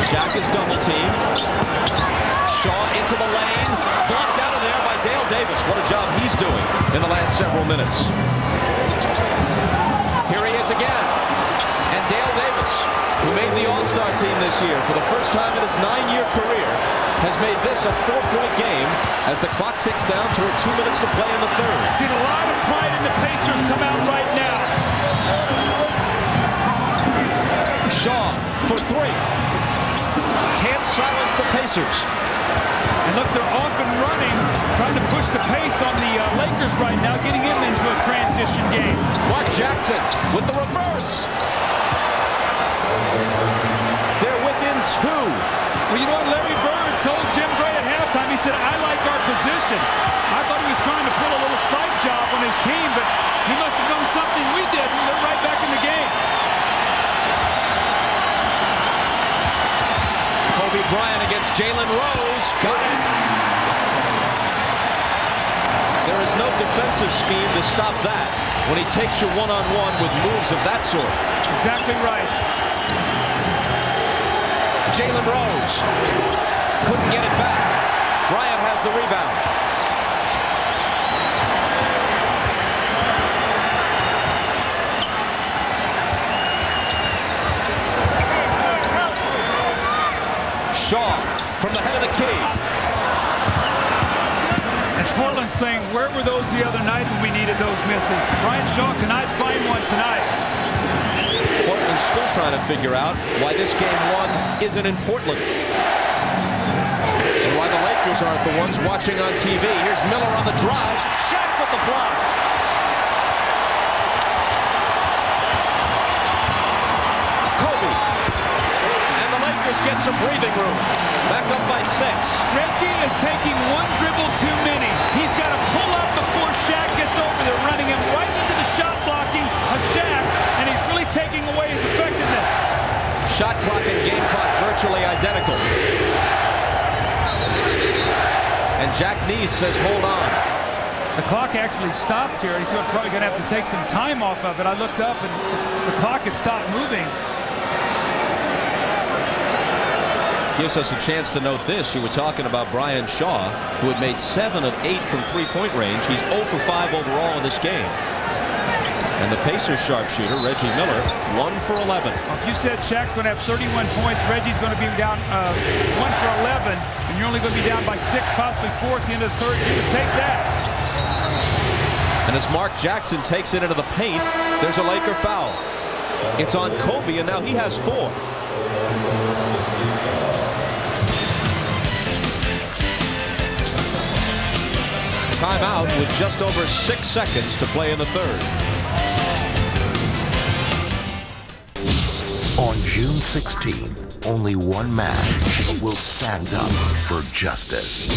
Shaq is double-teamed. Shaw into the lane. Blocked out of there by Dale Davis. What a job he's doing in the last several minutes. Here he is again. And Dale Davis, who made the All-Star team this year for the first time in his 9-year career, has made this a 4-point game as the clock ticks down toward 2 minutes to play in the third. Seen a lot of pride in the Pacers come out right now. Shaw for 3. Can't silence the Pacers. And look, they're off and running, trying to push the pace on the Lakers right now, getting him into a transition game. Mark Jackson with the reverse. They're within 2. Well, you know what Larry Bird told Jim Gray at halftime? He said, I like our position. I thought he was trying to pull a little side job on his team, but he must have done something we did, and they're right back in the game. Kobe Bryant against Jalen Rose. Got it. There is no defensive scheme to stop that when he takes you one-on-one with moves of that sort. Exactly right. Jalen Rose couldn't get it back. Bryant has the rebound. Shaw from the head of the key. And Portland's saying, where were those the other night when we needed those misses? Brian Shaw cannot find one tonight. Portland's still trying to figure out why this game 1 isn't in Portland. And why the Lakers aren't the ones watching on TV. Here's Miller on the drive. Shaq with the block. Kobe. And the Lakers get some breathing room. Back up by 6. Reggie is taking one dribble too many. He's got to pull up before Shaq gets over there, running him right into the shot blocking of Shaq, and he's really taking away his effectiveness. Shot clock and game clock virtually identical. And Jack Neese says hold on. The clock actually stopped here. He's probably going to have to take some time off of it. I looked up and the clock had stopped moving. Gives us a chance to note this. You were talking about Brian Shaw, who had made 7 of 8 from three-point range. He's 0 for 5 overall in this game. And the Pacers sharpshooter, Reggie Miller, 1 for 11. If you said Shaq's going to have 31 points, Reggie's going to be down 1 for 11, and you're only going to be down by 6, possibly 4 at the end of the third, you would take that. And as Mark Jackson takes it into the paint, there's a Laker foul. It's on Kobe, and now he has 4. Timeout with just over 6 seconds to play in the third. On June 16th, only one man will stand up for justice.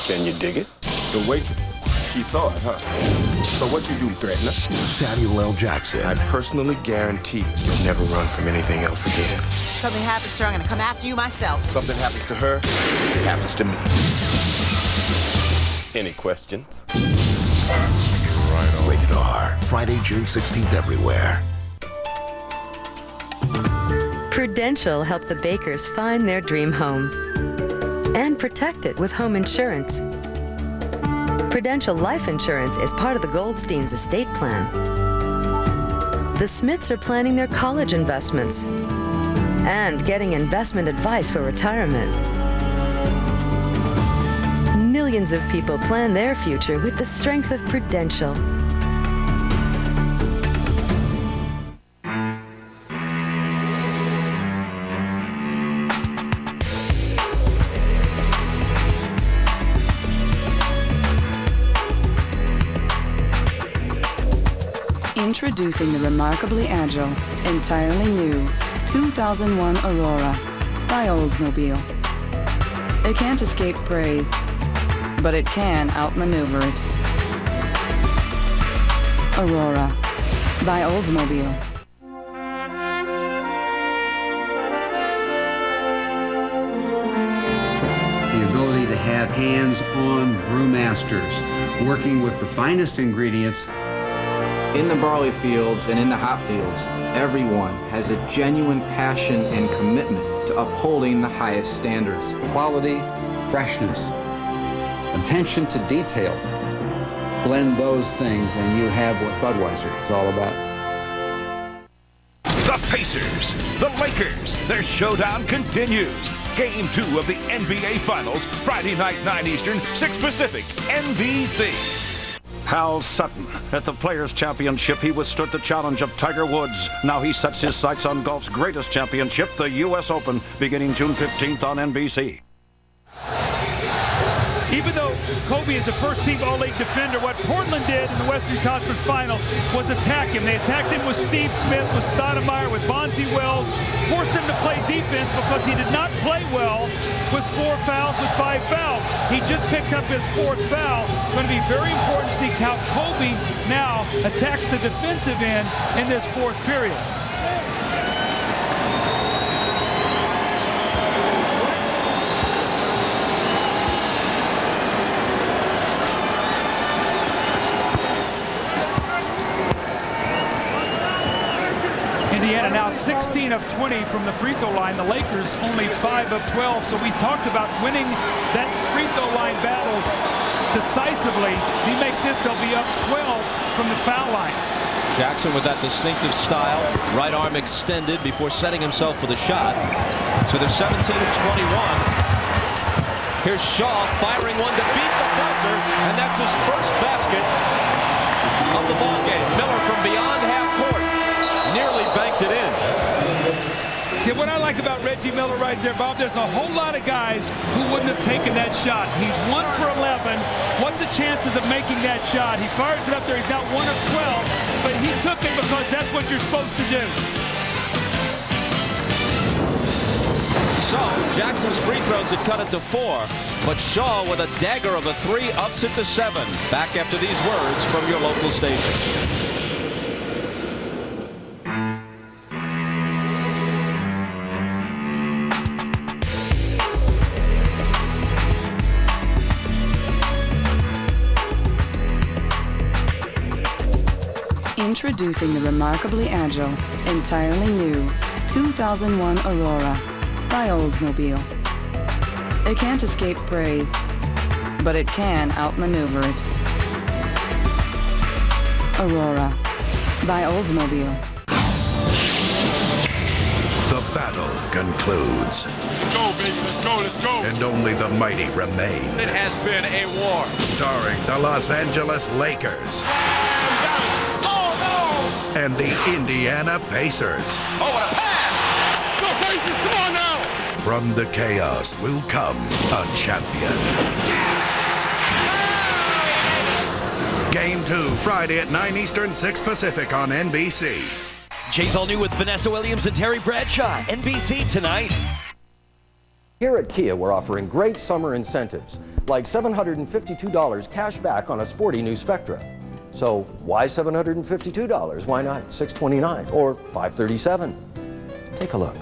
Can you dig it? The waitress. She saw it, huh? So what you do, threaten her? Samuel L. Jackson. I personally guarantee you'll never run from anything else again. Something happens to her, I'm gonna come after you myself. Something happens to her, it happens to me. Any questions? Right on. Rated R. Friday, June 16th everywhere. Prudential helped the Bakers find their dream home and protect it with home insurance. Prudential Life Insurance is part of the Goldsteins' estate plan. The Smiths are planning their college investments and getting investment advice for retirement. Millions of people plan their future with the strength of Prudential. Introducing the remarkably agile, entirely new 2001 Aurora by Oldsmobile. It can't escape praise, but it can outmaneuver it. Aurora by Oldsmobile. The ability to have hands-on brewmasters working with the finest ingredients. In the barley fields and in the hop fields, everyone has a genuine passion and commitment to upholding the highest standards. Quality, freshness, attention to detail. Blend those things and you have what Budweiser is all about. The Pacers, the Lakers, their showdown continues. Game 2 of the NBA Finals, Friday night, 9 Eastern, 6 Pacific, NBC. Hal Sutton. At the Players' Championship, he withstood the challenge of Tiger Woods. Now he sets his sights on golf's greatest championship, the U.S. Open, beginning June 15th on NBC. Even though Kobe is a first-team All-League defender, what Portland did in the Western Conference Finals was attack him. They attacked him with Steve Smith, with Stoudemire, with Bonzi Wells, forced him to play defense because he did not play well with 4 fouls, with 5 fouls. He just picked up his 4th foul. It's going to be very important to see how Kobe now attacks the defensive end in this 4th period. Indiana now 16 of 20 from the free throw line. The Lakers only 5 of 12. So we talked about winning that free throw line battle decisively. He makes this, they'll be up 12 from the foul line. Jackson with that distinctive style, right arm extended before setting himself for the shot. So they're 17 of 21. Here's Shaw firing one to beat the buzzer, and that's his first basket of the ball game. Miller from beyond half court. Nearly banked it in. See, what I like about Reggie Miller right there, Bob, there's a whole lot of guys who wouldn't have taken that shot. He's 1 for 11. What's the chances of making that shot? He fires it up there. He's now 1 of 12, but he took it because that's what you're supposed to do. So, Jackson's free throws had cut it to 4, but Shaw with a dagger of a 3 ups it to 7. Back after these words from your local station. Introducing the remarkably agile, entirely new 2001 Aurora by Oldsmobile. It can't escape praise, but it can outmaneuver it. Aurora by Oldsmobile. The battle concludes. Let's go, baby. Let's go. Let's go. And only the mighty remain. It has been a war. Starring the Los Angeles Lakers. Oh, no! And the Indiana Pacers. Oh, what a pass! Go, Pacers, come on now! From the chaos will come a champion. Game 2, Friday at 9 Eastern, 6 Pacific on NBC. James All New with Vanessa Williams and Terry Bradshaw. NBC tonight. Here at Kia, we're offering great summer incentives, like $752 cash back on a sporty new Spectra. So why $752? Why not $629 or $537? Take a look.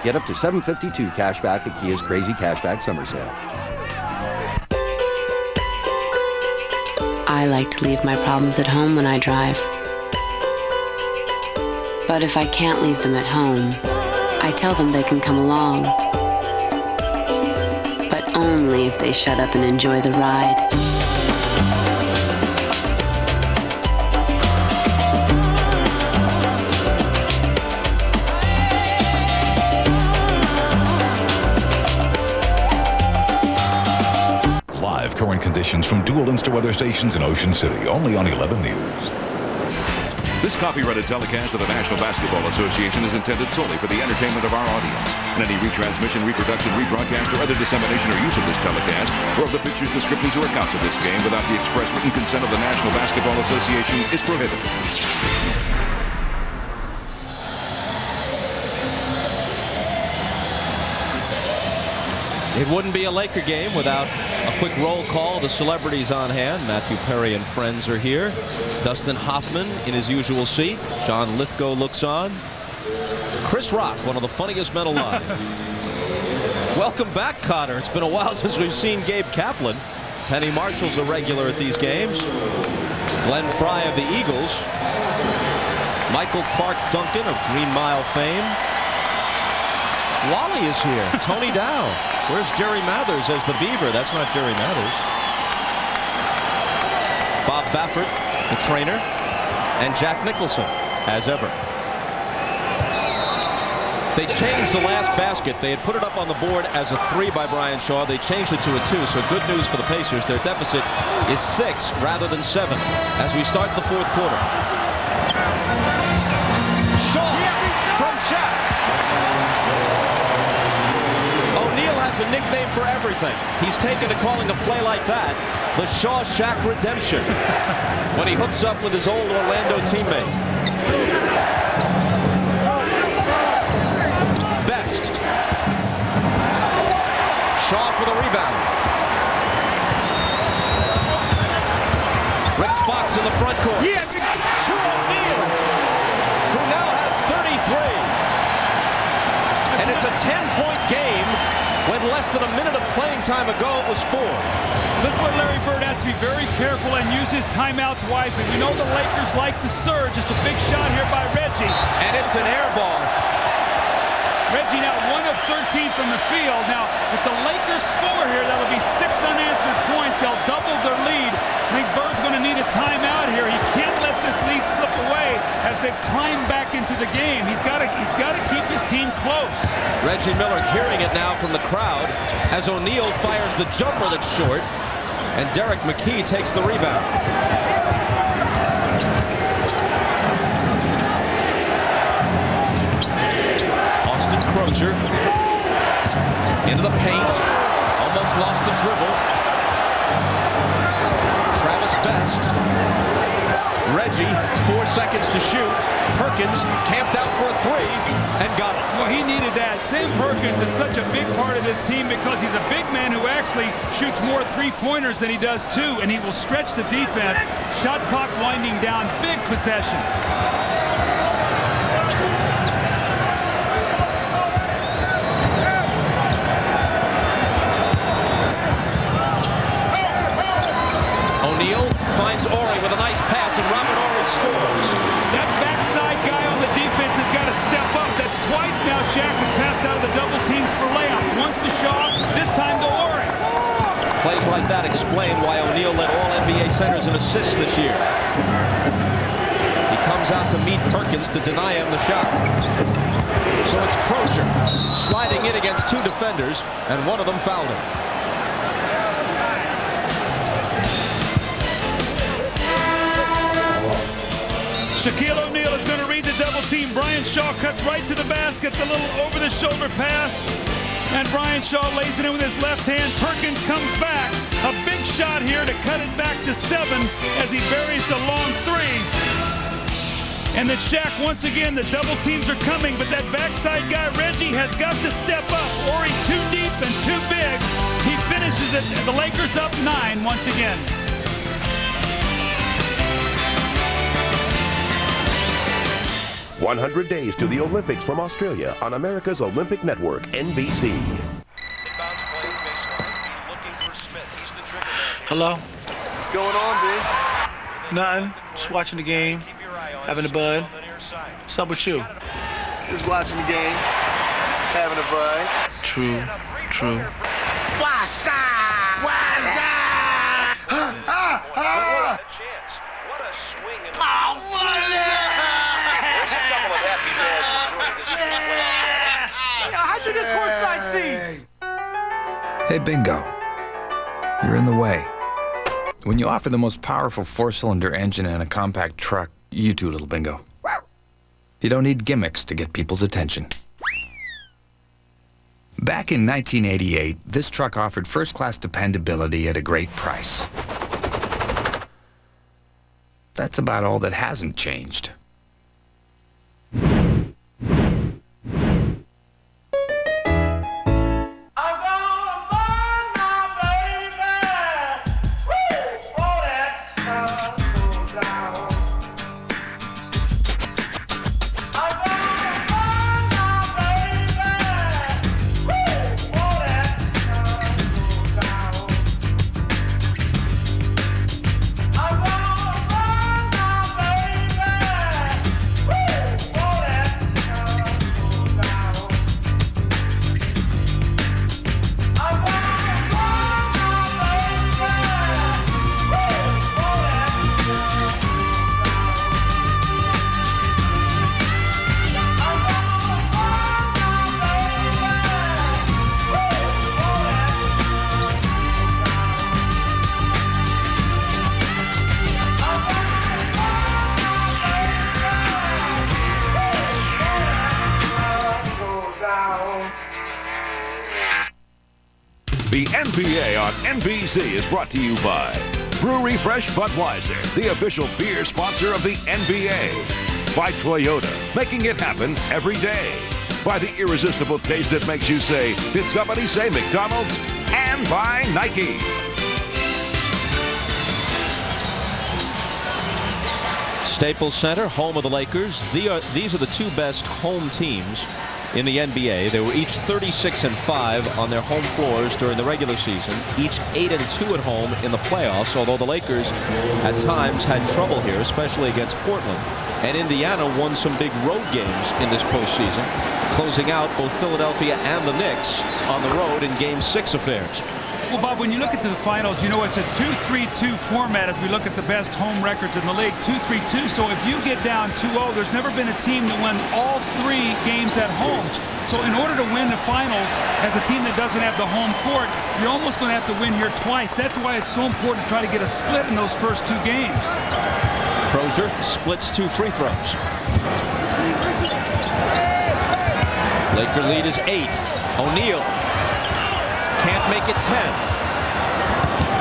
Get up to $752 cash back at Kia's Crazy Cashback Summer Sale. I like to leave my problems at home when I drive. But if I can't leave them at home, I tell them they can come along. But only if they shut up and enjoy the ride. Current conditions from dual Insta weather stations in Ocean City, only on 11 News. This copyrighted telecast of the National Basketball Association is intended solely for the entertainment of our audience. And any retransmission, reproduction, rebroadcast, or other dissemination or use of this telecast, or of the pictures, descriptions, or accounts of this game without the express written consent of the National Basketball Association is prohibited. It wouldn't be a Laker game without a quick roll call. The celebrities on hand. Matthew Perry and friends are here. Dustin Hoffman in his usual seat. John Lithgow looks on. Chris Rock, one of the funniest men alive. Welcome back, Cotter. It's been a while since we've seen Gabe Kaplan. Penny Marshall's a regular at these games. Glenn Fry of the Eagles. Michael Clark Duncan of Green Mile fame. Wally is here. Tony Dow. Where's Jerry Mathers as the Beaver? That's not Jerry Mathers. Bob Baffert, the trainer, and Jack Nicholson, as ever. They changed the last basket. They had put it up on the board as a 3 by Brian Shaw. They changed it to a 2, so good news for the Pacers. Their deficit is 6 rather than 7 as we start the fourth quarter. Shaw from Shaq. O'Neal has a nickname for everything. He's taken to calling a play like that the Shawshack Redemption when he hooks up with his old Orlando teammate. Best. Shaw for the rebound. Rick Fox in the front court. Yeah, to O'Neal, who now has 33. And it's a 10-point game when less than a minute of playing time ago it was 4. This is what Larry Bird has to be very careful and use his timeouts wisely. We know the Lakers like to surge. It's a big shot here by Reggie. And it's an air ball. Reggie now 1 of 13 from the field. Now, if the Lakers score here, that'll be 6 unanswered points. They'll double their lead. I think Bird's going to need a timeout here. He can't let this lead slip away as they climb back into the game. He's got to keep his team close. Reggie Miller hearing it now from the crowd as O'Neal fires the jumper that's short, and Derek McKee takes the rebound. Austin Crozier into the paint, almost lost the dribble. Travis Best. Reggie, 4 seconds to shoot. Perkins camped out for a 3 and got it. Well, he needed that. Sam Perkins is such a big part of this team because he's a big man who actually shoots more three-pointers than he does 2, and he will stretch the defense. Shot clock winding down. Big possession. finds Ori with a nice pass, and Robert Ori scores. That backside guy on the defense has got to step up. That's twice now Shaq has passed out of the double teams for layups. Once to Shaw, this time to Ori. Plays like that explain why O'Neal led all NBA centers in assists this year. He comes out to meet Perkins to deny him the shot. So it's Crozier sliding in against two defenders, and one of them fouled him. Shaquille O'Neal is going to read the double team. Brian Shaw cuts right to the basket. The little over-the-shoulder pass. And Brian Shaw lays it in with his left hand. Perkins comes back. A big shot here to cut it back to 7 as he buries the long 3. And then Shaq, once again, the double teams are coming, but that backside guy, Reggie, has got to step up. Ori too deep and too big. He finishes it. The Lakers up 9 once again. "100 Days to the Olympics" from Australia on America's Olympic Network, NBC. Hello? What's going on, B? Nothing. Just watching the game. Having a bud. What's up with you? Just watching the game. Having a bud. True. What's up? What's up? What a swing. Oh, what There's a couple of happy dads enjoying this. How'd you get courtside seats? Hey, Bingo. You're in the way. When you offer the most powerful 4-cylinder engine in a compact truck, you do, little Bingo. You don't need gimmicks to get people's attention. Back in 1988, this truck offered first-class dependability at a great price. That's about all that hasn't changed. The NBA on NBC is brought to you by Brewery Fresh Budweiser, the official beer sponsor of the NBA. By Toyota, making it happen every day. By the irresistible taste that makes you say, did somebody say McDonald's? And by Nike. Staples Center, home of the Lakers. These are the two best home teams in the NBA. They were each 36-5 on their home floors during the regular season, each 8-2 at home in the playoffs, although the Lakers at times had trouble here, especially against Portland. And Indiana won some big road games in this postseason, closing out both Philadelphia and the Knicks on the road in Game 6 affairs. Well, Bob, when you look at the finals, you know it's a 2-3-2 format as we look at the best home records in the league, 2-3-2. So if you get down 2-0, there's never been a team that won all 3 games at home. So in order to win the finals as a team that doesn't have the home court, you're almost going to have to win here twice. That's why it's so important to try to get a split in those first 2 games. Crozier splits 2 free throws. Laker lead is 8. O'Neal can't make it 10.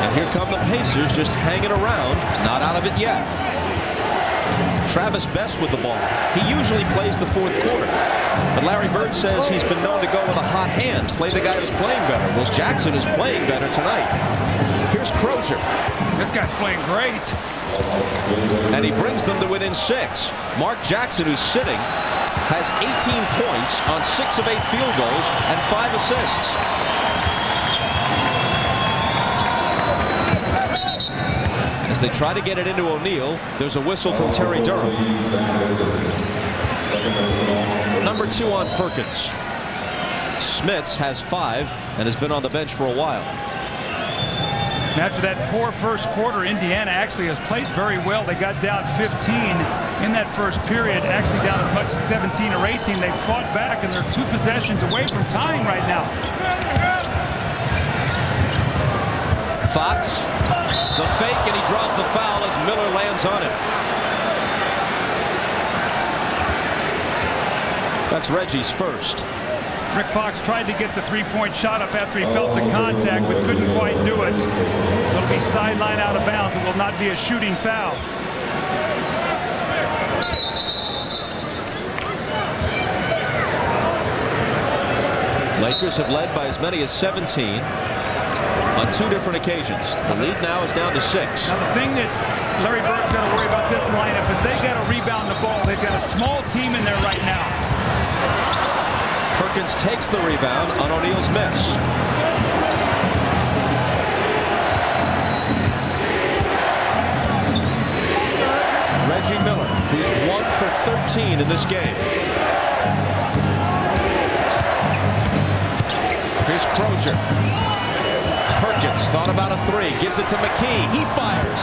And here come the Pacers just hanging around, not out of it yet. Travis Best with the ball. He usually plays the 4th quarter. But Larry Bird says he's been known to go with a hot hand, play the guy who's playing better. Well, Jackson is playing better tonight. Here's Crozier. This guy's playing great. And he brings them to within 6. Mark Jackson, who's sitting, has 18 points on 6 of 8 field goals and 5 assists. As they try to get it into O'Neal, there's a whistle from Terry Durham. Number 2 on Perkins. Smits has 5 and has been on the bench for a while. After that poor first quarter, Indiana actually has played very well. They got down 15 in that first period, actually down as much as 17 or 18. They fought back, and they're 2 possessions away from tying right now. Fox, the fake, and he draws the foul as Miller lands on it. That's Reggie's first. Rick Fox tried to get the three-point shot up after he felt the contact, but couldn't quite do it. So it'll be sideline out of bounds. It will not be a shooting foul. Lakers have led by as many as 17 on 2 different occasions. The lead now is down to 6. Now the thing that Larry Bird's got to worry about this lineup is they got to rebound the ball. They've got a small team in there right now. Perkins takes the rebound on O'Neal's miss. Reggie Miller, who's 1 for 13 in this game. Here's Crozier. Perkins thought about a 3, gives it to McKee. He fires.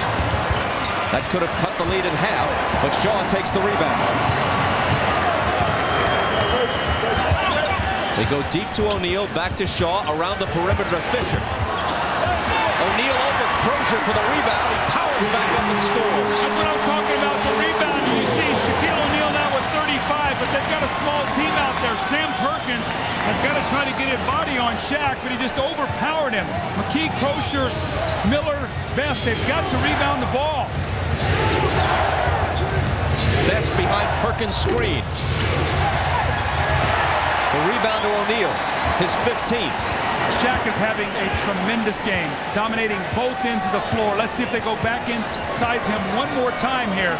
That could have cut the lead in half, but Shaw takes the rebound. They go deep to O'Neal, back to Shaw, around the perimeter to Fisher. O'Neal over Crozier for the rebound. He powers back up and scores. That's what I was talking about, the rebound. You see Shaquille O'Neal now with 35, but they've got a small team out there. Sam Perkins has got to try to get his body on Shaq, but he just overpowered him. McKee, Crozier, Miller, Best, they've got to rebound the ball. Best behind Perkins' screen. The rebound to O'Neal, his 15th. Shaq is having a tremendous game, dominating both ends of the floor. Let's see if they go back inside him one more time here.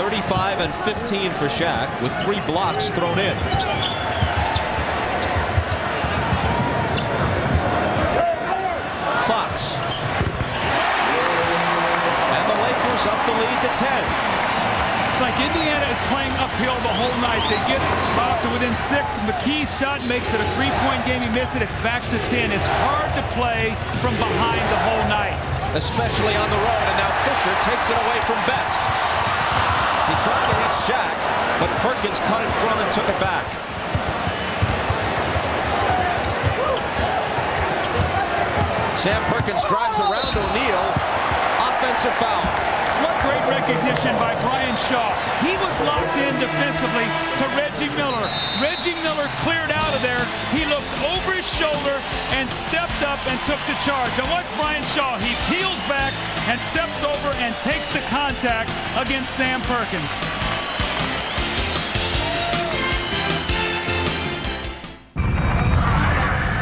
35 and 15 for Shaq, with 3 blocks thrown in. Fox. And the Lakers up the lead to 10. It's like Indiana is playing uphill the whole night. They get about to within 6. McKee's shot makes it a 3-point game. He missed it. It's back to 10. It's hard to play from behind the whole night. Especially on the road, and now Fisher takes it away from Best. He tried to reach Shaq, but Perkins cut in front and took it back. Sam Perkins drives around O'Neal. Offensive foul. What great recognition by Brian Shaw. He was locked in defensively to Reggie Miller. Reggie Miller cleared out of there. He looked over his shoulder and stepped up and took the charge. Now watch Brian Shaw. He peels back and steps over and takes the contact against Sam Perkins.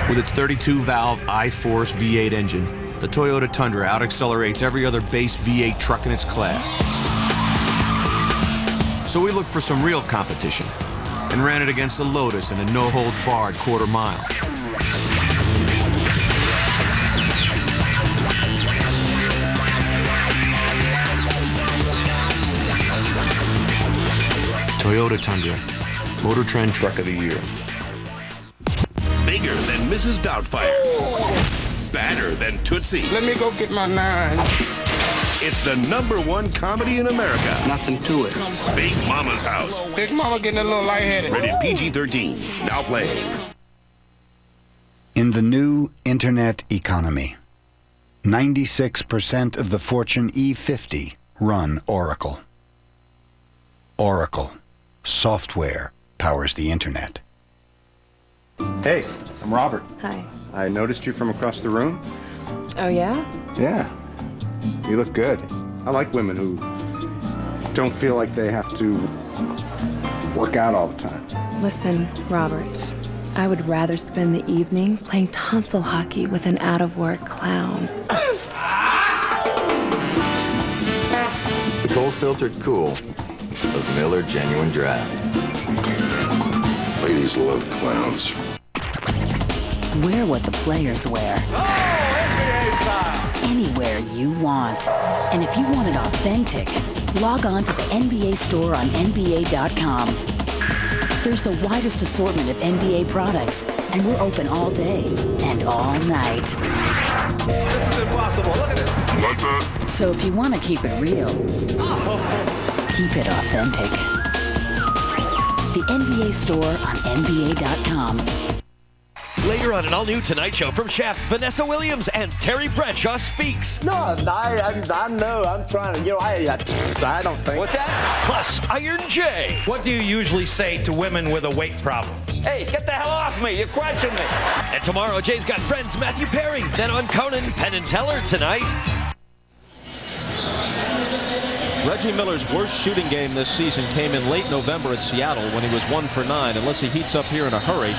With its 32-valve I-Force V8 engine, the Toyota Tundra out-accelerates every other base V8 truck in its class. So we looked for some real competition and ran it against the Lotus in a no-holds-barred quarter mile. Toyota Tundra, Motor Trend Truck of the Year. Bigger than Mrs. Doubtfire. Badder than Tootsie. Let me go get my 9. It's the #1 comedy in America. Nothing to it. Big Mama's House. Big Mama getting a little lightheaded. Rated PG-13. Now playing. In the new internet economy, 96% of the Fortune E50 run Oracle. Oracle. Software powers the internet. Hey, I'm Robert. Hi. I noticed you from across the room. Oh, yeah? Yeah. You look good. I like women who don't feel like they have to work out all the time. Listen, Robert, I would rather spend the evening playing tonsil hockey with an out-of-work clown. The cold-filtered cool of Miller Genuine Draft. Ladies love clowns. Wear what the players wear. Oh, NBA style. anywhere you want. And if you want it authentic, log on to the NBA store on NBA.com. There's the widest assortment of NBA products, and we're open all day and all night. This is impossible. Look at this. You like that? So if you want to keep it real, keep it authentic. The NBA store on NBA.com. Later on an all-new Tonight Show from Shaft, Vanessa Williams and Terry Bradshaw speaks. No, I know. I'm trying to, I don't think. What's that? Plus, Iron J. What do you usually say to women with a weight problem? Hey, get the hell off me. You question me. And tomorrow, Jay's got friends Matthew Perry. Then on Conan, Penn and Teller tonight. Reggie Miller's worst shooting game this season came in late November at Seattle when he was 1 for 9. Unless he heats up here in a hurry,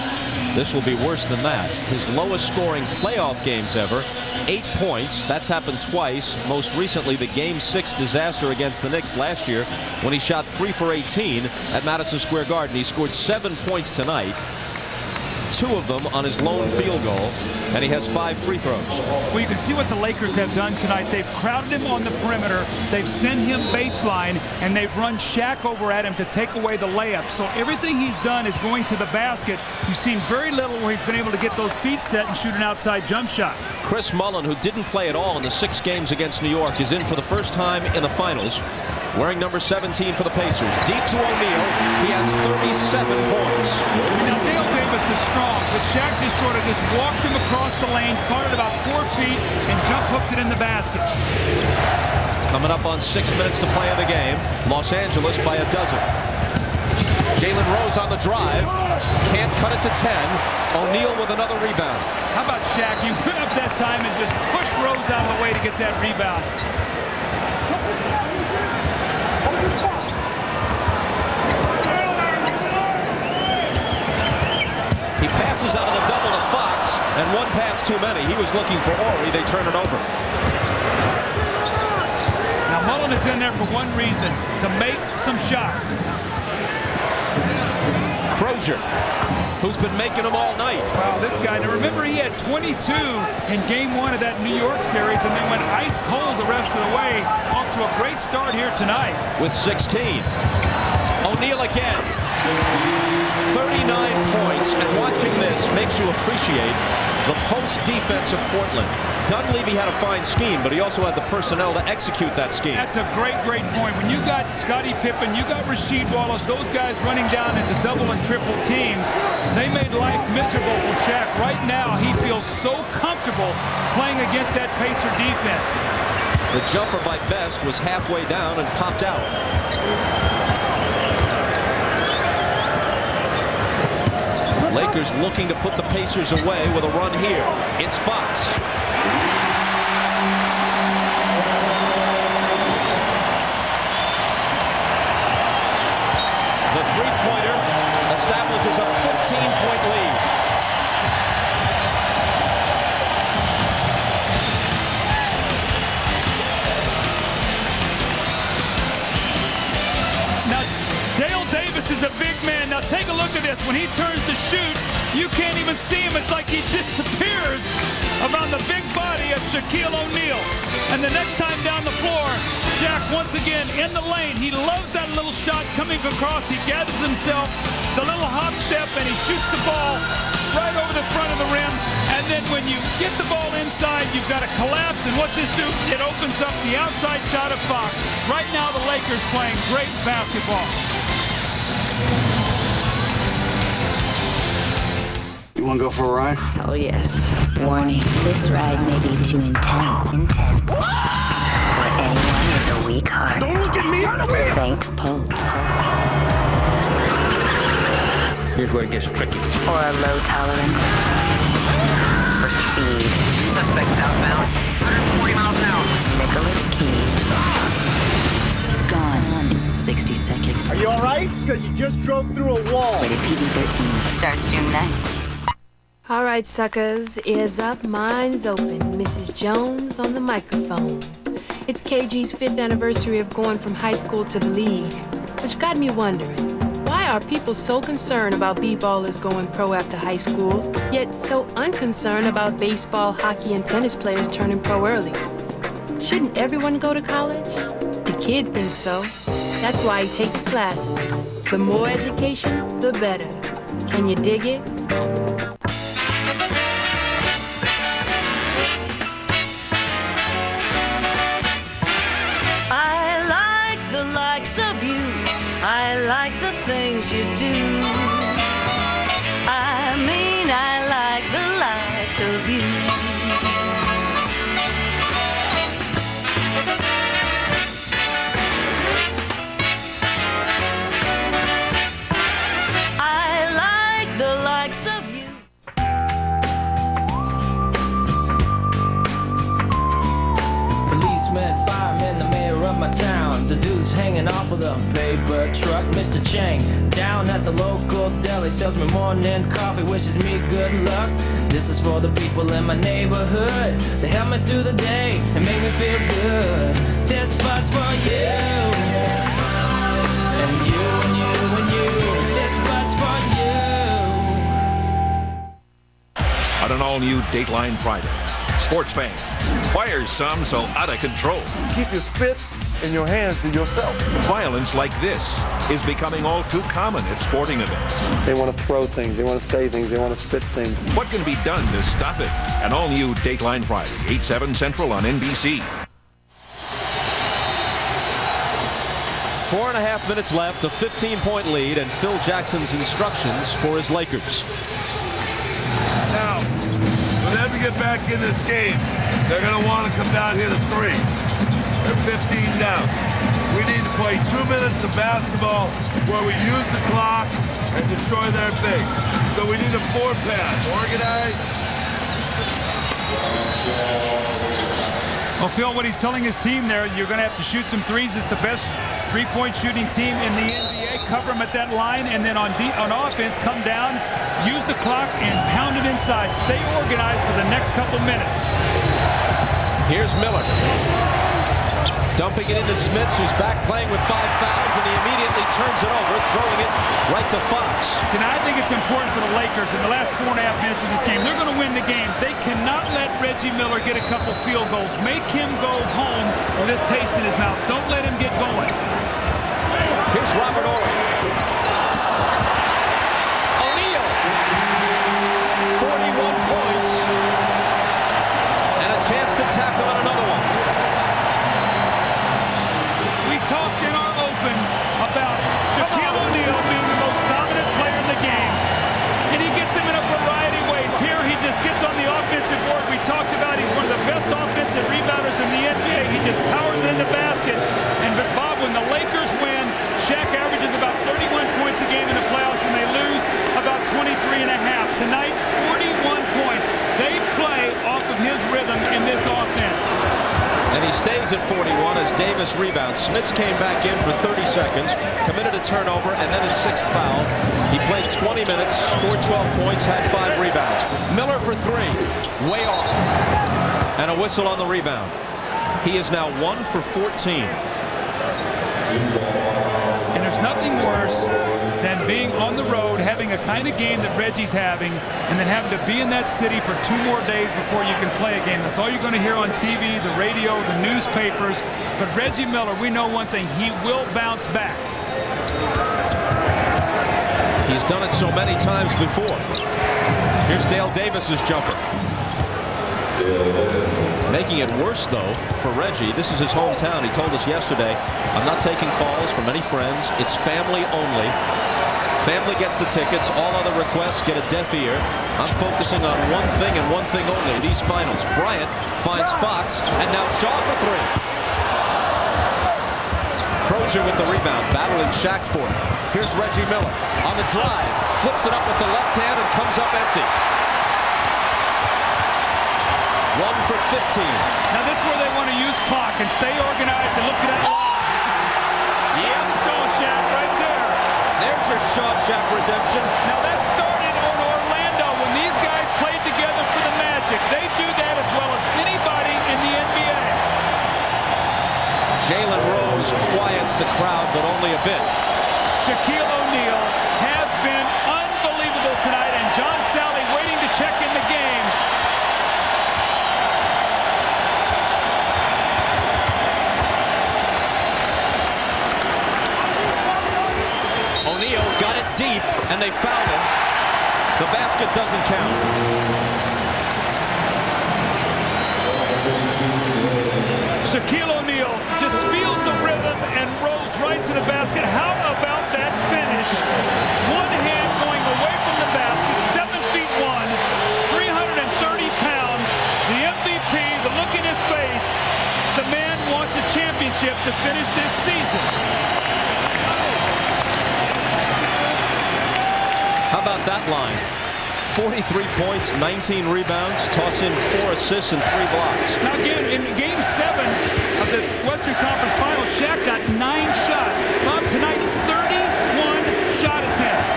this will be worse than that. His lowest scoring playoff games ever, 8 points. That's happened twice. Most recently, the Game 6 disaster against the Knicks last year when he shot 3 for 18 at Madison Square Garden. He scored 7 points tonight, 2 of them on his lone field goal, and he has 5 free throws. Well, you can see what the Lakers have done tonight. They've crowded him on the perimeter. They've sent him baseline, and they've run Shaq over at him to take away the layup. So everything he's done is going to the basket. You've seen very little where he's been able to get those feet set and shoot an outside jump shot. Chris Mullin, who didn't play at all in the 6 games against New York, is in for the first time in the finals, wearing number 17 for the Pacers. Deep to O'Neal. He has 37 points. Now, Dale Davis is strong, but Shaq just sort of walked him across the lane, caught it about 4 feet, and jump hooked it in the basket. Coming up on 6 minutes to play in the game. Los Angeles by a dozen. Jalen Rose on the drive. Can't cut it to 10. O'Neal with another rebound. How about Shaq? He went up that time and just pushed Rose out of the way to get that rebound. He passes out of the double to Fox, and 1 pass too many. He was looking for Horry. They turn it over. Now Mullin is in there for one reason, to make some shots. Crozier, who's been making them all night. Wow, this guy. Now remember, he had 22 in Game 1 of that New York series, and then went ice cold the rest of the way. Off to a great start here tonight. With 16. O'Neal again. 39 points, and watching this makes you appreciate the post defense of Portland. Dunleavy had a fine scheme, but he also had the personnel to execute that scheme. That's a great point. When you got Scottie Pippen, you got Rasheed Wallace, those guys running down into double and triple teams, they made life miserable for Shaq. Right now, he feels so comfortable playing against that Pacer defense. The jumper by Best was halfway down and popped out. Lakers looking to put the Pacers away with a run here. It's Fox. The three-pointer establishes a 15-point lead. Now, Dale Davis is a big man. Now, take a look at this. When he turns to shoot, you can't even see him. It's like he disappears around the big body of Shaquille O'Neal. And the next time down the floor, Shaq once again in the lane. He loves that little shot coming across. He gathers himself, the little hop step, and he shoots the ball right over the front of the rim. And then when you get the ball inside, you've got to collapse. And what's this do? It opens up the outside shot of Fox. Right now, the Lakers playing great basketball. You want to go for a ride? Oh, yes. Warning, this ride may be too intense. For anyone with a weak heart. Don't look at me! Faint pulse. Here's where it gets tricky. Or a low tolerance for speed. Suspect southbound, 140 miles an hour. Nicholas Cage. Gone in 60 seconds. Are you all right? Because you just drove through a wall. Rated PG-13. Starts June 9th. All right, suckers, ears up, minds open. Mrs. Jones on the microphone. It's KG's 5th anniversary of going from high school to the league, which got me wondering, why are people so concerned about b-ballers going pro after high school, yet so unconcerned about baseball, hockey, and tennis players turning pro early? Shouldn't everyone go to college? The kid thinks so. That's why he takes classes. The more education, the better. Can you dig it? I like the likes of you. I like the things you do. I mean, I like the likes of you. Town. The dude's hanging off of the paper truck. Mr. Chang down at the local deli sells me morning coffee, wishes me good luck. This is for the people in my neighborhood. They help me through the day and make me feel good. This spot's for you, and you and you and you. This spot's for you. On an all-new Dateline Friday, sports fans, fires some so out of control. Keep your spit in your hands to yourself. Violence like this is becoming all too common at sporting events. They want to throw things, they want to say things, they want to spit things. What can be done to stop it? An all-new Dateline Friday, 8/7 Central on NBC. 4.5 minutes left, a 15-point lead, and Phil Jackson's instructions for his Lakers. Now, for them to get back in this game, they're going to want to come down here to 3. They're 15 down. We need to play 2 minutes of basketball where we use the clock and destroy their big. So we need a 4-pass. Organize. Well, Phil, what he's telling his team there, you're going to have to shoot some threes. It's the best three-point shooting team in the NBA. Cover them at that line, and then on offense, come down, use the clock, and pound it inside. Stay organized for the next couple minutes. Here's Miller. Dumping it into Smits, who's back playing with 5 fouls, and he immediately turns it over, throwing it right to Fox. And I think it's important for the Lakers in the last 4.5 minutes of this game. They're going to win the game. They cannot let Reggie Miller get a couple field goals. Make him go home with this taste in his mouth. Don't let him get going. Here's Robert Ory. O'Neal. 41 points. And a chance to tack on another one. We talked in our open about Shaquille O'Neal being the most dominant player in the game. And he gets him in a variety of ways. Here he just gets on the offensive board. We talked about he's one of the best offensive rebounders in the NBA. He just powers it in the basket. And but Bob, when the Lakers win, Shaq averages about 31 points a game in the playoffs. When they lose, about 23.5. Tonight, 41 points. They play off of his rhythm in this offense. And he stays at 41 as Davis rebounds. Smits came back in for 30 seconds, committed a turnover, and then his 6th foul. He played 20 minutes, scored 12 points, had 5 rebounds. Miller for 3, way off. And a whistle on the rebound. He is now 1 for 14. And there's nothing worse than being on the road, having a kind of game that Reggie's having, and then having to be in that city for 2 more days before you can play a game. That's all you're going to hear on TV, the radio, the newspapers. But Reggie Miller, we know one thing, he will bounce back. He's done it so many times before. Here's Dale Davis's jumper. Making it worse, though, for Reggie. This is his hometown. He told us yesterday, I'm not taking calls from any friends. It's family only. Family gets the tickets. All other requests get a deaf ear. I'm focusing on one thing and one thing only, these finals. Bryant finds Fox, and now Shaw for 3. Crozier with the rebound, battling Shaq for it. Here's Reggie Miller on the drive. Flips it up with the left hand and comes up empty. 1 for 15. Now this is where they want to use clock and stay organized and look at that line. Yeah, Shawshank right there. There's your Shawshank redemption. Now that started on Orlando when these guys played together for the Magic. They do that as well as anybody in the NBA. Jalen Rose quiets the crowd, but only a bit. Shaquille O'Neal has been unbelievable tonight, and John Salley waiting to check in the game. and they foul him. The basket doesn't count. Shaquille O'Neal just feels the rhythm and rolls right to the basket. How about that finish? One hand going away from the basket, 7'1", 330 pounds. The MVP, the look in his face. The man wants a championship to finish this season. How about that line? 43 points, 19 rebounds, toss in 4 assists and 3 blocks. Now again, in Game 7 of the Western Conference Finals, Shaq got 9 shots. Bob, tonight, 31 shot attempts.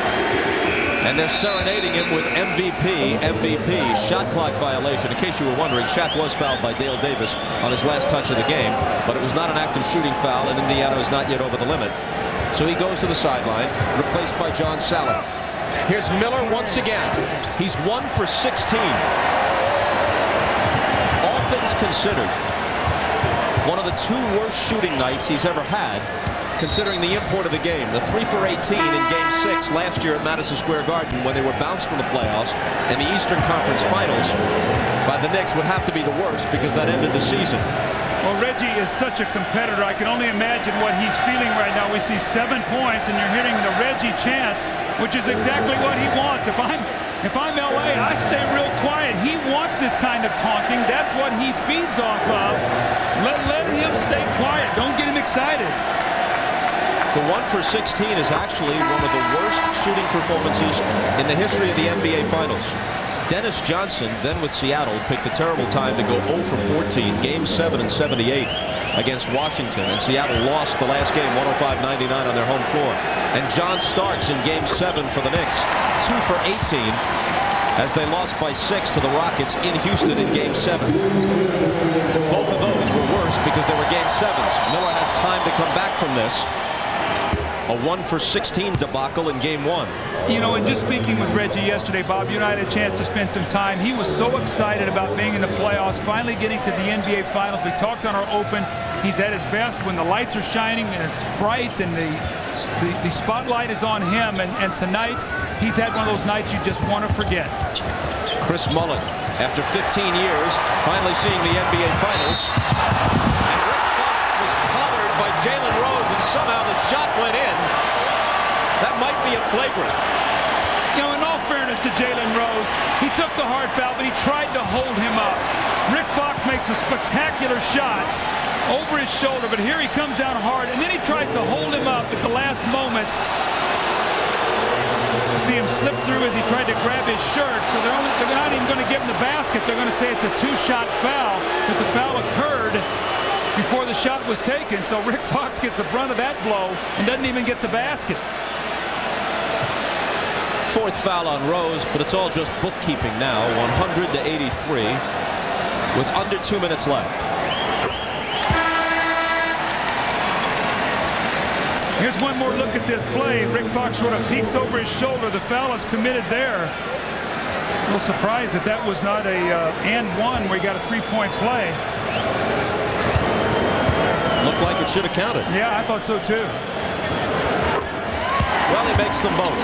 And they're serenading him with MVP, shot clock violation. In case you were wondering, Shaq was fouled by Dale Davis on his last touch of the game, but it was not an active shooting foul, and Indiana is not yet over the limit. So he goes to the sideline, replaced by John Salley. Here's Miller once again. He's 1 for 16. All things considered, one of the 2 worst shooting nights he's ever had, considering the import of the game. The 3 for 18 in Game 6 last year at Madison Square Garden when they were bounced from the playoffs, and the Eastern Conference Finals by the Knicks would have to be the worst because that ended the season. Well, Reggie is such a competitor. I can only imagine what he's feeling right now. We see 7 points, and you're hearing the Reggie chants, which is exactly what he wants. If I'm LA, I stay real quiet. He wants this kind of taunting. That's what he feeds off of. Let him stay quiet. Don't get him excited. The 1 for 16 is actually one of the worst shooting performances in the history of the NBA Finals. Dennis Johnson, then with Seattle, picked a terrible time to go 0 for 14, Game 7 in '78 against Washington, and Seattle lost the last game 105-99 on their home floor. And John Starks in Game 7 for the Knicks, 2 for 18, as they lost by 6 to the Rockets in Houston in Game 7. Both of those were worse because they were Game 7s. Miller has time to come back from this. A 1 for 16 debacle in Game 1. You know, and just speaking with Reggie yesterday, Bob, you and I had a chance to spend some time. He was so excited about being in the playoffs, finally getting to the NBA Finals. We talked on our open. He's at his best when the lights are shining and it's bright and the spotlight is on him. And tonight, he's had one of those nights you just want to forget. Chris Mullin, after 15 years, finally seeing the NBA Finals. And Rick Fox was collared by Jalen Rose, and somehow the shot went in. That might be a flagrant. You know, in all fairness to Jalen Rose, he took the hard foul, but he tried to hold him up. Rick Fox makes a spectacular shot over his shoulder, but here he comes down hard, and then he tries to hold him up at the last moment. See him slip through as he tried to grab his shirt, so they're not even going to give him the basket. They're going to say it's a 2-shot foul, but the foul occurred before the shot was taken, so Rick Fox gets the brunt of that blow and doesn't even get the basket. 4th foul on Rose, but it's all just bookkeeping now. 100-83 with under 2 minutes left. Here's one more look at this play. Rick Fox sort of peeks over his shoulder. The foul is committed there. A little surprised that that was not a and one where he got a 3-point play. Looked like it should have counted. Yeah, I thought so too. Well, he makes them both.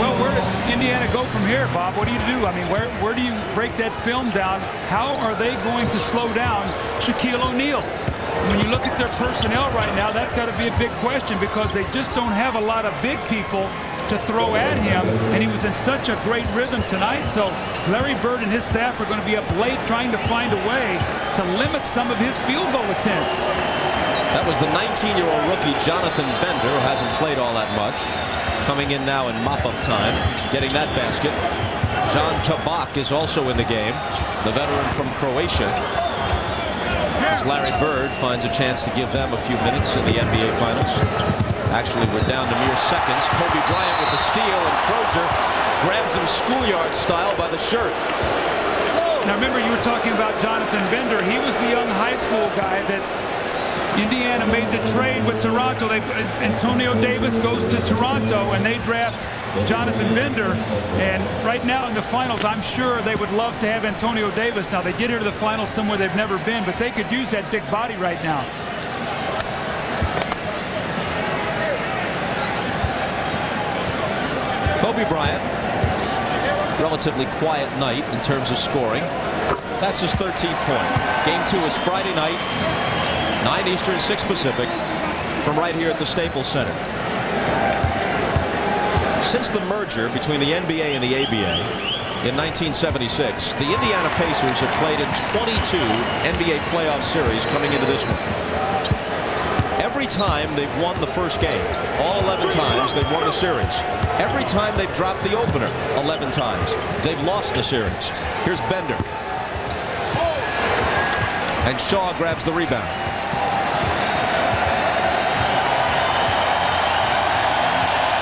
Well, where does Indiana go from here, Bob? What do you do? I mean, where do you break that film down? How are they going to slow down Shaquille O'Neal? When you look at their personnel right now, that's got to be a big question because they just don't have a lot of big people to throw at him, and he was in such a great rhythm tonight. So Larry Bird and his staff are going to be up late trying to find a way to limit some of his field goal attempts. That was the 19-year-old rookie Jonathan Bender, who hasn't played all that much, coming in now in mop-up time, getting that basket. Jan Tabak is also in the game, the veteran from Croatia. As Larry Bird finds a chance to give them a few minutes in the NBA Finals. Actually, we're down to mere seconds. Kobe Bryant with the steal, and Crozier grabs him schoolyard style by the shirt. Now remember, you were talking about Jonathan Bender. He was the young high school guy that Indiana made the trade with Toronto. Antonio Davis goes to Toronto, and they draft Jonathan Bender. And right now in the finals, I'm sure they would love to have Antonio Davis. Now, they get here to the finals somewhere they've never been, but they could use that big body right now. Kobe Bryant, relatively quiet night in terms of scoring. That's his 13th point. Game 2 is Friday night, 9 Eastern, 6 Pacific, from right here at the Staples Center. Since the merger between the NBA and the ABA in 1976, the Indiana Pacers have played in 22 NBA playoff series coming into this one. Every time they've won the first game, all 11 times they've won the series. Every time they've dropped the opener, 11 times, they've lost the series. Here's Bender. And Shaw grabs the rebound.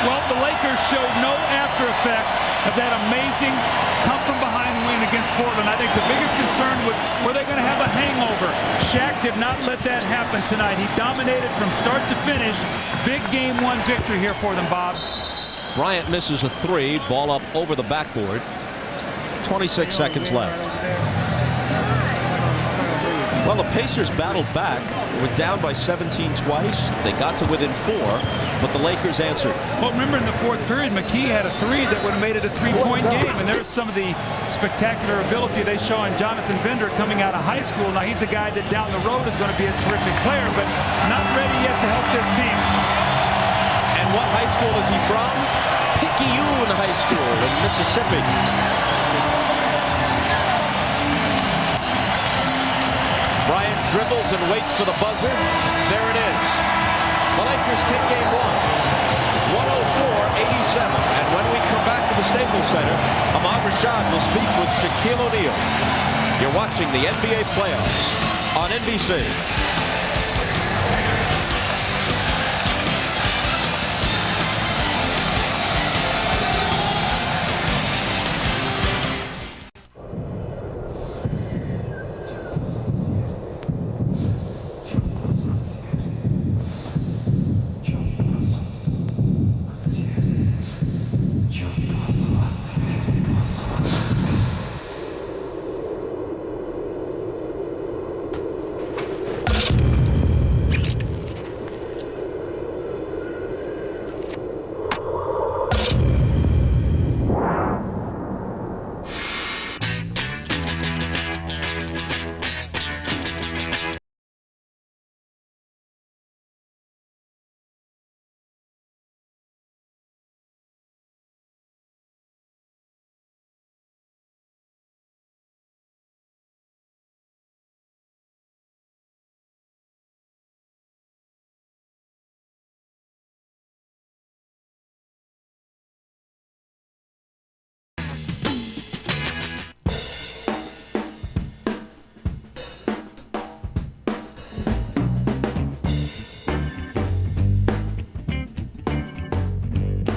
Well, the Lakers showed no after effects of that amazing come-from-behind win against Portland. I think the biggest concern was, were they going to have a hangover? Shaq did not let that happen tonight. He dominated from start to finish. Big Game 1 victory here for them, Bob. Bryant misses a 3. Ball up over the backboard. 26 seconds left. Well, the Pacers battled back. Were down by 17 twice. They got to within 4, but the Lakers answered. Well, remember in the 4th period, McKee had a 3 that would have made it a 3-point game. And there's some of the spectacular ability they show in Jonathan Bender coming out of high school. Now, he's a guy that down the road is going to be a terrific player, but not ready yet to help this team. And what high school is he from? Picayune High School in Mississippi. Bryant dribbles and waits for the buzzer. There it is. The Lakers take game 1. 104-87. And when we come back to the Staples Center, Ahmad Rashad will speak with Shaquille O'Neal. You're watching the NBA playoffs on NBC.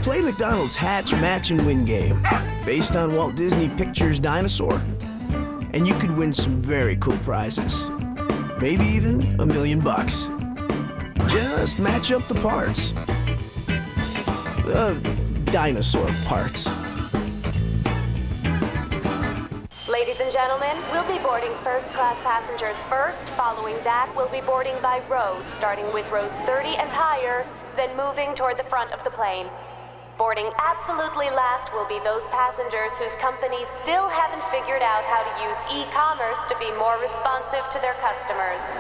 Play McDonald's Hatch, Match, and Win game, based on Walt Disney Pictures' Dinosaur. And you could win some very cool prizes. Maybe even $1 million. Just match up the parts. Dinosaur parts. Ladies and gentlemen, we'll be boarding first-class passengers first. Following that, we'll be boarding by rows, starting with rows 30 and higher, then moving toward the front of the plane. Boarding absolutely last will be those passengers whose companies still haven't figured out how to use e-commerce to be more responsive to their customers.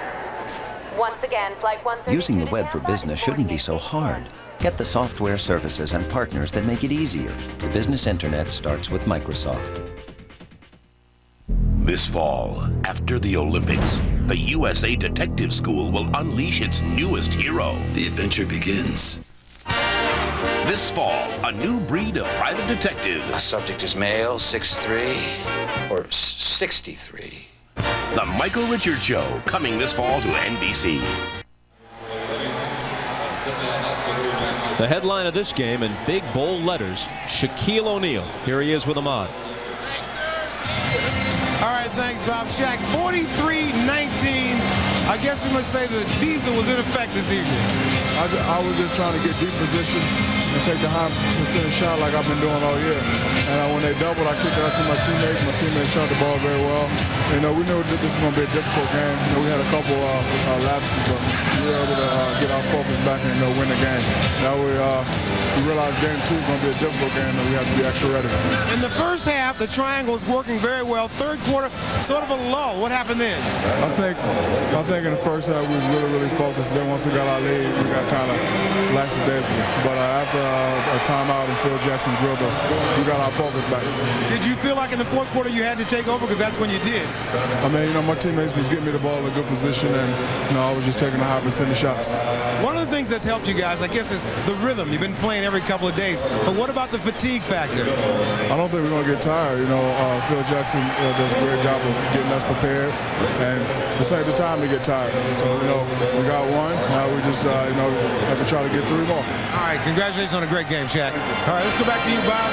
Once again, Flight 132 Using the web for business shouldn't be so hard. Get the software, services, and partners that make it easier. The business internet starts with Microsoft. This fall, after the Olympics, the USA Detective School will unleash its newest hero. The adventure begins. This fall, a new breed of private detective. The subject is male, 6'3", or 63. The Michael Richards Show, coming this fall to NBC. The headline of this game in big bold letters, Shaquille O'Neal. Here he is with Ahmad. All right, thanks, Bob. Shaq, 43-19. I guess we must say that Diesel was in effect this evening. I was just trying to get deep position and take the high percentage shot like I've been doing all year. And when they doubled, I kicked it out to my teammates. My teammates shot the ball very well. And, we knew that this was going to be a difficult game. We had a couple lapses, but we were able to get our focus back and win the game. Now we realize game 2 is going to be a difficult game, and we have to be extra ready. In the first half, the triangle was working very well. Third quarter, sort of a lull. What happened then? I think in the first half we were really focused. Then once we got our lead, we got kind of lackadaisical. But after a timeout and Phil Jackson drilled us, we got our focus back. Did you feel like in the fourth quarter you had to take over? Because that's when you did. I mean, my teammates was getting me the ball in a good position, and I was just taking the high percentage shots. One of the things that's helped you guys, I guess, is the rhythm. You've been playing every couple of days. But what about the fatigue factor? I don't think we're going to get tired. Phil Jackson does a great job of getting us prepared, and this ain't the time to get tired. So, we got one. Now we just, have to try to get 3 more. All right, congratulations on a great game, Shaq. All right, let's go back to you, Bob.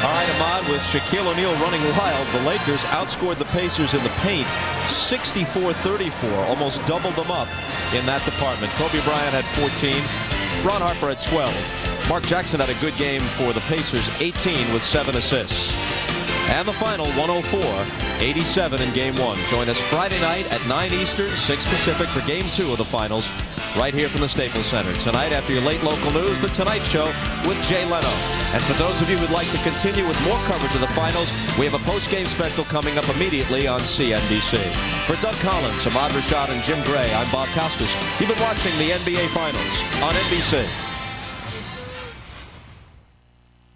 All right, Ahmad, with Shaquille O'Neal running wild, the Lakers outscored the Pacers in the paint 64-34, almost doubled them up in that department. Kobe Bryant had 14, Ron Harper had 12. Mark Jackson had a good game for the Pacers, 18 with 7 assists. And the final, 104-87 in Game 1. Join us Friday night at 9 Eastern, 6 Pacific for Game 2 of the finals, right here from the Staples Center. Tonight, after your late local news, The Tonight Show with Jay Leno. And for those of you who'd like to continue with more coverage of the finals, we have a post-game special coming up immediately on CNBC. For Doug Collins, Ahmad Rashad, and Jim Gray, I'm Bob Costas. You've been watching the NBA Finals on NBC.